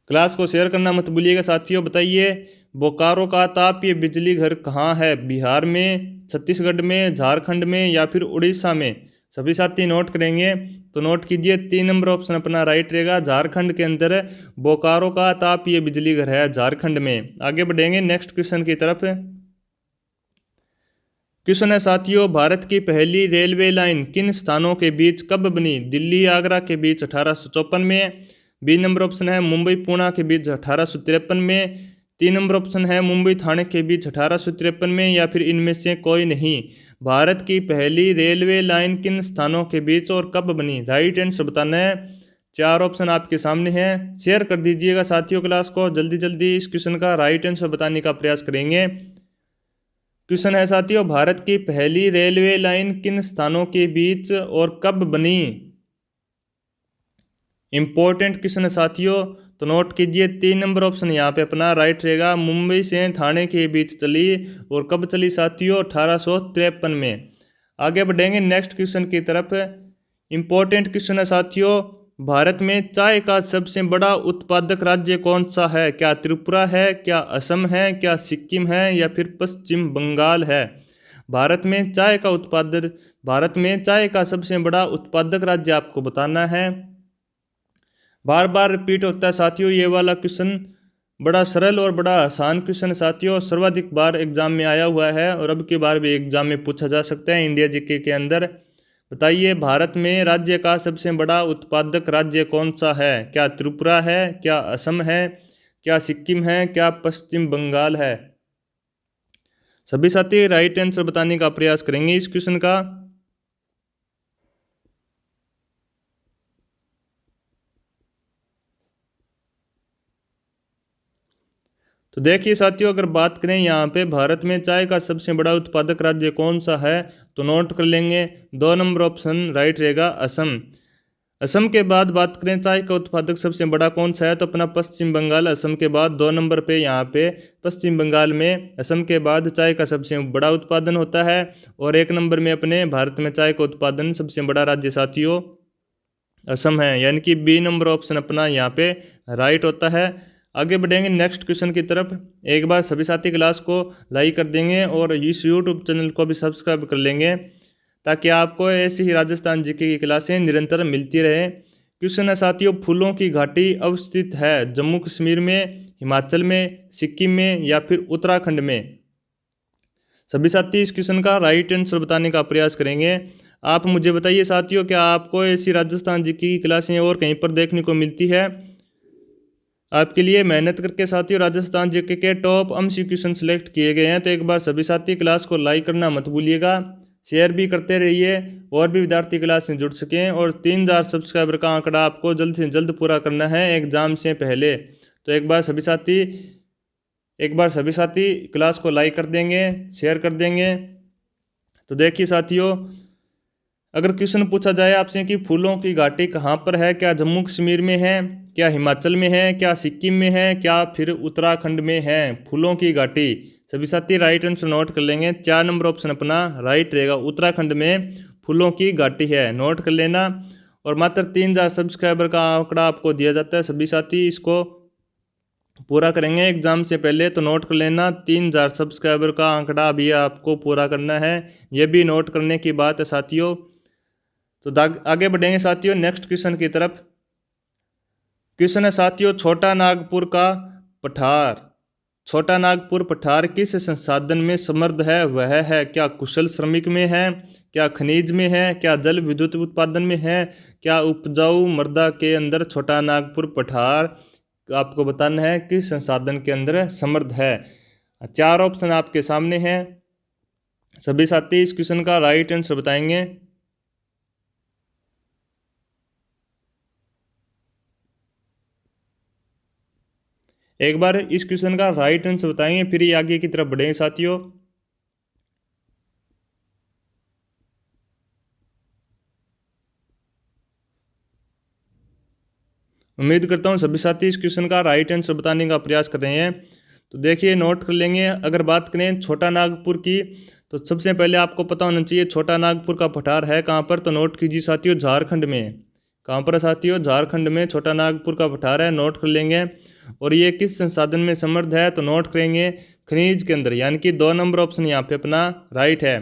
क्लास को शेयर करना मत भूलिएगा साथियों। बताइए, बोकारो का तापीय बिजली घर कहाँ है? बिहार में, छत्तीसगढ़ में, झारखंड में, या फिर उड़ीसा में? सभी साथी नोट करेंगे। तो नोट कीजिए, 3 नंबर ऑप्शन अपना राइट रहेगा। झारखंड के अंदर बोकारो का तापीय बिजली घर है, झारखंड में। आगे बढ़ेंगे नेक्स्ट क्वेश्चन की तरफ। क्वेश्चन है साथियों, भारत की पहली रेलवे लाइन किन स्थानों के बीच कब बनी? दिल्ली आगरा के बीच 1854 में। बी नंबर ऑप्शन है मुंबई पूना के बीच 1853 में। 3 नंबर ऑप्शन है मुंबई थाने के बीच 1853 में, या फिर इनमें से कोई नहीं। भारत की पहली रेलवे लाइन किन स्थानों के बीच और कब बनी? राइट आंसर बताना है। 4 ऑप्शन आपके सामने हैं, शेयर कर दीजिएगा साथियों क्लास को। जल्दी जल्दी इस क्वेश्चन का राइट आंसर बताने का प्रयास करेंगे। क्वेश्चन है साथियों, भारत की पहली रेलवे लाइन किन स्थानों के बीच और कब बनी? इंपॉर्टेंट क्वेश्चन है साथियों। तो नोट कीजिए, 3 नंबर ऑप्शन यहाँ पे अपना राइट रहेगा। मुंबई से थाने के बीच चली, और कब चली साथियों? 1853 में। आगे बढ़ेंगे नेक्स्ट क्वेश्चन की तरफ। इंपॉर्टेंट क्वेश्चन है साथियों, भारत में चाय का सबसे बड़ा उत्पादक राज्य कौन सा है? क्या त्रिपुरा है, क्या असम है, क्या सिक्किम है, या फिर पश्चिम बंगाल है? भारत में चाय का सबसे बड़ा उत्पादक राज्य आपको बताना है। बार बार रिपीट होता है साथियों ये वाला क्वेश्चन, बड़ा सरल और बड़ा आसान क्वेश्चन है साथियों। सर्वाधिक बार एग्जाम में आया हुआ है और अब की बार भी एग्जाम में पूछा जा सकता है इंडिया जीके के अंदर। बताइए, भारत में राज्य का सबसे बड़ा उत्पादक राज्य कौन सा है? क्या त्रिपुरा है, क्या असम है, क्या सिक्किम है, क्या पश्चिम बंगाल है? सभी साथी राइट आंसर बताने का प्रयास करेंगे इस क्वेश्चन का। तो देखिए साथियों, अगर बात करें यहाँ पे भारत में चाय का सबसे बड़ा उत्पादक राज्य कौन सा है, तो नोट कर लेंगे 2 नंबर ऑप्शन राइट रहेगा, असम। असम के बाद बात करें चाय का उत्पादक सबसे बड़ा कौन सा है, तो अपना पश्चिम बंगाल। असम के बाद 2 नंबर पे यहाँ पे पश्चिम बंगाल में असम के बाद चाय का सबसे बड़ा उत्पादन होता है। और 1 नंबर में अपने भारत में चाय का उत्पादन सबसे बड़ा राज्य साथियों असम है, यानी कि बी नंबर ऑप्शन अपना यहाँ पे राइट होता है। आगे बढ़ेंगे नेक्स्ट क्वेश्चन की तरफ। एक बार सभी साथी क्लास को लाइक कर देंगे और इस यूट्यूब चैनल को भी सब्सक्राइब कर लेंगे ताकि आपको ऐसी ही राजस्थान जीके की क्लासें निरंतर मिलती रहे। क्वेश्चन है साथियों, फूलों की घाटी अवस्थित है जम्मू कश्मीर में, हिमाचल में, सिक्किम में या फिर उत्तराखंड में? सभी साथी इस क्वेश्चन का राइट आंसर बताने का प्रयास करेंगे। आप मुझे बताइए साथियों, क्या आपको ऐसी राजस्थान जीके की क्लासें और कहीं पर देखने को मिलती है? आपके लिए मेहनत करके साथियों राजस्थान जीके के टॉप एमसीक्यू क्वेश्चन सेलेक्ट किए गए हैं, तो एक बार सभी साथी क्लास को लाइक करना मत भूलिएगा, शेयर भी करते रहिए और भी विद्यार्थी क्लास से जुड़ सकें। और 3000 सब्सक्राइबर का आंकड़ा आपको जल्द से जल्द पूरा करना है एग्ज़ाम से पहले। तो एक बार सभी साथी क्लास को लाइक कर देंगे, शेयर कर देंगे। तो देखिए साथियों, अगर क्वेश्चन पूछा जाए आपसे कि फूलों की घाटी कहाँ पर है, क्या जम्मू कश्मीर में है, क्या हिमाचल में है, क्या सिक्किम में है, क्या फिर उत्तराखंड में है फूलों की घाटी? सभी साथी राइट आंसर नोट कर लेंगे। 4 नंबर ऑप्शन अपना राइट रहेगा, उत्तराखंड में फूलों की घाटी है, नोट कर लेना। और मात्र 3000 सब्सक्राइबर का आंकड़ा आपको दिया जाता है, सभी साथी इसको पूरा करेंगे एग्जाम से पहले, तो नोट कर लेना 3000 सब्सक्राइबर का आंकड़ा अभी आपको पूरा करना है, ये भी नोट करने की बात है साथियों। तो आगे बढ़ेंगे साथियों नेक्स्ट क्वेश्चन की तरफ। क्वेश्चन है साथियों, छोटा नागपुर का पठार, छोटा नागपुर पठार किस संसाधन में समृद्ध है? वह है क्या कुशल श्रमिक में है, क्या खनिज में है, क्या जल विद्युत उत्पादन में है, क्या उपजाऊ मृदा के अंदर छोटा नागपुर पठार आपको बताना है किस संसाधन के अंदर समृद्ध है? 4 ऑप्शन आपके सामने हैं, सभी साथी इस क्वेश्चन का राइट आंसर बताएंगे। एक बार इस क्वेश्चन का राइट आंसर बताएंगे, फिर ये आगे की तरफ बढ़ेंगे साथियों। उम्मीद करता हूँ सभी साथी इस क्वेश्चन का राइट आंसर बताने का प्रयास कर रहे हैं। तो देखिए नोट कर लेंगे। अगर बात करें छोटा नागपुर की, तो सबसे पहले आपको पता होना चाहिए छोटा नागपुर का पठार है कहाँ पर, तो नोट कीजिए साथियों झारखंड में। कहाँ पर है साथियों? झारखंड में छोटा नागपुर का पठार है, नोट कर लेंगे। और ये किस संसाधन में समृद्ध है, तो नोट करेंगे खनिज के अंदर, यानी कि 2 नंबर ऑप्शन यहाँ पे अपना राइट है।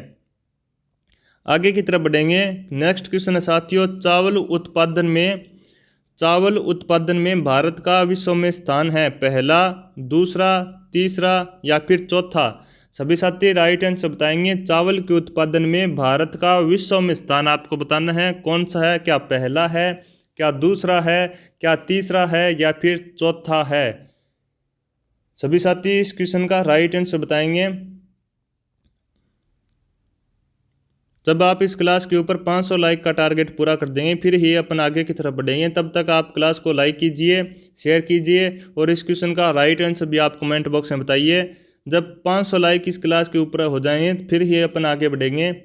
आगे की तरफ बढ़ेंगे। नेक्स्ट क्वेश्चन है साथियों, चावल उत्पादन में भारत का विश्व में स्थान है, पहला, दूसरा, तीसरा या फिर चौथा? सभी साथी राइट आंसर बताएंगे। चावल के उत्पादन में भारत का विश्व में स्थान आपको बताना है कौन सा है, क्या पहला है, क्या दूसरा है, क्या तीसरा है या फिर चौथा है? सभी साथी इस क्वेश्चन का राइट आंसर बताएंगे। जब आप इस क्लास के ऊपर 500 लाइक का टारगेट पूरा कर देंगे फिर ही अपन आगे की तरफ बढ़ेंगे। तब तक आप क्लास को लाइक कीजिए, शेयर कीजिए और इस क्वेश्चन का राइट आंसर भी आप कमेंट बॉक्स में बताइए। जब 500 लाइक इस क्लास के ऊपर हो जाएंगे फिर ही अपन आगे बढ़ेंगे।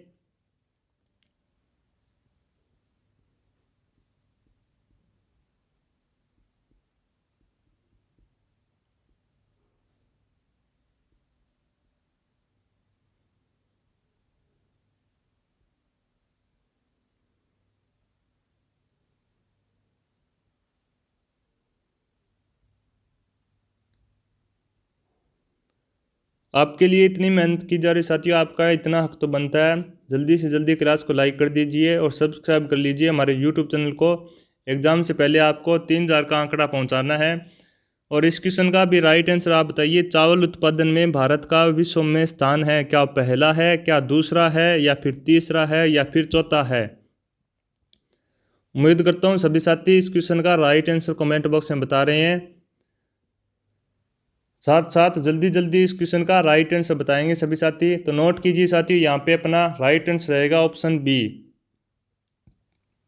आपके लिए इतनी मेहनत की जा रही साथियों, आपका इतना हक तो बनता है। जल्दी से जल्दी क्लास को लाइक कर दीजिए और सब्सक्राइब कर लीजिए हमारे यूट्यूब चैनल को। एग्ज़ाम से पहले आपको 3000 का आंकड़ा पहुंचाना है। और इस क्वेश्चन का भी राइट आंसर आप बताइए, चावल उत्पादन में भारत का विश्व में स्थान है, क्या पहला है, क्या दूसरा है या फिर तीसरा है या फिर चौथा है? उम्मीद करता हूँ सभी साथी इस क्वेश्चन का राइट आंसर कमेंट बॉक्स में बता रहे हैं। साथ साथ जल्दी जल्दी इस क्वेश्चन का राइट आंसर बताएंगे सभी साथी। तो नोट कीजिए साथियों, यहाँ पे अपना राइट आंसर रहेगा ऑप्शन बी,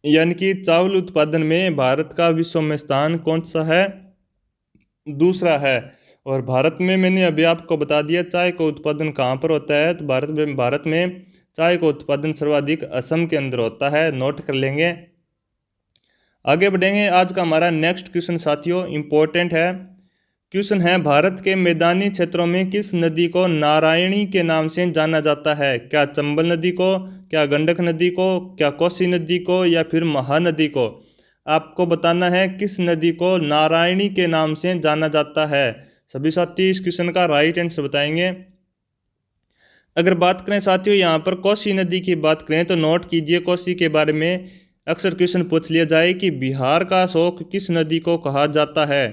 यानी कि चावल उत्पादन में भारत का विश्व में स्थान कौन सा है? दूसरा है। और भारत में मैंने अभी आपको बता दिया चाय का उत्पादन कहाँ पर होता है, तो भारत में चाय का उत्पादन सर्वाधिक असम के अंदर होता है, नोट कर लेंगे। आगे बढ़ेंगे। आज का हमारा नेक्स्ट क्वेश्चन साथियों इम्पोर्टेंट है। क्वेश्चन है, भारत के मैदानी क्षेत्रों में किस नदी को नारायणी के नाम से जाना जाता है? क्या चंबल नदी को, क्या गंडक नदी को, क्या कोसी नदी को या फिर महानदी को? आपको बताना है किस नदी को नारायणी के नाम से जाना जाता है। सभी साथी इस क्वेश्चन का राइट आंसर बताएंगे। अगर बात करें साथियों यहाँ पर कोसी नदी की बात करें तो नोट कीजिए, कोसी के बारे में अक्सर क्वेश्चन पूछ लिया जाए कि बिहार का शोक किस नदी को कहा जाता है।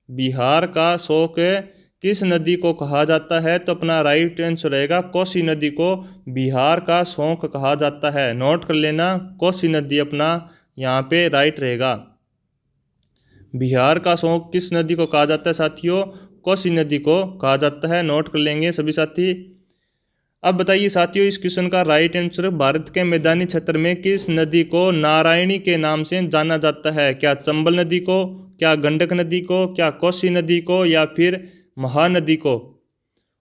बिहार का शोक किस नदी को कहा जाता है, तो अपना राइट आंसर रहेगा कोसी नदी को बिहार का शोक कहा जाता है। नोट कर लेना, कोसी नदी अपना यहाँ पे राइट रहेगा। बिहार का शोक किस नदी को कहा जाता है साथियों, कोसी नदी को कहा जाता है। नोट कर लेंगे सभी साथी। अब बताइए साथियों इस क्वेश्चन का राइट आंसर, भारत के मैदानी क्षेत्र में किस नदी को नारायणी के नाम से जाना जाता है। क्या चंबल नदी को, क्या गंडक नदी को, क्या कोसी नदी को, या फिर महानदी को।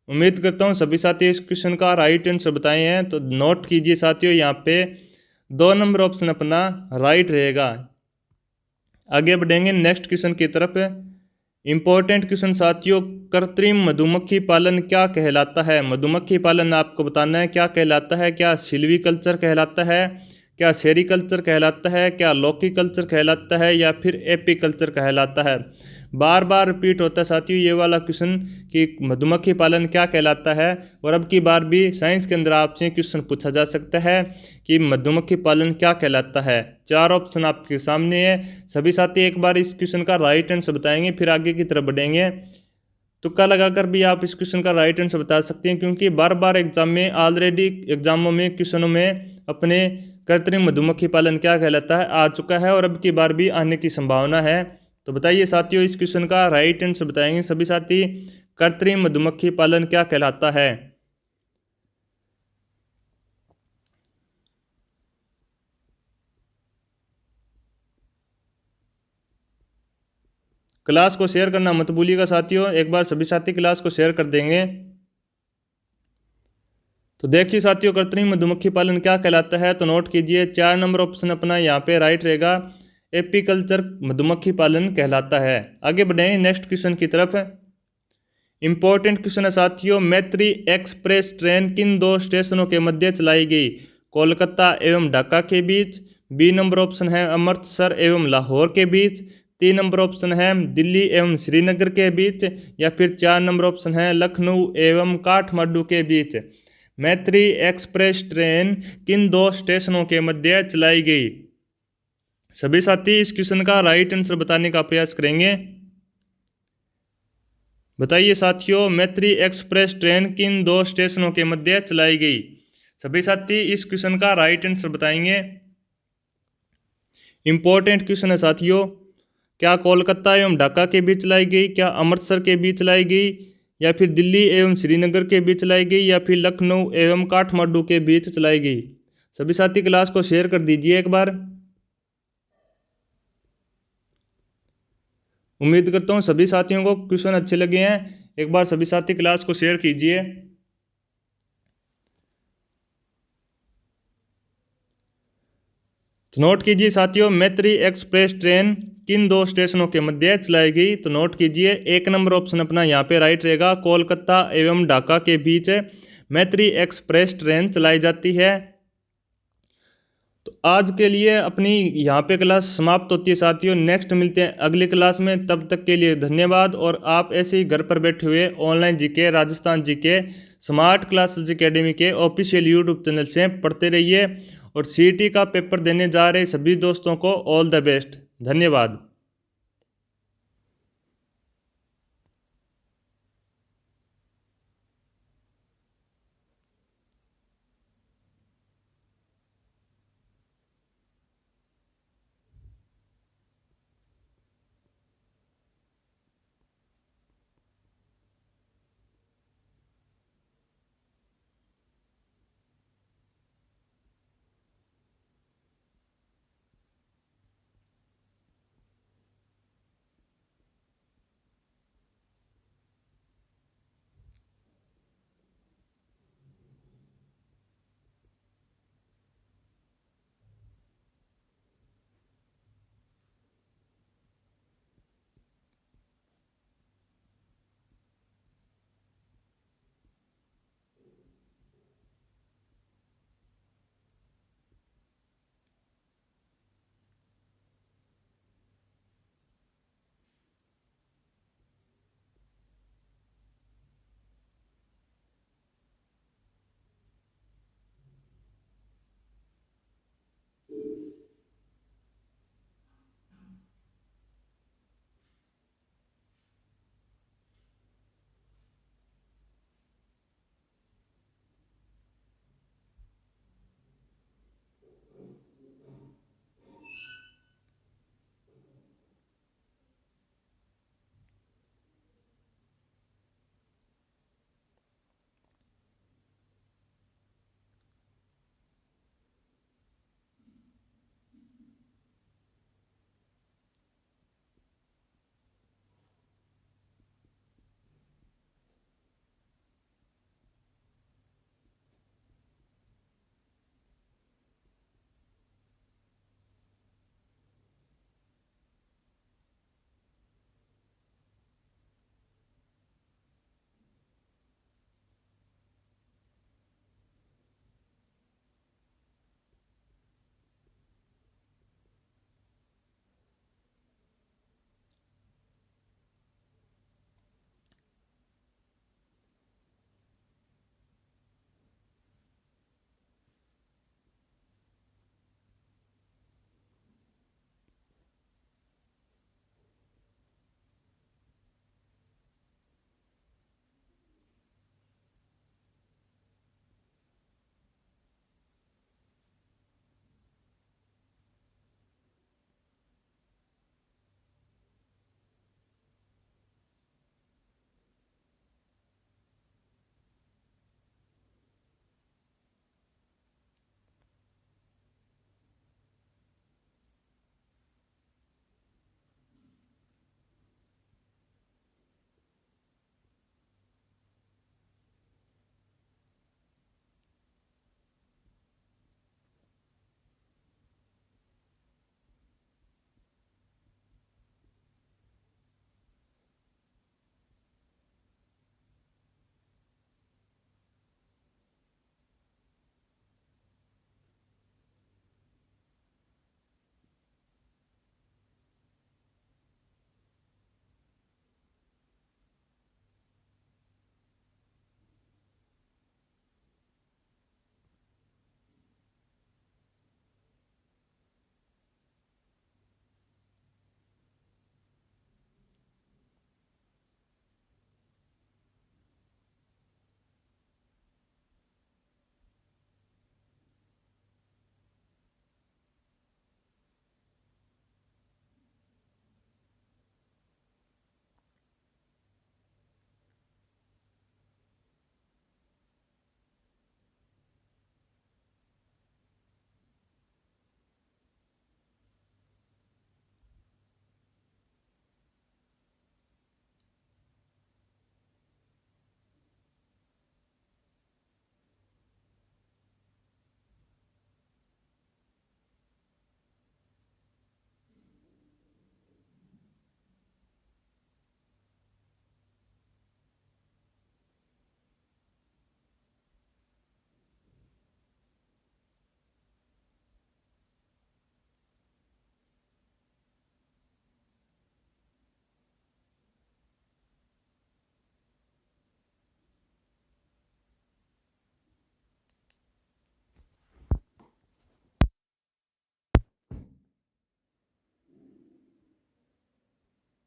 उम्मीद करता हूँ सभी साथी इस क्वेश्चन का राइट आंसर बताए हैं। तो नोट कीजिए साथियों यहाँ पे 2 नंबर ऑप्शन अपना राइट रहेगा। आगे बढ़ेंगे नेक्स्ट क्वेश्चन की तरफ। इंपॉर्टेंट क्वेश्चन साथियों, कृत्रिम मधुमक्खी पालन क्या कहलाता है। मधुमक्खी पालन आपको बताना है क्या कहलाता है। क्या सिल्वीकल्चर कहलाता है, क्या सेरीकल्चर कहलाता है, क्या लॉकीकल्चर कहलाता है, या फिर एपीकल्चर कहलाता है। बार बार रिपीट होता है साथियों ये वाला क्वेश्चन कि मधुमक्खी पालन क्या कहलाता है। और अब की बार भी साइंस के अंदर आपसे क्वेश्चन पूछा जा सकता है कि मधुमक्खी पालन क्या कहलाता है। 4 ऑप्शन आपके सामने है। सभी साथी एक बार इस क्वेश्चन का राइट आंसर बताएंगे, फिर आगे की तरफ बढ़ेंगे। तुक्का लगाकर भी आप इस क्वेश्चन का राइट आंसर बता सकते हैं, क्योंकि बार बार एग्जाम में ऑलरेडी एग्जामों में क्वेश्चनों में अपने कृत्रिम मधुमक्खी पालन क्या कहलाता है आ चुका है, और अब की बार भी आने की संभावना है। तो बताइए साथियों इस क्वेश्चन का राइट आंसर बताएंगे सभी साथी, कृत्रिम मधुमक्खी पालन क्या कहलाता है। क्लास को शेयर करना मत भूलिएगा साथियों, एक बार सभी साथी क्लास को शेयर कर देंगे। तो देखिए साथियों कृत्रिम मधुमक्खी पालन क्या कहलाता है, तो नोट कीजिए 4 नंबर ऑप्शन अपना यहाँ पे राइट रहेगा, एपीकल्चर मधुमक्खी पालन कहलाता है। आगे बढ़े नेक्स्ट क्वेश्चन की तरफ। इंपॉर्टेंट क्वेश्चन है साथियों, मैत्री एक्सप्रेस ट्रेन किन 2 स्टेशनों के मध्य चलाई गई। कोलकाता एवं ढाका के बीच, बी नंबर ऑप्शन है अमृतसर एवं लाहौर के बीच, 3 नंबर ऑप्शन है दिल्ली एवं श्रीनगर के बीच, या फिर 4 नंबर ऑप्शन है लखनऊ एवं काठमांडू के बीच। मैत्री एक्सप्रेस ट्रेन किन 2 स्टेशनों के मध्य चलाई गई। सभी साथी इस क्वेश्चन का राइट आंसर बताने का प्रयास करेंगे। बताइए साथियों मैत्री एक्सप्रेस ट्रेन किन 2 स्टेशनों के मध्य चलाई गई। सभी साथी इस क्वेश्चन का राइट आंसर बताएंगे। इंपॉर्टेंट क्वेश्चन है साथियों, क्या कोलकाता एवं ढाका के बीच चलाई गई, क्या अमृतसर के बीच चलाई गई, या फिर दिल्ली एवं श्रीनगर के बीच चलाई गई, या फिर लखनऊ एवं काठमांडू के बीच चलाई गई। सभी साथी क्लास को शेयर कर दीजिए एक बार। उम्मीद करता हूँ सभी साथियों को क्वेश्चन अच्छे लगे हैं। एक बार सभी साथी क्लास को शेयर कीजिए। तो नोट कीजिए साथियों मैत्री एक्सप्रेस ट्रेन किन 2 स्टेशनों के मध्य चलाई गई। तो नोट कीजिए 1 नंबर ऑप्शन अपना यहाँ पे राइट रहेगा, कोलकाता एवं ढाका के बीच मैत्री एक्सप्रेस ट्रेन चलाई जाती है। तो आज के लिए अपनी यहाँ पे क्लास समाप्त होती है साथियों। नेक्स्ट मिलते हैं अगली क्लास में, तब तक के लिए धन्यवाद। और आप ऐसे ही घर पर बैठे हुए online GK, Rajasthan GK smart classes academy के ऑफिशियल यूट्यूब चैनल से पढ़ते रहिए। और सीईटी का पेपर देने जा रहे सभी दोस्तों को ऑल द बेस्ट। धन्यवाद।